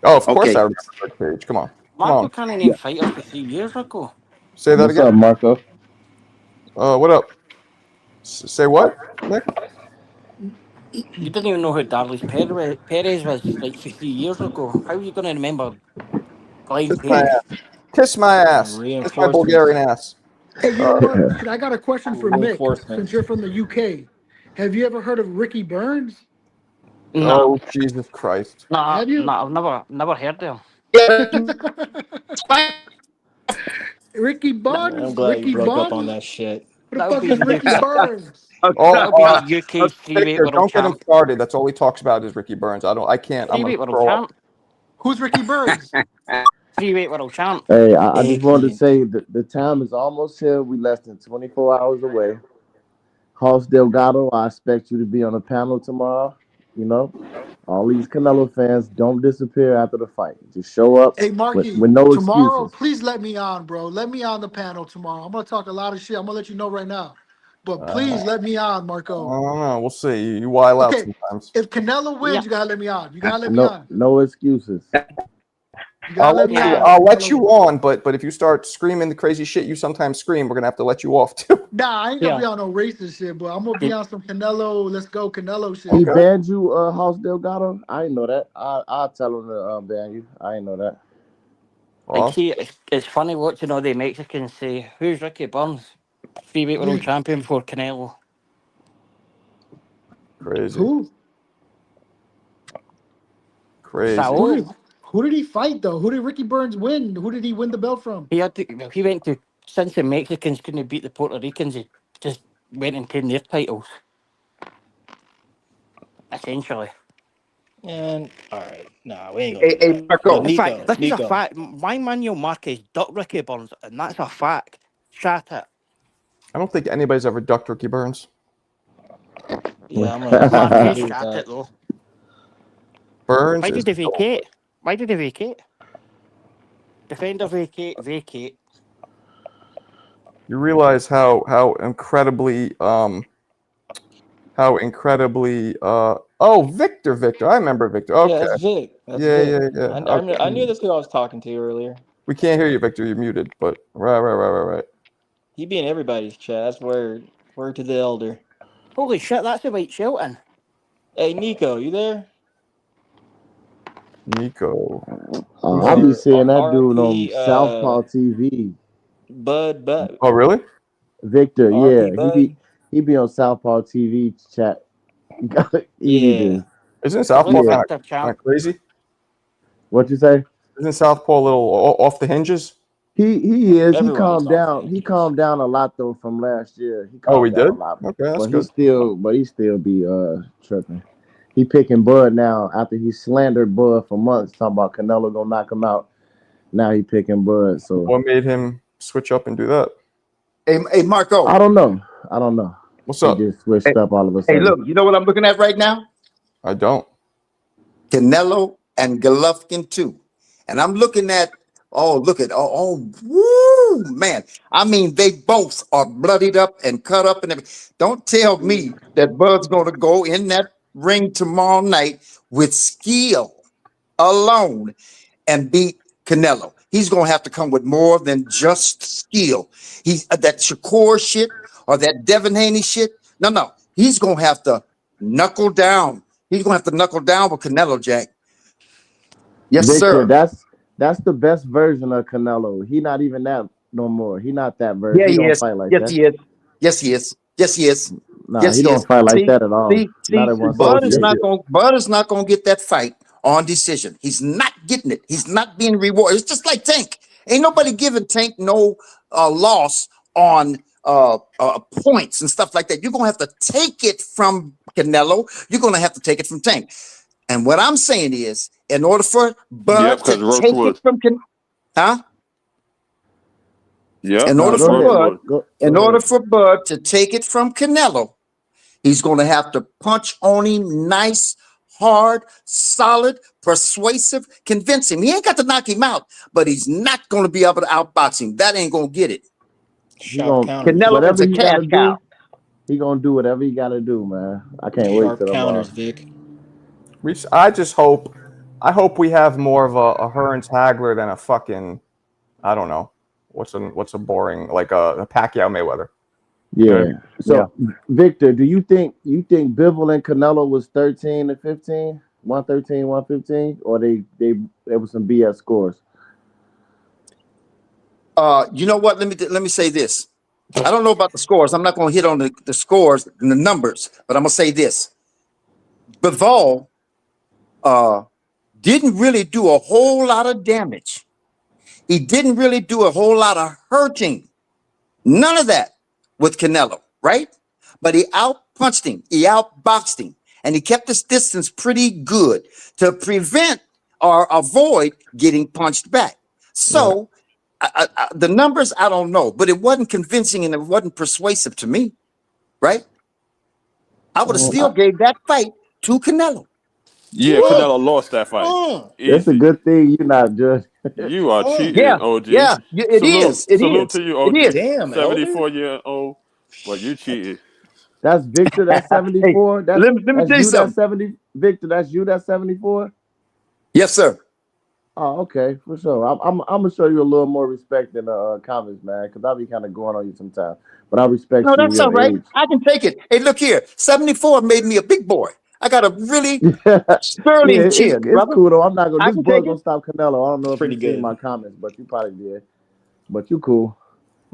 Oh, of course I Okay. remember Greg Page. Come on. Marco can't name fighters for 3 years ago. Say that What's again. up, Marco? What up? Say what, Nick? You didn't even know who Darlis Perez was like 3 years ago. How are you going to remember Glenn Kiss my Page? ass. Kiss my ass. Kiss my Bulgarian ass. Hey, you know what? I got a question for Mick. Reinforcements. Since you're from the UK, have you ever heard of Ricky Burns? No. Oh, Jesus Christ. Nah, Have you? nah, I've never heard of him. Ricky Man, I'm Buns? glad you Ricky broke up on Buns? that shit. Who the That would fuck be is Ricky UK. Burns? That would be UK's three-weight Victor, world don't get him champ. started. That's all he talks about is Ricky Burns. I can't. I'm gonna Three-weight world throw up. champ. Who's Ricky Burns? Three-weight world champ. Hey, I just wanted to Excellent. say that the time is almost here. We less than 24 hours away. House Delgado, I expect you to be on the panel tomorrow. You know, all these Canelo fans, don't disappear after the fight. Just show up Hey, with Marky, no tomorrow, excuses. please let me on, bro. Let me on the panel tomorrow. I'm going to talk a lot of shit. I'm going to let you know right now. But please let me on, I Marco. don't know. We'll see. You wild out Okay, sometimes. if Canelo wins, you got to let me on. You got to let me No, on. no excuses. You got to let me Yeah. on. I'll let you on, but if you start screaming the crazy shit you sometimes scream, we're gonna have to let you off too. Nah, I ain't going to Yeah. be on no racist shit, but I'm going to be on some Canelo, let's go Canelo shit. He Okay. banned you, House Delgado. I didn't know that. I'll tell him to ban you. I didn't know that. Like, Well, see, it's funny watching all the Mexicans say, "Who's Ricky Burns? Three-weight world champion before Canelo." crazy. Who? Crazy. Saul. Who did he fight, though? Who did Ricky Burns win? Who did he win the belt from? He went to, since the Mexicans couldn't beat the Puerto Ricans, he just went and taken their titles. Essentially. And all right, nah, we ain't gonna do Hey, that. Marco. But In fact, this is a Nico, fact. My Manuel Marquez ducked Ricky Burns, and that's a fact. Chat it. I don't think anybody's ever ducked Ricky Burns. yeah, I'm gonna Marquez agree with chat that. it, though. Burns Why is did they vacate? Why did they vacate? Defender vacate. you realize how incredibly Victor. I remember Victor. Yeah, Okay. that's Vic. That's Yeah. Vic. Okay. I knew this who I was talking to earlier. We can't hear you, Victor. You're muted. But right. He be in everybody's chat. That's word to the elder. Holy shit, that's a White Shelton. Hey, Nico, you there? Nico. I be seeing that dude on RP, Southpaw TV. Bud. Oh, really? Victor, RP yeah, Bud. he be on Southpaw TV chat. He need Yeah. to. Isn't Southpaw Yeah. kind of crazy? What you say? Isn't Southpaw a little off the hinges? He is. He Everybody's calmed off down. He calmed down a lot though from last year. He Oh, he calmed down did? a lot. Okay, that's But good. he still be tripping. He picking Bud now after he slandered Bud for months, talking about Canelo gonna knock him out. Now he picking Bud. So What made him switch up and do that? Hey, Marco. I don't know. What's up? He just switched up all of a sudden. Hey, look, you know what I'm looking at right now? I don't. Canelo and Golovkin too. And I'm looking at, woo, man. I mean, they both are bloodied up and cut up and everything. Don't tell me that Bud's going to go in that ring tomorrow night with skill alone and beat Canelo. He's going to have to come with more than just skill. He's that Shakur shit or that Devin Haney shit. No. He's going to have to knuckle down. He's going to have to knuckle down with Canelo, Jack. Yes, Victor, sir. that's the best version of Canelo. He not even that no more. He not that version. Yeah, He he don't is. fight like Yes, that. he is. Yes, he is. Yes, he is. Nah, Yes, he he don't is. fight like that at all. Not See, at 168. Bud is not going to get that fight on decision. He's not getting it. He's not being rewarded. It's just like Tank. Ain't nobody giving Tank no loss on points and stuff like that. You're going to have to take it from Canelo. You're going to have to take it from Tank. And what I'm saying is, in order for Bud to Roach take was. it from Yep. in order Go for ahead. Bud, Go in ahead. order for Bud to take it from Canelo, he's going to have to punch on him nice, hard, solid, persuasive, convince him. He ain't got to knock him out, but he's not going to be able to outbox him. That ain't going to get it. Sharp counters. Canelo is Whatever a he cash gotta cow. do, he gonna do whatever he gotta do, man. I can't wait Sharp till tomorrow. counters, Vic. I hope we have more of a Hearns Hagler than a fucking, I don't know, what's a boring, like a Pacquiao Mayweather. Yeah. Okay. So Victor, do you think Bivol and Canelo was 13 and 15? 113, 115, or they was some BS scores? You know what? Let me say this. I don't know about the scores. I'm not going to hit on the scores and the numbers, but I'm going to say this. Bivol didn't really do a whole lot of damage. He didn't really do a whole lot of hurting. None of that with Canelo, right? But he outpunched him. He outboxed him. And he kept his distance pretty good to prevent or avoid getting punched back. So the numbers, I don't know. But it wasn't convincing and it wasn't persuasive to me, right? I would have still gave that fight to Canelo. Yeah, Canelo lost that fight. It's a good thing you're not judging. You are cheating, Yeah, OG. yeah, it is. It Salute is. to you, It OG. is. Damn, 74-year-old. Well, you cheated. That's Victor. That's 74. Hey, let me tell you that's something. 70. Victor, that's you. That's 74. Yes, sir. Oh, okay, for sure. I'm gonna show you a little more respect in the comments, man, because I'll be kind of going on you sometimes. But I respect No, you that's your all right. age. I can take it. Hey, look here. 74 made me a big boy. I got a really sterling chin, it's brother. cool though. I'm not gonna. I This can bug take gonna it. stop Canelo. I don't know if Pretty you've seen good. my comments, but you probably did. But you cool.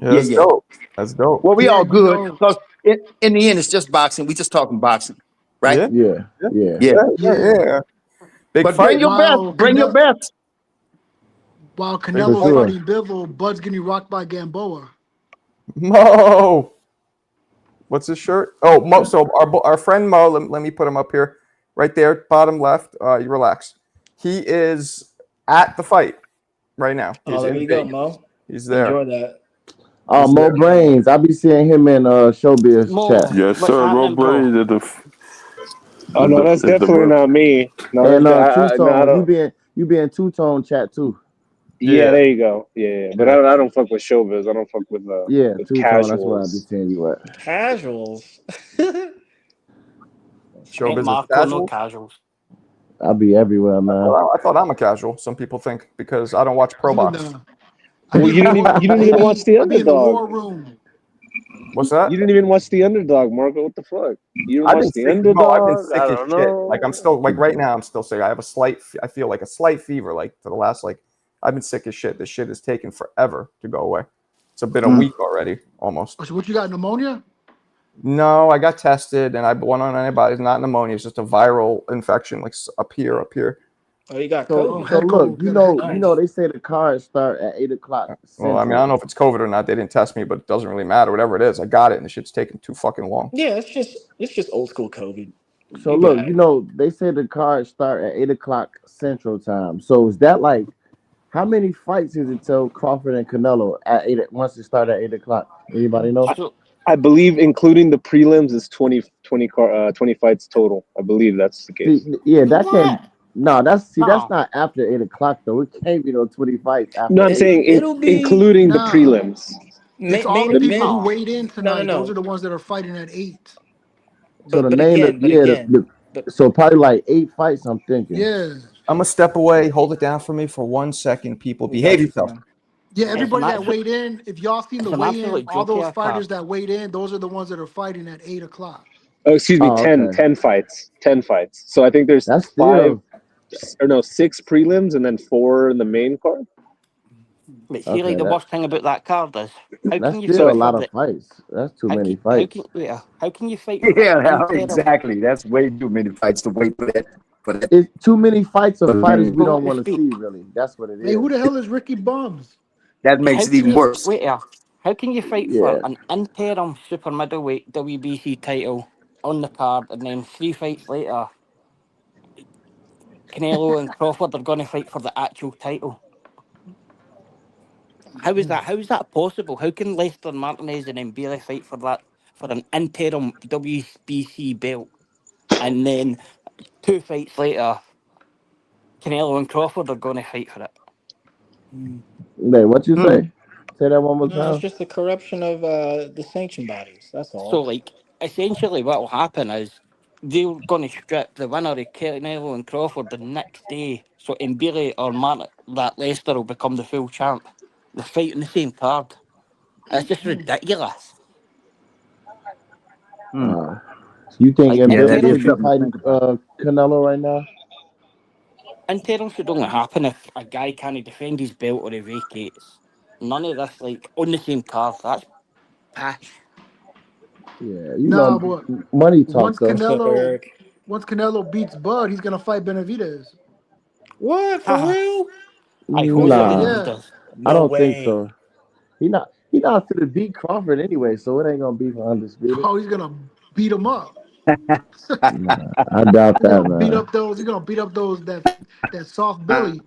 Yeah, that's dope. That's dope. Well, we Yeah, all you good know. because in the end, it's just boxing. We just talking boxing, right? Yeah. Yeah. Yeah. Big But fight. bring your best. While Bring your best. Canelo's sure. fighting Bivol, Bud's getting rocked by Gamboa. Mo. What's his shirt? Oh, Mo. So our friend Mo, let me put him up here. Right there, bottom left. You relax. He is at the fight right now. Oh, there you go, Mo. He's there. Enjoy that. Oh, Mo Brains. I be seeing him in Showbiz Mo, chat. Yes, what's sir. Mo happening, bro? Brains is Oh no, that's definitely not me. No, And I Two-Tone. don't. You be in Two-Tone chat too. Yeah, there you go. Yeah. But I don't fuck with showbiz. I don't fuck with Yeah, with Two-Tone. That's where I be casuals. seeing you at. Casuals. Show Ain't business Marco no casual. casuals. I be everywhere, man. I thought I'm a casual. Some people think because I don't watch pro box. Well, you didn't even watch the I be in the underdog. war room. What's that? You didn't even watch the underdog, Marco. What the fuck? You didn't I've watch been the sick. underdog? No, I've been sick I as don't shit. know. Like I'm still like right now. I'm still sick. I feel like a slight fever. Like for the last I've been sick as shit. This shit has taken forever to go away. It's been a week already, almost. So what you got, pneumonia? No, I got tested and I went on antibiotics. Not pneumonia. It's just a viral infection, like up here. Oh, you got So COVID. so look, you know they say the cards start at 8:00. Well, I mean, I don't know if it's COVID or not. They didn't test me, but it doesn't really matter. Whatever it is, I got it, and the shit's taking too fucking long. Yeah, it's just old school COVID. So look, you know they say the cards start at 8:00 Central Time. So is that like how many fights is it till Crawford and Canelo at 8 once it start at 8:00? Anybody know? I believe including the prelims is 20 fights total. I believe that's the case. See, yeah, that can't. No, that's not after 8:00 though. It can't be no 20 fights after. No, I'm saying it'll be including the prelims. It's all the people who weighed in tonight. No. Those are the ones that are fighting at 8. So But again, So probably like 8 fights. I'm thinking. Yeah. I'm gonna step away. Hold it down for me for 1 second. People, We behave got you, yourself. fam. Yeah, It's everybody an that absolute, weighed in, if y'all seen the it's an weigh-in, absolute all those joker fighters card. that weighed in, those are the ones that are fighting at 8 o'clock. Oh, excuse me, Oh, 10, okay. 10 fights. 10 fights. So I think there's That's 5 still or no, 6 prelims and then 4 in the main card. But see, like okay. the worst thing about that card is, how That's can you still So a fight for lot of the fights. That's too how many can how fights. can wait, how can you fight for Yeah, interim? exactly. That's way too many fights to wait for that. For that. It's too many fights of fighters we So don't to want to speak. see. Really, that's what it Hey, who is. the hell is Ricky Bums? That How makes it can even you worse. wait here? How can you fight for Yeah. an interim super middleweight WBC title on the card and then 3 fights later, Canelo and Crawford are going to fight for the actual title? How is that? How is that possible? How can Lester Martinez and Mbele fight for that for an interim WBC belt, and then 2 fights later, Canelo and Crawford are going to fight for it? Wait, what you Hmm. say? Say that one more No, it's time. just the corruption of the sanction bodies. That's So, all. like, essentially, what will happen is they're going to strip the winner of Canelo and Crawford the next day. So, Mbele or that Lester will become the full champ. They fight on the same card. It's just ridiculous. Hmm. You think Like, Yeah, Billy that interim is should be should something to fighting think about. Canelo right now? interim should only happen if a guy can't defend his belt or he vacates. None of this, like, on the same card. That's pash. Yeah, Nah, but money talk once though. What's up, Canelo Eric? once Canelo beats Bud, he's gonna fight Benavidez. What, for Haha. real? I hope Yeah, he Nah, yeah. does. I No don't think way. so. He not fit to beat Crawford anyway, so it ain't gonna be for undisputed. Oh, he's gonna beat him up. Nah, I doubt He's that, gonna beat man. up those. He's gonna beat up those that soft Billy.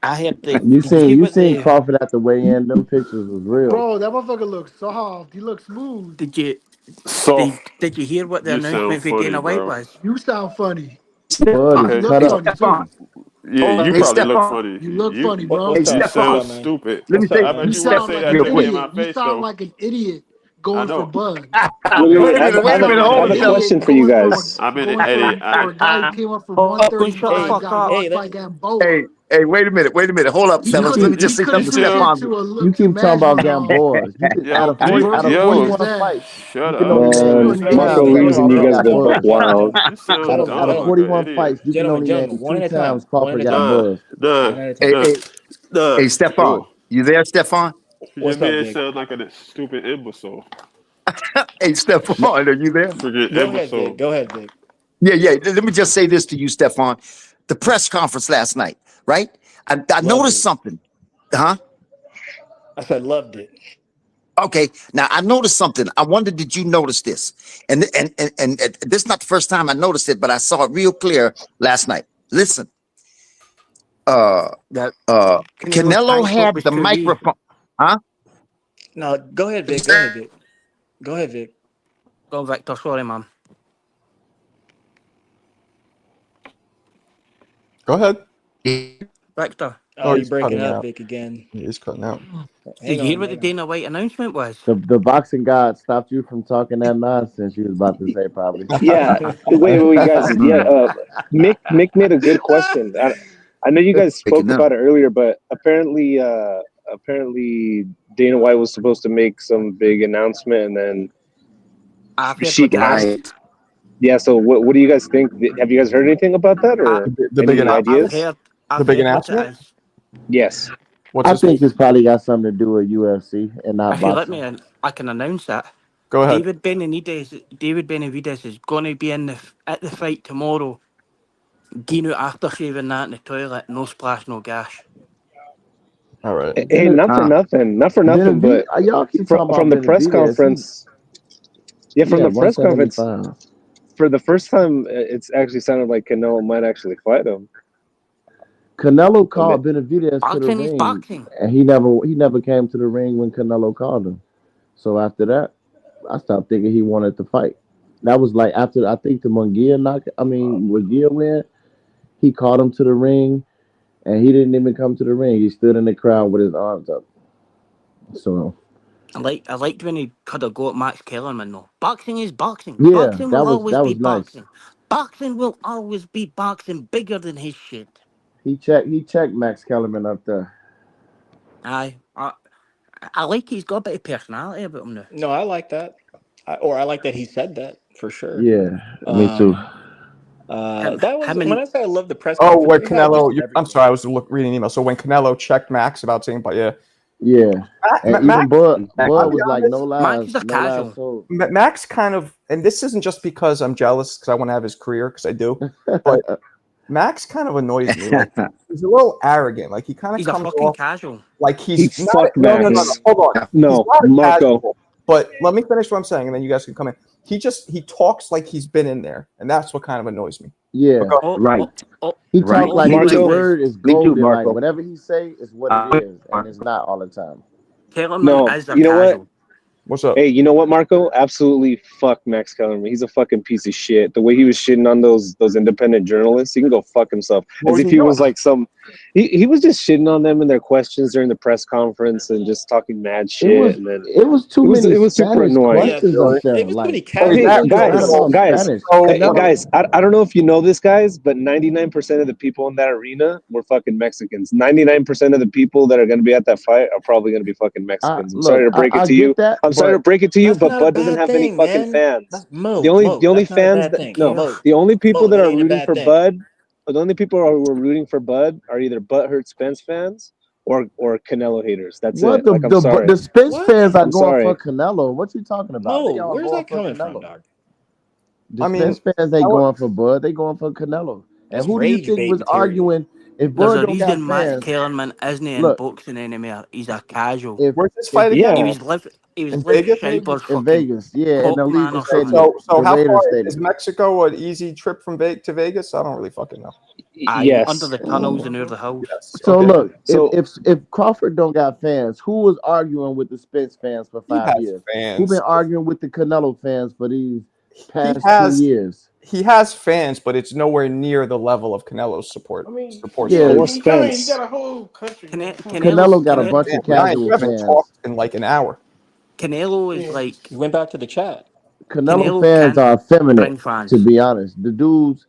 I heard the. You Did you seen hear you what seen the? Crawford at the weigh-in? Them pictures was real. Bro, that motherfucker looks soft. He looks smooth. Did you? Soft. Did you hear what the You sound announcement for funny, Dana White bro. was? You sound funny. Bud is You Okay. look cut Hey, up. funny too. Stephon. Yeah, Hold on. you Hey, probably look Stephon. funny. You look funny, You bro. Hey, What's up? What's Stephon. up, sound man? stupid. Let me What's up, say, I man? You bet you Steph, wouldn't sound say like that an real to me quick. in my idiot. You face, sound though. like an idiot I going for know. Bud. Wait a Wait, minute. I Wait a You have minute. a sound I like Hold have an on, a fellas. idiot question for you going for guys. I'm an going idiot. for a guy who came up from Hold up. Don't shut the Hey, 135, fuck got up. rocked hey, by let, Gamboa. Hey, wait a minute. Wait a minute. Hold up, He you fellas. Let me couldn't keep just he say couldn't something to take Still, it Stephon. to You to keep talking about Masvidal. Gamboas. You could yo, He out broke of he beat yo, his 41 ass. fights, shut you can up. only He name man. couldn't Shut take two it up. to Marco, times you Floyd. and you Crawford guys got are buzzed. wild. You sound Gentlemen, Out of dumb gentlemen, like an 41 idiot. fights, you can only gentlemen, name one two at a time. times One at Crawford a got time. Nah, buzzed. nah, One at a Hey, time. nah, hey, nah. hey, Stephon. Yo, You there, Stephon? you What's up, man Vic? sound like a stupid imbecile. Hey, Stephon, No, are you there? Freaking go ahead, Vic. imbecile. Go ahead, Vic. Yeah, yeah. Let me just say this to you, Stephon. The press conference last night, right? I Loved noticed it. something. Huh? I said loved it. Okay. Now I noticed something. I wonder, did you notice this? And this is not the first time I noticed it, but I saw it real clear last night. Listen, uh, That Canelo's Canelo tank top had was the too wee. microphone. Huh? No, go ahead, Vic. Go ahead, Vic. Go ahead, Vic. Go Victor, sorry man. Go ahead. Victor, Oh, Oh, you he's breaking cutting up, out. Vic, again. He's cutting out. Hang did you hear on, what the hang on. Dana White announcement was? The boxing god stopped you from talking that nonsense you was about to say, probably. Yeah. Wait, guys. Yeah. Hmm. Mick made a good question. I know you guys Breaking spoke up. about it earlier, but apparently Dana White was supposed to make some big announcement, and then I've heard what Sheik it is. asked. Right. Yeah. So what do you guys think? Have you guys heard anything about that, I, or The big any I've announcement. ideas? heard. The I've big heard what it announcement. is. Yes. What's I this? think it's probably got something to do with UFC and not If you let boxing. me in, I can announce it. Go ahead. David Benavidez is going to be at the fight tomorrow. Dino after shaving that in the toilet, no splash, no gash. All right. Hey, not for nothing, but Y'all keep talking from about the press Benavidez. conference. Yeah, from Yeah, the press conference, 175. for the first time, it's actually sounded like Canelo might actually fight him. Canelo called Benavidez to the Boxing is ring, boxing. and he never came to the ring when Canelo called him. So after that, I stopped thinking he wanted to fight. That was like after I think the Munguia win, he called him to the ring, and he didn't even come to the ring. He stood in the crowd with his arms up. So I liked when he could have go at Max Kellerman though. Boxing is boxing. yeah, Boxing that will was always that be was nice. boxing. boxing will always be boxing, bigger than his shit. He checked Max Kellerman up there. Aye, I like he's got a bit of personality about him now. No, I like that. I like that he said that for sure. Yeah, me too. That was Him when and I say I love the press Oh, conference. when He had just Canelo, I'm everything. sorry, I was reading an email. So when Canelo checked Max about saying, but yeah, And even Max, Bud I'll be was like, honest, Max is a no lies casual. sold. Max kind of, and this isn't just because I'm jealous because I want to have his career because I do, but Max kind of annoys me. Like he's a little arrogant. Like he kind of He's a comes fucking off casual. like he's not. Fuck No. Max. Hold on. He's No, not a Marco. casual. But let me finish what I'm saying, and then you guys can come in. He talks like he's been in there, and that's what kind of annoys me. Yeah, Right. he Right. talk like his Marco. word is Me too, golden. Like Marco. whatever he say is what it is, and it's not all the time. Kellerman No, is a you know what? casual. What's up? Hey, you know what, Marco? Absolutely fuck Max Kellerman. He's a fucking piece of shit. The way he was shitting on those independent journalists, he can go fuck himself. What As was if he he doing? was like some he was just shitting on them in their questions during the press conference and just talking mad shit. And then It was too many it was super Spanish annoying. questions Really? up there. It was too many Like Oh, is Hey, that it was guys, not about guys, Spanish. so? hey, No. guys, I don't know if you know this, guys, but 99% of the people in that arena were fucking Mexicans. 99% of the people that are going to be at that fight are probably going to be fucking Mexicans. I'm sorry to break it I to you. get that, I'm sorry to break it to you, That's but not a Bud doesn't bad have any thing, fucking man. fans. Mo, The only that's not a fans bad that thing. no, Mo, the only people Mo, that that are ain't a rooting bad for thing. Bud, the only people who are rooting for Bud are either Butthurt Spence fans or Canelo haters. That's what it. Like, I'm the sorry. Spence What? fans are I'm going for sorry. Canelo. What you talking about? Mo, They all where's going that for coming from, Canelo. dog? The I mean, Spence fans ain't I would- going for Bud. They going for Canelo. And That's who do you rage think bait was material. arguing? If There's Bud a don't got reason Max fans, Kellerman isn't in look. boxing anymore. He's a casual. If where's this if fight again? He Yeah. was In live Vegas, maybe. Scheiber's in fucking Vegas, yeah, in coke the man Legion or Okay, something. Stadium, so the how far Raiders is Stadium. Mexico an easy trip from Vegas? I don't really fucking know. Aye, under Yes. the tunnels and near the house. Yes. So Okay. look, So if Crawford don't got fans, who was arguing with the Spence fans for He 5 has years? Who been fans. arguing with the Canelo fans for these He past 2 has years? he has fans, but it's nowhere near the level of Canelo's support I mean, Yeah, system. yeah, or he Spence. got a whole country. Canelo got a Canelo, bunch Man, of we casual haven't fans. talked in like an hour. Canelo is Yeah. like He went back to the chat. Canelo Canelo fans can't are effeminate, bring fans. to be honest. The dudes,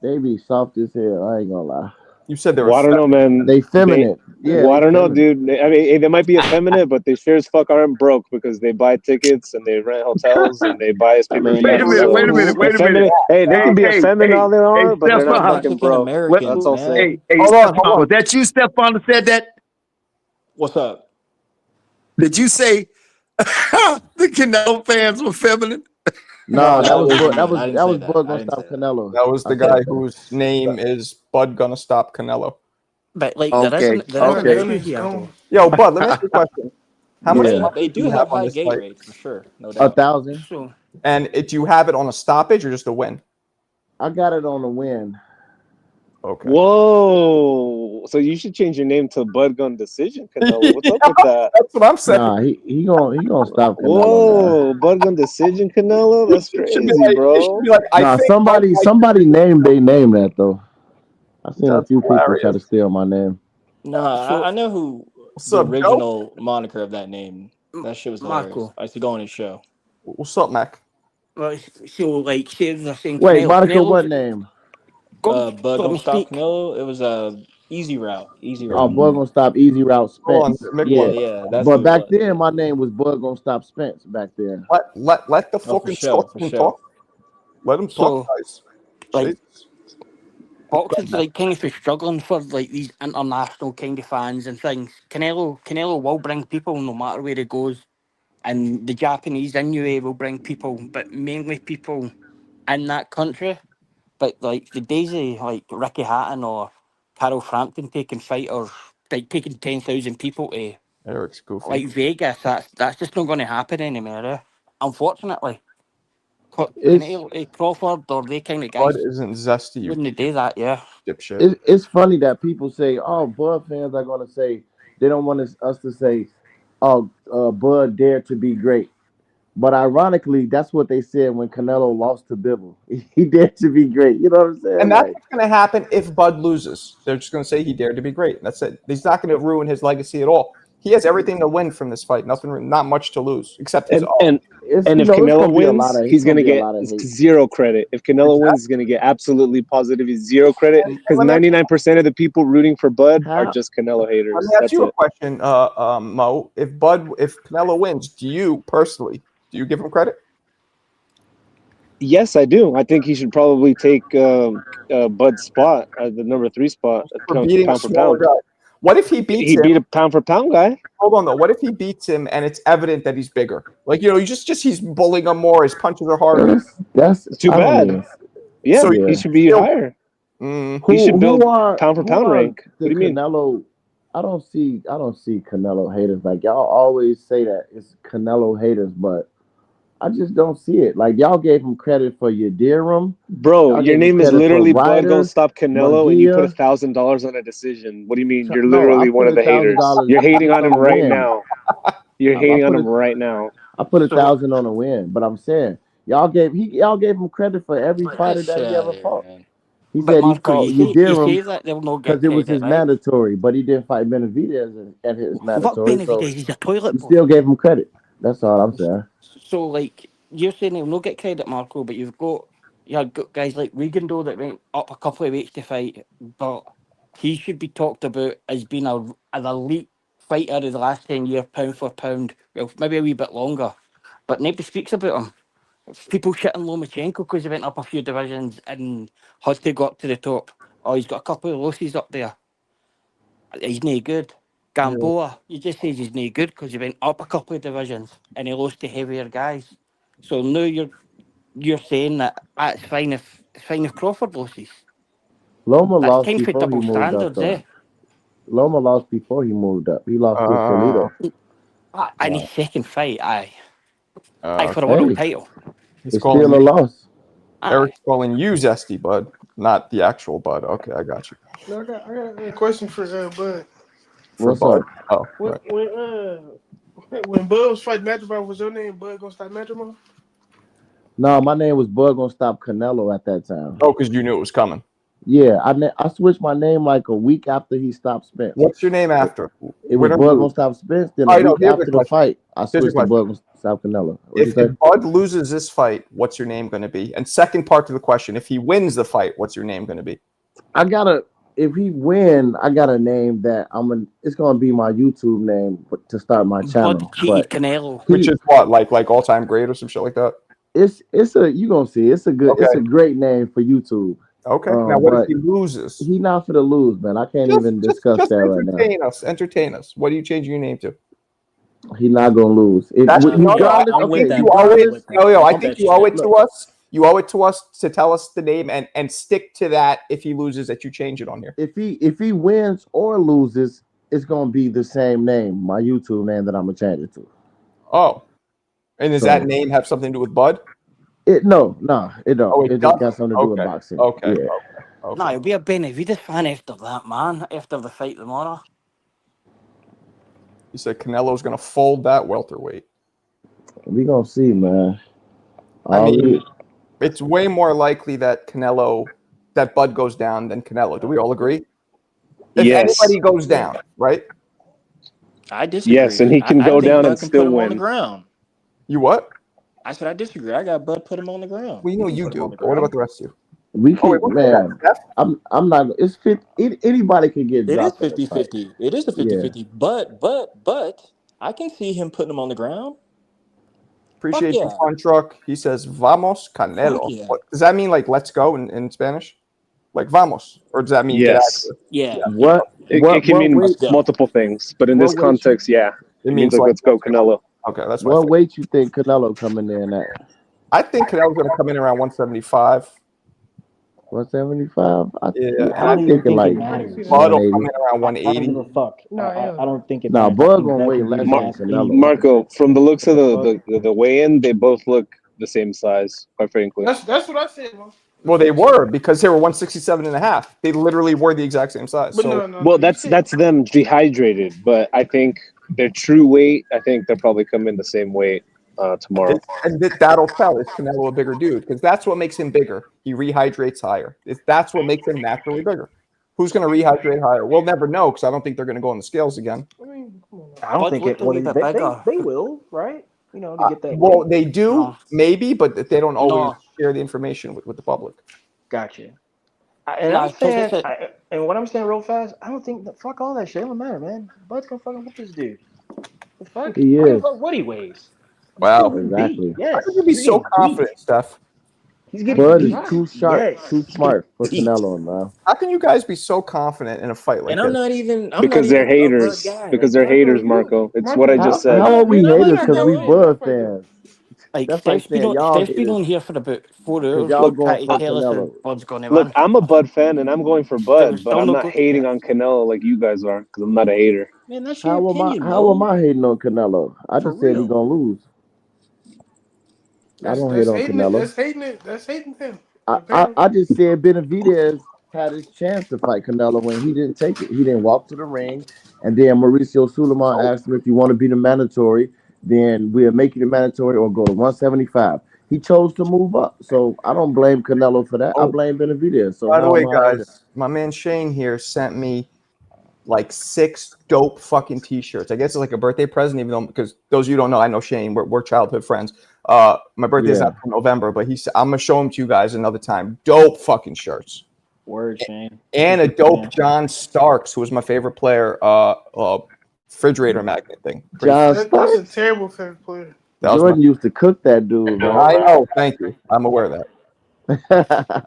they be soft as hell. I ain't gonna lie. You said they were Well, I don't know, man. They feminine. Yeah, Well, I they don't know, feminine. dude. I mean, hey, they might be effeminate, but they sure as fuck aren't broke because they buy tickets and they rent hotels and they buy us I pay per mean, Wait a view. that's minute. So, Wait a minute. cool. Wait a minute. effeminate. Hey, they can be Hey, effeminate all they want, but Those they're are not Stefan. fucking Mexican broke. What? That's Americans, all I'm saying. man. Hey, hold on, Stefan. hold on. Was that you, Stefan, that said that? What's up? Did you say the Canelo fans were feminine? Nah, No, that That was wasn't Bud. me. I didn't say that. Bud I gonna didn't say stop that. Canelo. that was I the said guy that. whose name is Bud Gonna Stop Canelo. But like Okay. there is Bud an Okay. issue Gunner's here gone. though. Yo, Bud, let me ask you a question. How much Yeah, money They do do you have have on high this gate fight? rates for sure, no doubt. 1,000. So And do you have it on a stoppage or just a win? I got it on the win. Okay. Whoa! So you should change your name to Bud Gun Decision, Canelo. What's up with that? That's what I'm saying. Nah, he gonna stop Canelo, man. Whoa, Bud Gun Decision, Canelo. That's It should be crazy, like it should bro. be like I Nah, think Bud might somebody named they name that though. I seen a that's few people try hilarious. to steal my name. No, so I know who What's the up, Joe? original moniker of that name. That shit was hilarious. Marco. I used to go on his show. What's up, Mac? Well, so like say they're saying Wait, Monica, what Canelo's name? go Bud let gonna me stop speak. Canelo. It was a easy route. Easy Oh, route. Bud gonna stop Easy Route Hold on, Spence. Mick. Yeah, Yeah, that's but who it back was. then my name was Bud gonna stop Spence. Back then. Let the Oh, for fucking sure, for sportsman sure. talk. Let him talk, So guys. like Jesus. boxing's like kind of struggling for like these international kind of fans and things. Canelo will bring people no matter where he goes. And the Japanese Inoue will bring people, but mainly people in that country. But like the days of like Ricky Hatton or Carol Frampton taking fighters, like taking 10,000 people to Eric's goofy. like Vegas, that's just not going to happen anymore. Unfortunately, It's Canelo, Crawford or they kind of Bud guys isn't zesty, you wouldn't do that. Yeah, dipshit. it's funny that people say, "Oh, Bud fans are gonna say they don't want us to say, oh, Bud dared to be great." But ironically, that's what they said when Canelo lost to Bivol. He dared to be great. You know what I'm saying? And that's Like, what's going to happen if Bud loses. They're just going to say he dared to be great. That's it. He's not going to ruin his legacy at all. He has everything to win from this fight. Not much to lose, except his And It's if it's Canelo gonna be a lot wins, of he's gonna get hate. zero credit. If Canelo wins, he's gonna get absolutely positively zero credit because let me ask 99% of the people rooting for Bud are How? just Canelo Let haters. me ask That's you a it. question, Mo. If Canelo wins, do you give him credit? Yes, I do. I think he should probably take Bud's spot, the number 3 spot, For beating a pound for smaller pound. guy. What if he beats He him? beat a pound for pound guy. Hold on though. What if he beats him and it's evident that he's bigger? Like he's bullying him more. His punches are harder. That's Too I don't bad. even. Yeah, So he should be still, higher. mm, He should Who build are pound for pound rank. the What do you mean? Canelo? I don't see Canelo haters. Like y'all always say that it's Canelo haters, but I just don't see it. Like y'all gave him credit for Yadirum. Bro, Y'all your gave him name is credit for literally Bud Don't Ryder, Stop Canelo, and you put Munguia. $1,000 on a decision. What do you mean? You're No, I literally one put of the haters. $1,000 You're hating just on on him a right win. now. You're I hating on put him it. right now. I put So what? 1,000 on a win. But I'm saying y'all gave him credit for every fighter Get that shit he out of ever here, fought. man. He But said he Marco, fought you Yadirum say that they'll not because get it was credit, his right? mandatory, but he didn't fight Benavidez at his Fuck mandatory. So Benavidez, he's a toilet you boy. still gave him credit. That's all I'm saying. So like you're saying they'll not get credit, Marco, but you've got guys like Regan though that went up a couple of weeks to fight, but he should be talked about as being an elite fighter of the last 10 years, pound for pound. Well, maybe a wee bit longer, but nobody speaks about him. People shitting Lomachenko because he went up a few divisions and has to go up to the top. Oh, he's got a couple of losses up there. He's no good. yeah. Gamboa, you just says he's no good because he went up a couple of divisions and he lost to heavier guys. So now you're saying that it's fine if Crawford loses. Loma That's lost time for before he double moved up, standards, though. eh? Loma lost before he moved up. He lost to Uh, Shalito. And his second fight, aye for a okay. world Hey, title, He's it's calling still a you. loss. aye. Eric's calling you Zesty Bud, not the actual Bud. Okay, I got you. No, I got a question for Bud. For What's Bud. up? Oh, When right. when Bud was fighting Madrigal, was your name Bud gonna stop Madrigal? No, my name was Bud Gonna Stop Canelo at that time. Oh, because you knew it was coming. Yeah, I switched my name like a week after he stopped Spence. What's your name after? It was Win or Bud Gonna lose? Stop Spence. Then a All right, no, week here's the after the question. fight, I Here's the switched to question. Bud Gonna Stop Canelo. What'd you If say? Bud loses this fight, what's your name going to be? And second part to the question, if he wins the fight, what's your name going to be? I gotta. If he win, I got a name that It's gonna be my YouTube name to start my Bud channel. cheated But Canelo. Which is what, like all time great or some shit like that? it's a you gonna see. It's Okay. a great name for YouTube. Okay. Now, what if But he loses? he not for the lose, man. I can't even discuss Just that right now. entertain us. Entertain us. What are you changing your name to? He not gonna lose. That's no, no. Regardless, I'm I with okay. think you that. owe I'm it. Regardless, with that. No, yo, I Talk think that you owe shit. it to look. us. You owe it to us to tell us the name and stick to that. If he loses, that you change it on here. If he wins or loses, it's gonna be the same name, my YouTube name that I'm gonna change it to. Oh, and does that So name have something to do with Bud? it it Oh, don't. it It just got doesn't. something to do with Okay. boxing. Okay. Yeah. No, Okay. he'll be a Benavidez fan after that, man. After the fight tomorrow. You said Canelo's going to fold that welterweight. We gonna see, man. I mean, it's way more likely that Bud goes down than Canelo. Do we all agree? If Yes. anybody goes down, right? I Yes, disagree. and he can I go think down and Bud can put still him on the win. ground. You what? I said I disagree. I got Bud put him on the ground. Well, you He know can you put him on do. the But what about ground. the rest of you? we Oh, wait, could, what is that, man. Steph? I'm not. It's fit. Anybody can get It is dropped in this fight. 50-50. It is a Yeah. 50-50. But I can see him putting him on the ground. Fuck Appreciate you, yeah. Fun Truck. He says, Vamos, Fuck Canelo. yeah. What, does that mean like let's go in Spanish? Like vamos? Or does that mean get out of Yes. here? Yeah, Yeah. yeah. What It can what mean Let's weight go. multiple things, but in this what weight context, yeah. It It means means like like let's go, Canelo. okay, that's what I what figured. weight you think Canelo coming in at? I think Canelo's going to come in around 175. 175. Yeah, and I I I'm don't even think thinking think it like I can see matters. that. Bud will come 180. in around I don't 180. give a fuck. No, I don't think it Nah, matters. I Bud think gonna that weigh could be less than vastly Canelo. Marco, from the looks of the fuck. the weigh-in, they both look the same size, quite frankly. That's what I said, man. Well, That's what they I said. were because they were 167 and a half. They literally were the exact same size. But So no. Well, You that's said them dehydrated, but I think their true weight, I think they'll probably come in the same weight tomorrow. that'll tell. Is Canelo a bigger dude? Because that's what makes him bigger. He rehydrates higher. That's what makes him naturally bigger. Who's going to rehydrate higher? We'll never know because I don't think they're going to go on the scales again. I mean, come on. I don't Bud think looked it. a Well, wee bit bigger. they will, right? You know, to get that Well, weight. they do No. maybe, but they don't always No. share the information with the public. Gotcha. And No, I'm because saying, it's a and what I'm saying real fast, I don't think that fuck all that shit. It don't matter, man. Bud's gonna fucking whoop this dude. The fuck? He I don't give a is. fuck what he weighs. He's Wow. still getting beat. Exactly. How could Yes, you be he's so getting beat. confident, Steph? He's How getting can Bud you is beat. not? too sharp, Yes, too he's getting smart for beat. Canelo now. How can you guys be so confident in a fight like And I'm this? not even. I'm not Because they're even a Bud haters. guy. Because Like they're Marco, haters, you. Marco. It's what Marco, I I, just How said. I, are we man, I like haters? how Because Del we Rio in that Bud fight though. fans. like That's like saying y'all Steph's been haters on here for about 4 because hours y'all Look, going trying to for tell us who Canelo. Bud's going to Look, win. I'm a Bud fan and I'm going for But we're Bud, but still I'm not not good. hating on Canelo like you guys are because I'm not a hater. man, that's your How am I? opinion, How am Mo. I hating on Canelo? I For just said he real. gonna lose. I don't hate That's on hating it. Canelo. That's hating him. I Apparently. just said Benavidez had his chance to fight Canelo when he didn't take it. He didn't walk to the ring, and then Mauricio Sulaiman asked him if you want to be the mandatory, then we'll make you the mandatory or go to 175. He chose to move up, so I don't blame Canelo for that. I Oh, blame Benavidez. So by the how way, am I hating? guys, my man Shane here sent me like 6 dope fucking t-shirts. I guess it's like a birthday present, even though because those of you who don't know, I know Shane. We're childhood friends. My birthday's Yeah, not till November, but I'm gonna show them to you guys another time. Dope fucking shirts. Word, Shane. And a Appreciate you, dope man. John Starks, who was my favorite player, refrigerator magnet thing. Pretty John That's a Starks. terrible favorite player. that was my Jordan used to cook that dude, I man. know, thank you. I'm aware of that.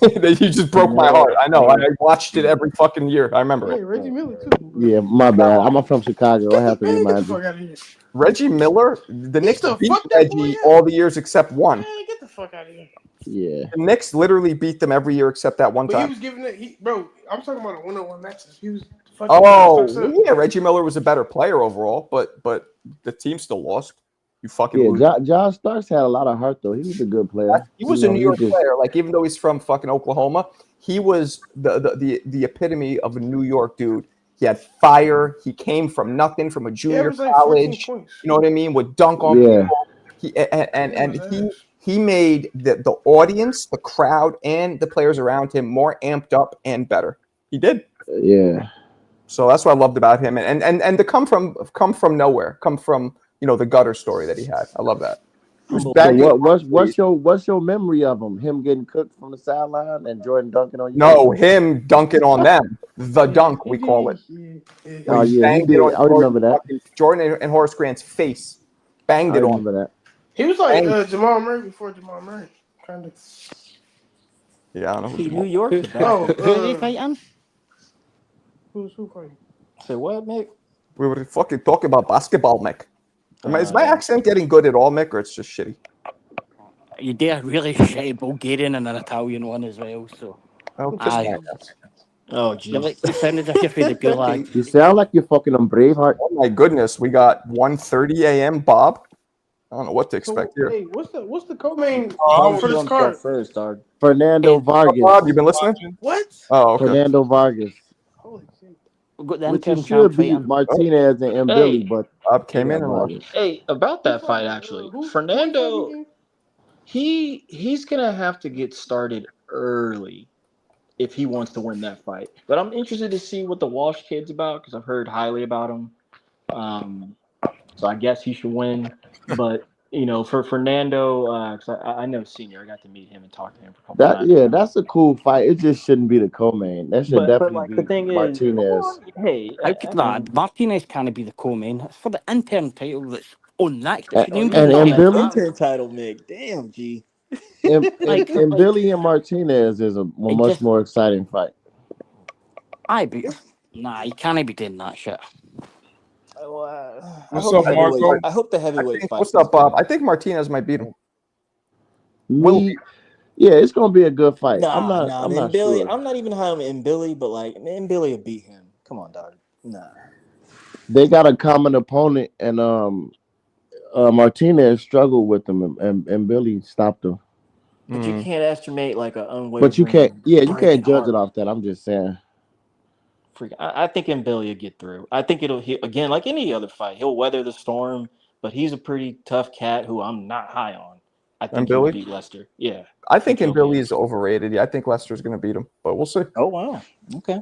You just broke my heart. I know. I watched it every fucking year. I remember Hey, it. Reggie Miller too. Yeah, my bad. I'm from Chicago. I have to Get the remind you. fuck out of here. Reggie Miller, the He Knicks still beat fuck that boy Reggie up. all the years except one. Man, get the fuck out of here. Yeah. The Knicks literally beat them every year except that one But he time. was giving it. Bro, I'm talking about a one-on-one matches. He was fucking Oh, John Starks up. yeah, Reggie Miller was a better player overall, but the team still lost. You fucking Yeah, lose. John Starks had a lot of heart though. He was a good player. He was You a know, New he York just player. Like even though he's from fucking Oklahoma, he was the epitome of a New York dude. He had fire. He came from nothing, from a He junior averaged like 14 college. points. You know what I mean? Would dunk on yeah, people. He and That was he ass. he made the audience, the crowd, and the players around him more amped up and better. He did. yeah. So that's what I loved about him, and to come from nowhere, come from the gutter story that he had. I love that. He was So begging. what's your memory of him? Him getting cooked from the sideline and Jordan dunking on you? No, him dunking on them. The dunk, we call it. Yeah. Oh When he yeah, he banged it did. on I remember that. Jordan and Horace Grant's face. Banged I it on. remember that. He was like Banged. Jamal Murray before Jamal Murray, kind of. Yeah, I don't know who See, New Jamal. York's Who, the who, Oh, best. who are they fighting? who fighting? Say what, Mick? We were fucking talking about basketball, Mick. Is my Yeah. accent getting good at all, Mick, or it's just shitty? You did a really shitty Bulgarian and an Italian one as well, so Oh, kiss aye. my ass. Oh, You jeez. sound as if you're from the gulag. You sound like you're fucking on Braveheart. Oh my goodness, we got 1:30 a.m. Bob. I don't know what to expect So, here. hey, what's the co-main Why for was you this on start card? first, dog? Fernando Vargas. Bob, you been listening? What? Oh, okay. Fernando Vargas. Holy shit! We've got the Which he interim champ should be fighting. Martinez and Billy, Hey, but Bob they came in got and left. Vargas. hey, about Who that fought? fight actually, Who he fighting Fernando, again? he's gonna have to get started early if he wants to win that fight. But I'm interested to see what the Walsh kid's about because I've heard highly about him. So I guess he should win. But for Fernando, because I know Senior, I got to meet him and talk to him for a couple times. That's a cool fight. It just shouldn't be the co-main. That should But definitely like the be thing is, Martinez. hey, How could I that? mean, Martinez can't be the co-main. It's for the interim title that's on that. It And, shouldn't oh, even you be just and, call and that the Billy that. intern title, Mick. Damn, G. Like, and Billy and Martinez is a it much just, more exciting fight. nah, you can't be doing that shit. Well, I What's hope the up, heavyweight. Marco? I hope the heavyweight fight. What's up, Bob? I think Martinez might beat him. Yeah, it's gonna be a good fight. I'm Nah, I'm man. not Billy, sure. I'm not even high on Billy, but like, man, Billy will beat him. Come on, dog. Nah. They got a common opponent, and Martinez struggled with them, and Billy stopped him. But you can't estimate like an But you can't, unwavering, you breaking can't judge it heart. off that. I'm just saying. I think Billy will get through. I think again, like any other fight, he'll weather the storm. But he's a pretty tough cat who I'm not high on. I And think he would Billy? beat Lester. Yeah. I think he'll Billy beat is overrated. Yeah, I think Lester's going to beat him, but we'll see. Oh wow. Okay.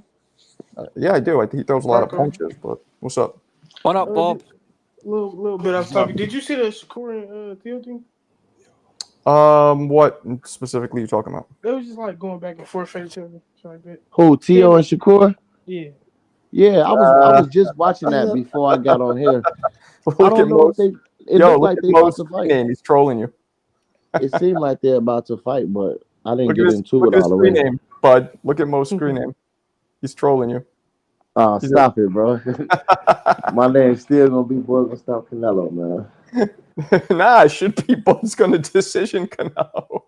Yeah, I do. I think he throws a lot of Marco, punches, but what's up? What up, Bob? little bit off topic. Did you see the Shakur and Theo thing? What specifically are you talking about? They was just like going back and forth at each other, so like that. Who? Tio and Shakur? Yeah. Yeah, I was just watching that before I got on here. I Look at don't know if Mo's. they. It Yo, looked look like at they about Mo's to screen fight. name. He's trolling you. It seemed like they're about to fight, but I didn't get into Look it at his all the screen way. name, bud. Look at Mo's screen name. He's trolling you. He's Stop it, bro. My name's still gonna be Boy Gonna Stop Canelo, man. Nah, it should be Bud's gonna decision Canelo.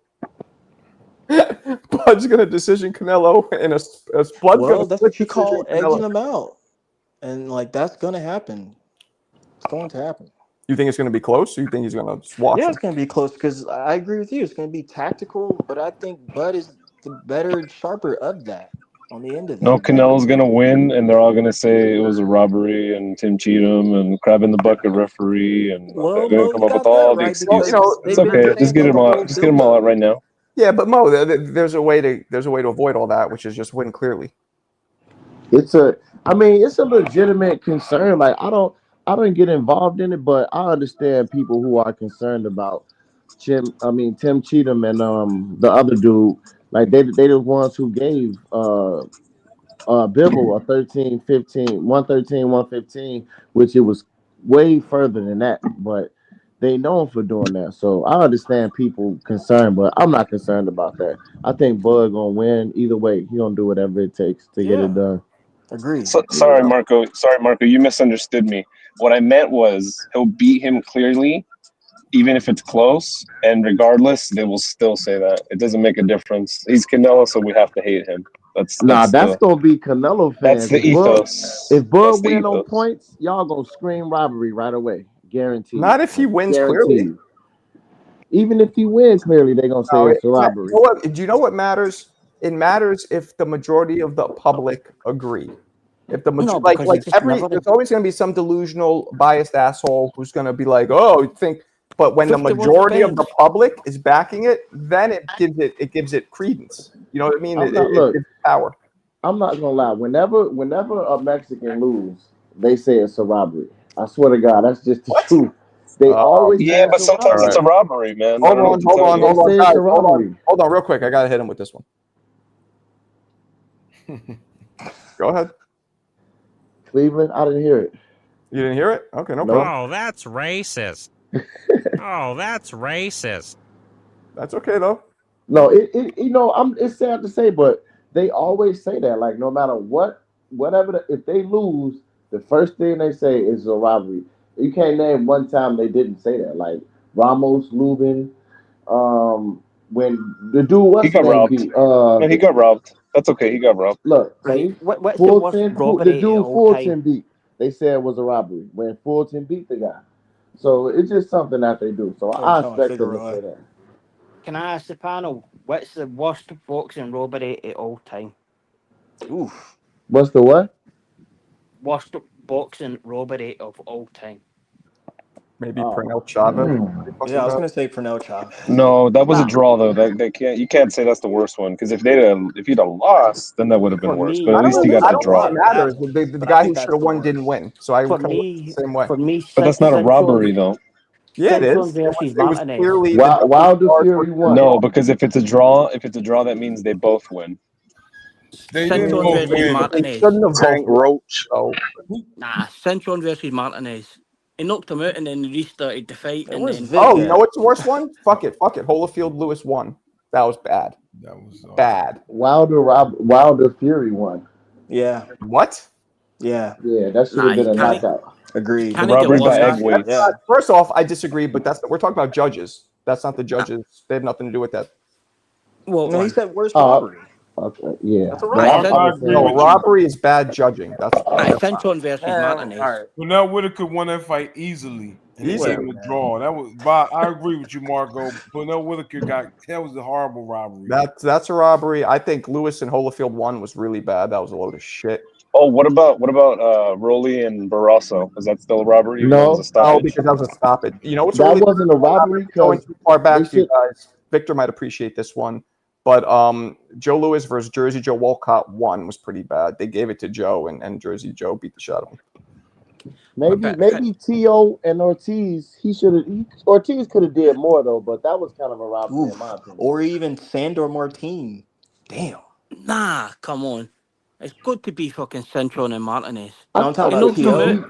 Bud's gonna decision Canelo, and a Bud's Well, gonna that's split what you decision call edging Canelo. them out, and like that's gonna happen. It's going to happen. You think it's gonna be close, or you think he's gonna just watch Yeah, him? it's gonna be close because I agree with you. It's gonna be tactical, but I think Bud is the better, sharper of that on the end of No, it. Canelo's gonna win, and they're all gonna say it was a robbery and Tim Cheatham and crab in the bucket referee, and Well, they're gonna Mo, come you up with got that all the right Well, you excuses. because know, It's they've been okay. Just saying get that them the all. whole Just get them build all up. out right now. yeah, but Mo, there's a way to avoid all that, which is just win clearly. It's a legitimate concern. Like I don't get involved in it, but I understand people who are concerned about Tim Cheatham and the other dude. Like they the ones who gave Bibble a 115, which it was way further than that, but they known for doing that. So I understand people concerned, but I'm not concerned about that. I think Bud gonna win either way. He gonna do whatever it takes to get it Yeah, done. agree. Sorry, Marco. Sorry, Marco. You misunderstood me. What I meant was he'll beat him clearly, even if it's close, and regardless, they will still say that. It doesn't make a difference. He's Canelo, so we have to hate him. Nah, that's gonna be Canelo That's fans. the ethos. If That's Bud the win on ethos. points, y'all gonna scream robbery right away. Guaranteed. Not if he wins clearly. Guaranteed. Even if he win clearly, they're gonna say No, it's a you robbery. know what? Do you know what matters? It matters if the majority of the public agree. If the No, like because you just never. there's always going to be some delusional, biased asshole who's going to be like, "Oh, you think." But when the 51 majority of the defense. public is backing it, then it gives it credence. You know what I mean? It gives power. I'm not gonna lie. Whenever a Mexican lose, they say it's a robbery. I swear to God, that's just the truth. They always say Yeah, it's but a sometimes it's a robbery, man. I don't know what to tell you. They say guys. it's a robbery. Hold on, real quick. I gotta hit him with this one. Go ahead. Cleveland, I didn't hear it. You didn't hear it? Okay, no problem. Oh, that's racist. Oh, that's racist. That's okay though. No, it's sad to say, but they always say that. Like no matter whatever, if they lose, the first thing they say is a robbery. You can't name one time they didn't say that. Like Ramos, Lubin, when the dude He what's his got name robbed. beat. No, he got robbed. That's okay. He got robbed. Look, Right. see, What's the worst the robbery dude of all Fulton time? beat. They said it was a robbery when Fulton beat the guy. So it's just something that they do. So Yeah, I talking about expect them to Figueroa. say that. Can I ask the panel what's the worst boxing robbery of all time? Oof. What's the what? Worst boxing robbery of all time. Maybe Pernell Chavez. Yeah, I was gonna say Pernell Chavez. No, that was a Nah. draw though. That can't. You can't say that's the worst one because if he'd have lost, then that would have been For worse. me, But at least he got I the don't think draw. it matters. The But I guy think who should that's have the won didn't worst. win. So I for kind of look me, the same way. for me, But that's not a robbery though. Yeah, it is. versus It was Martinez. clearly Wilder Fury won. No, because if it's a draw, that means they both win. They didn't Centron both versus win. They Martinez. shouldn't have both Tank won. Roach. So Nah, Centron versus Martinez. He knocked him out and then restarted the fight. And And where's then Vic you know at? what's the worst one? Fuck it. Holyfield Lewis won. That was bad. That was Bad. Wilder Fury won. Yeah, What? yeah, Yeah, that should nah, have been you a can't. knockout. agreed. Can The I get robbery worse by than egg that? weight. Yeah, First off, I disagree, but we're talking about judges. That's not the Nah. judges. They have nothing to do with that. What no, he one? said worst robbery. Okay, yeah. That's a Nah, robbery. I agree No, with you. robbery is bad judging. That's Centron versus Martinez. All right. Pernell Whitaker won that fight easily, and it Easy. came a draw. That was. But I agree with you, Marco. Pernell Whitaker that was a horrible robbery. That's a robbery. I think Lewis and Holyfield won was really bad. That was a load of shit. Oh, what about Rolly and Barroso? Is that still a robbery, even though it was a No, Oh, stoppage? because that was a stoppage. You know what's that really wasn't a robbery going because too far they back for you should. guys. Victor might appreciate this one, but Joe Louis versus Jersey Joe Walcott 1 was pretty bad. They gave it to Joe, and Jersey Joe beat the shit out of him. Maybe T.O. and Ortiz. Ortiz could have did more though, but that was kind of a robbery in my Oof. opinion. Or even Sandor Martin. Damn. Nah, come on. It's got to be fucking Centron and Martinez. No, I'm talking He about knocked him out. T.O.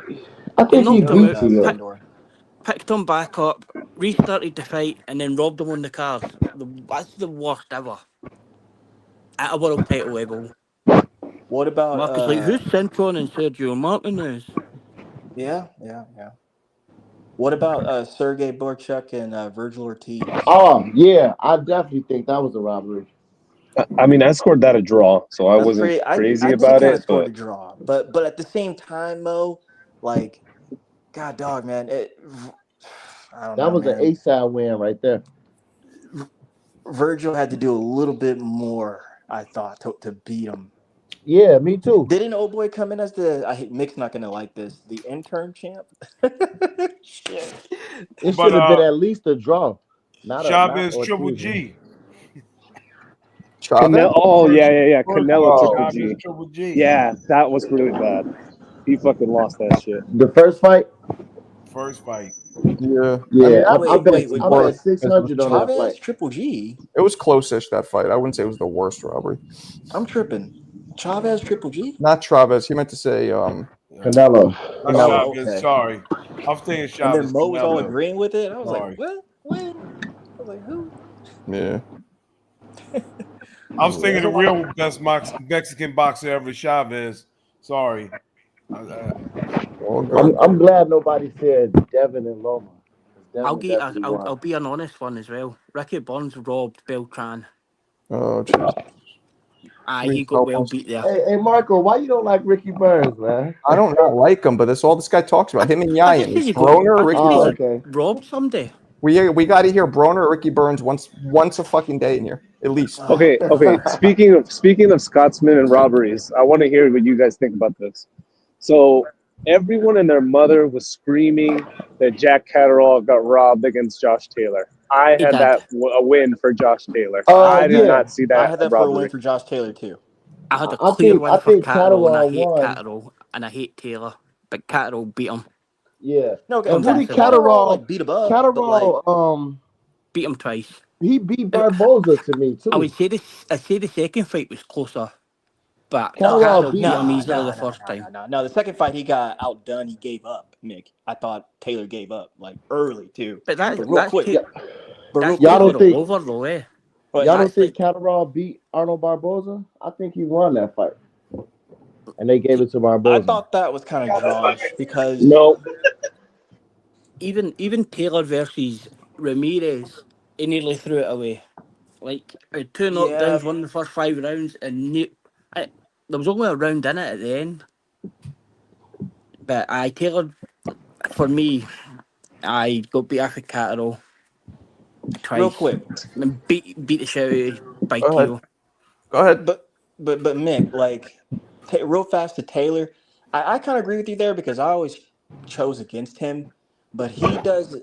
I He think he knocked him T.O. beat and out, T.O. Sandor. picked him back up, restarted the fight, and then robbed him on the card. That's the worst ever. At a world title level. What about Marcus like, who's Centron and Sergio Martinez? yeah. What about Sergey Borchuk and Virgil Ortiz? Oh yeah, I definitely think that was a robbery. I mean, I scored that a draw, so I That's wasn't pretty. crazy I think it about kind of it. scored But a draw, but at the same time, Mo, like, God, dog, man, I don't That know, was an man. A-side win right there. Virgil had to do a little bit more, I thought, to beat him. Yeah, me too. Didn't old boy come in as Mick's not gonna like this, the intern champ? Shit. It But should have been at least a draw, not Chavez Triple Ortiz. G. Chavez? Oh First, yeah. first Canelo one, Triple Oh, Chavez G. Triple G. Yeah, that was really bad. He fucking lost that shit. The first fight, First fight. yeah. I mean, yeah, that I fight bet was Wait, I bet worse what? six because it was hundred on that Chavez fight. Triple G? it was close-ish, that fight. I wouldn't say it was the worst robbery. I'm tripping. Chavez Triple G? Not Chavez. He meant to say Canelo. Not Oh, Canelo. Chavez. okay. Sorry. I was thinking And then Chavez Mo was all Canelo. agreeing with it. I was like, Sorry. what? When? I was like, who? Yeah. I was thinking There's a the lot. real best Mexican boxer ever, Chavez. Sorry. All good. I'm glad nobody said Devin and Loma. 'Cause I'll Devin get. definitely I'll won. be an honest one as well. Ricky Burns robbed Beltran. Oh, jeez. Aye, Please he got help well us. beat there. Hey Marco, why you don't like Ricky Burns, man? I don't not like him, but that's all this guy talks about. Him and I just say Yayan. you got. Broner or I just Ricky say Oh, Burns. he okay. robbed somebody. We got to hear Broner or Ricky Burns once a fucking day in here, at least. Okay. Speaking of Scotsmen and robberies, I want to hear what you guys think about this. So everyone and their mother was screaming that Jack Catterall got robbed against Josh Taylor. I He had did. that a win for Josh Taylor. I I had did that. Yeah. not see I that had that for a win robbery. for Josh Taylor too. I had a I clear think win I for think Catterall, and I Catterall hate won. Catterall, and I hate Taylor, but Catterall beat him Yeah. No, And who did convincingly. Catterall Catterall like beat him up, but like Catterall Beat him twice. he beat Uh, Barboza to me I would too. say this. I say the second fight was closer, but Catterall Catterall beat beat him nah, easily the nah, nah, first nah, nah, time. nah. No, the second fight he got outdone. He gave up. Mick, I thought Taylor gave up like early too, But but real quick. Yeah. But real That's Y'all quick don't Taylor though. think all over though, eh? But y'all don't That's think like Catterall beat Arnold Barboza? I think he won that fight. And they gave it to I Barboza. thought that was kind of drawish because No, even Taylor versus Ramirez, he nearly threw it away. Like two yeah, knockdowns, won the first 5 rounds, and there was only a round in it at the end. But I Taylor, for me, I got beat after Catterall real twice, quick. and beat the shit out of by Go ahead. Tio. Go ahead. But Mick, like real fast to Taylor, I kind of agree with you there because I always chose against him, but he does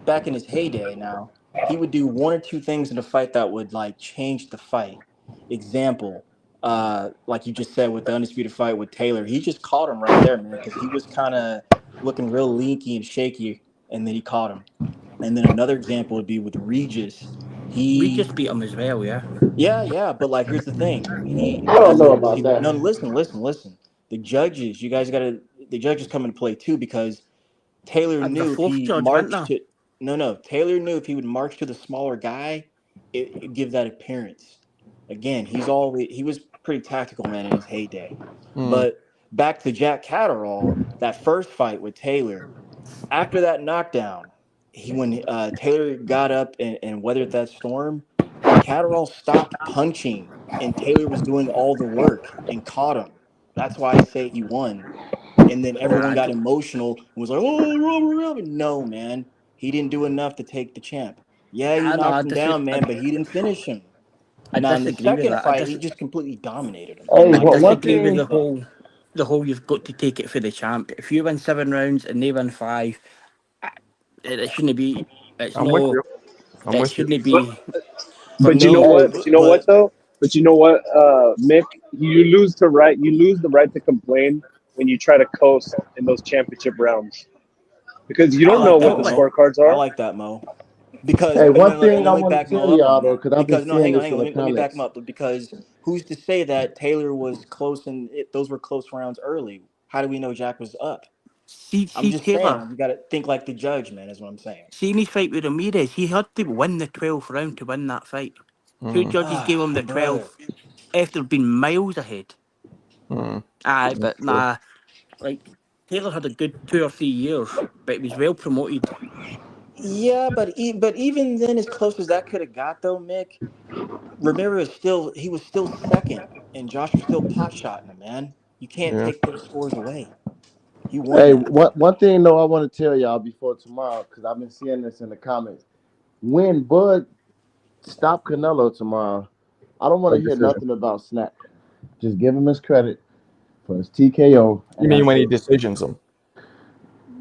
back in his heyday. Now he would do one or two things in a fight that would like change the fight. Example, like you just said with the undisputed fight with Taylor, he just caught him right there, man, because he was kind of looking real leaky and shaky, and then he caught him. And then another example would be with Regis. We He just beat him as well, yeah. yeah, but like here's the thing. He I don't as know a about that. no listen. The judges, you guys gotta the judges come into play too because Taylor And the knew if fourth he judge, wasn't marched there? to no, Taylor knew if he would march to the smaller guy, it'd give that appearance. Again, he was pretty tactical man in his heyday. Hmm. But back to Jack Catterall, that first fight with Taylor, after that knockdown, when Taylor got up and weathered that storm, Catterall stopped punching, and Taylor was doing all the work and caught him. That's why I say he won. And then everyone I, got d- emotional and was like, "Oh, Robert, Robert!" No, man, he didn't do enough to take the champ. Yeah, you I know. knocked him down, man, but he didn't finish him. I Now in the disagree with second that. fight, he just completely dominated him. Hey, I one disagree with thing the whole. the whole you've got to take it for the champ. If you win 7 rounds and they win 5, it shouldn't be. It's I'm with no. you. I'm It with you. shouldn't But be for but you know me. Hey, what? But you know what though? But you know what, Mick? You lose the right to complain when you try to coast in those championship rounds because you I don't Oh, know like what that, the totally. Mo. scorecards I are. like that, Mo. Because hey, and one then thing I let me want back to tell Mo up on y'all though, that. because I've been Because no, seeing hang this on, in the let me back him comments. up. Because who's to say that Taylor was close and those were close rounds early? How do we know Jack was up? I'm See just Taylor. saying, you got to think like the judge, man. Is what I'm saying. See in his fight with Ramirez, he had to win the 12th round to win that fight. 2 Mm, judges gave Ah, him the brother. 12th after being miles ahead. mm, Aye, that's but true. nah, like Taylor had a good 2 or 3 years, but he was well promoted. Yeah, but even then, as close as that could have got though, Mick, Ramirez he was still second, and Josh was still pot shotting him, man. You can't Yeah. take those scores away. He won Hey, that. one thing though I want to tell y'all before tomorrow, because I've been seeing this in the comments. When Bud stop Canelo tomorrow, I don't want What to hear decision? nothing about Snap. Just give him his credit for his TKO, You and mean that's when he it. decisions him?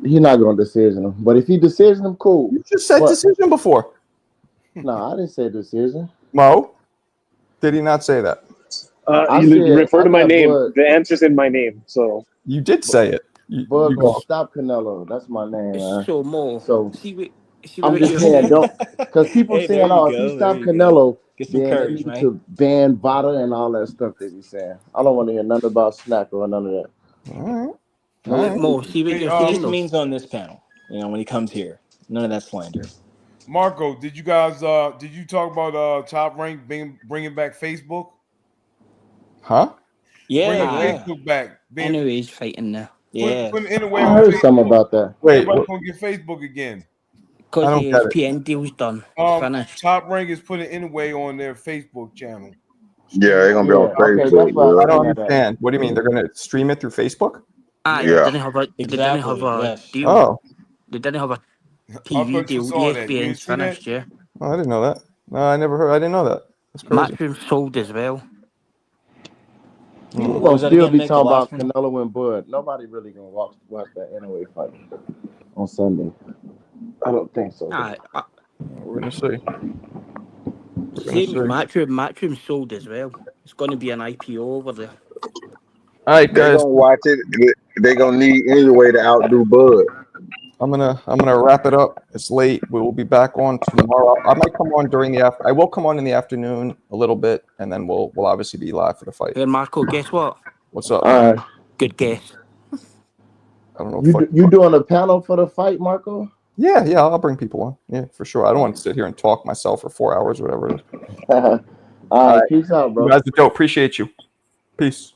He's not going to decision him, but if he decision him, cool. You just said But decision before. no, I didn't say decision. Mo, did he not say that? I You said refer I to my got name. Bud. The answer's in my name. So You did say it. Bud You gonna go. stop Canelo. That's my name, man. So more. So See I'm what just you're saying, saying. don't, because people Hey, there saying, you oh, if he go. There stop you go. Canelo, Get some then they courage, need man. to ban Vada and all that stuff they be saying. I don't want to hear nothing about Snack or none of that. All right. No All right. More. excuses. See what Hey, you're saying Just though. means on this panel, when he comes here. None of that slander. Marco, did you guys did you talk about Top Rank bringing back Facebook? Huh? Yeah, Bringing Aye. yeah, Facebook back, being Anyways, fighting now. yeah. put anyway I on heard something Facebook. about that. Wait. Everybody's gonna get Facebook again. I Because the don't get it. ESPN deal's done. It's finished. Top Rank is putting anyway on their Facebook channel, Yeah, streaming they're live. gonna be on Yeah, okay, that's Facebook. what I I Yeah, don't seen that at. understand. What do you mean? They're going to stream it through Facebook? Aye, Yeah, they yeah. didn't have a Exactly. Yes. deal. Oh, They didn't have a I TV thought you deal. saw that. You didn't ESPN's see that? finished, yeah. I didn't know that. No, I never heard. I didn't know that. That's crazy. Matchroom sold as well. People What gonna was that still again, be Mick? The talking last about one? Canelo and Bud. Nobody really gonna watch that anyway fight on Sunday. I don't think so. Aye. We're going to see. We're going to Same see. as Matchroom. Matchroom sold as well. It's going to be an IPO over there. All right, They guys. gonna watch it. They gonna need anyway to outdo Bud. I'm gonna wrap it up. It's late. We will be back on tomorrow. I might come on during the after. I will come on in the afternoon a little bit, and then we'll obviously be live for the fight. Hey, Marco, guess what? What's up? All right, Good guess. I don't know. you doing a panel for the fight, Marco? Yeah, I'll bring people on. Yeah, for sure. I don't want to sit here and talk myself for 4 hours, whatever it is. All All right, right, peace out, you bro. guys are dope. Appreciate you. Peace.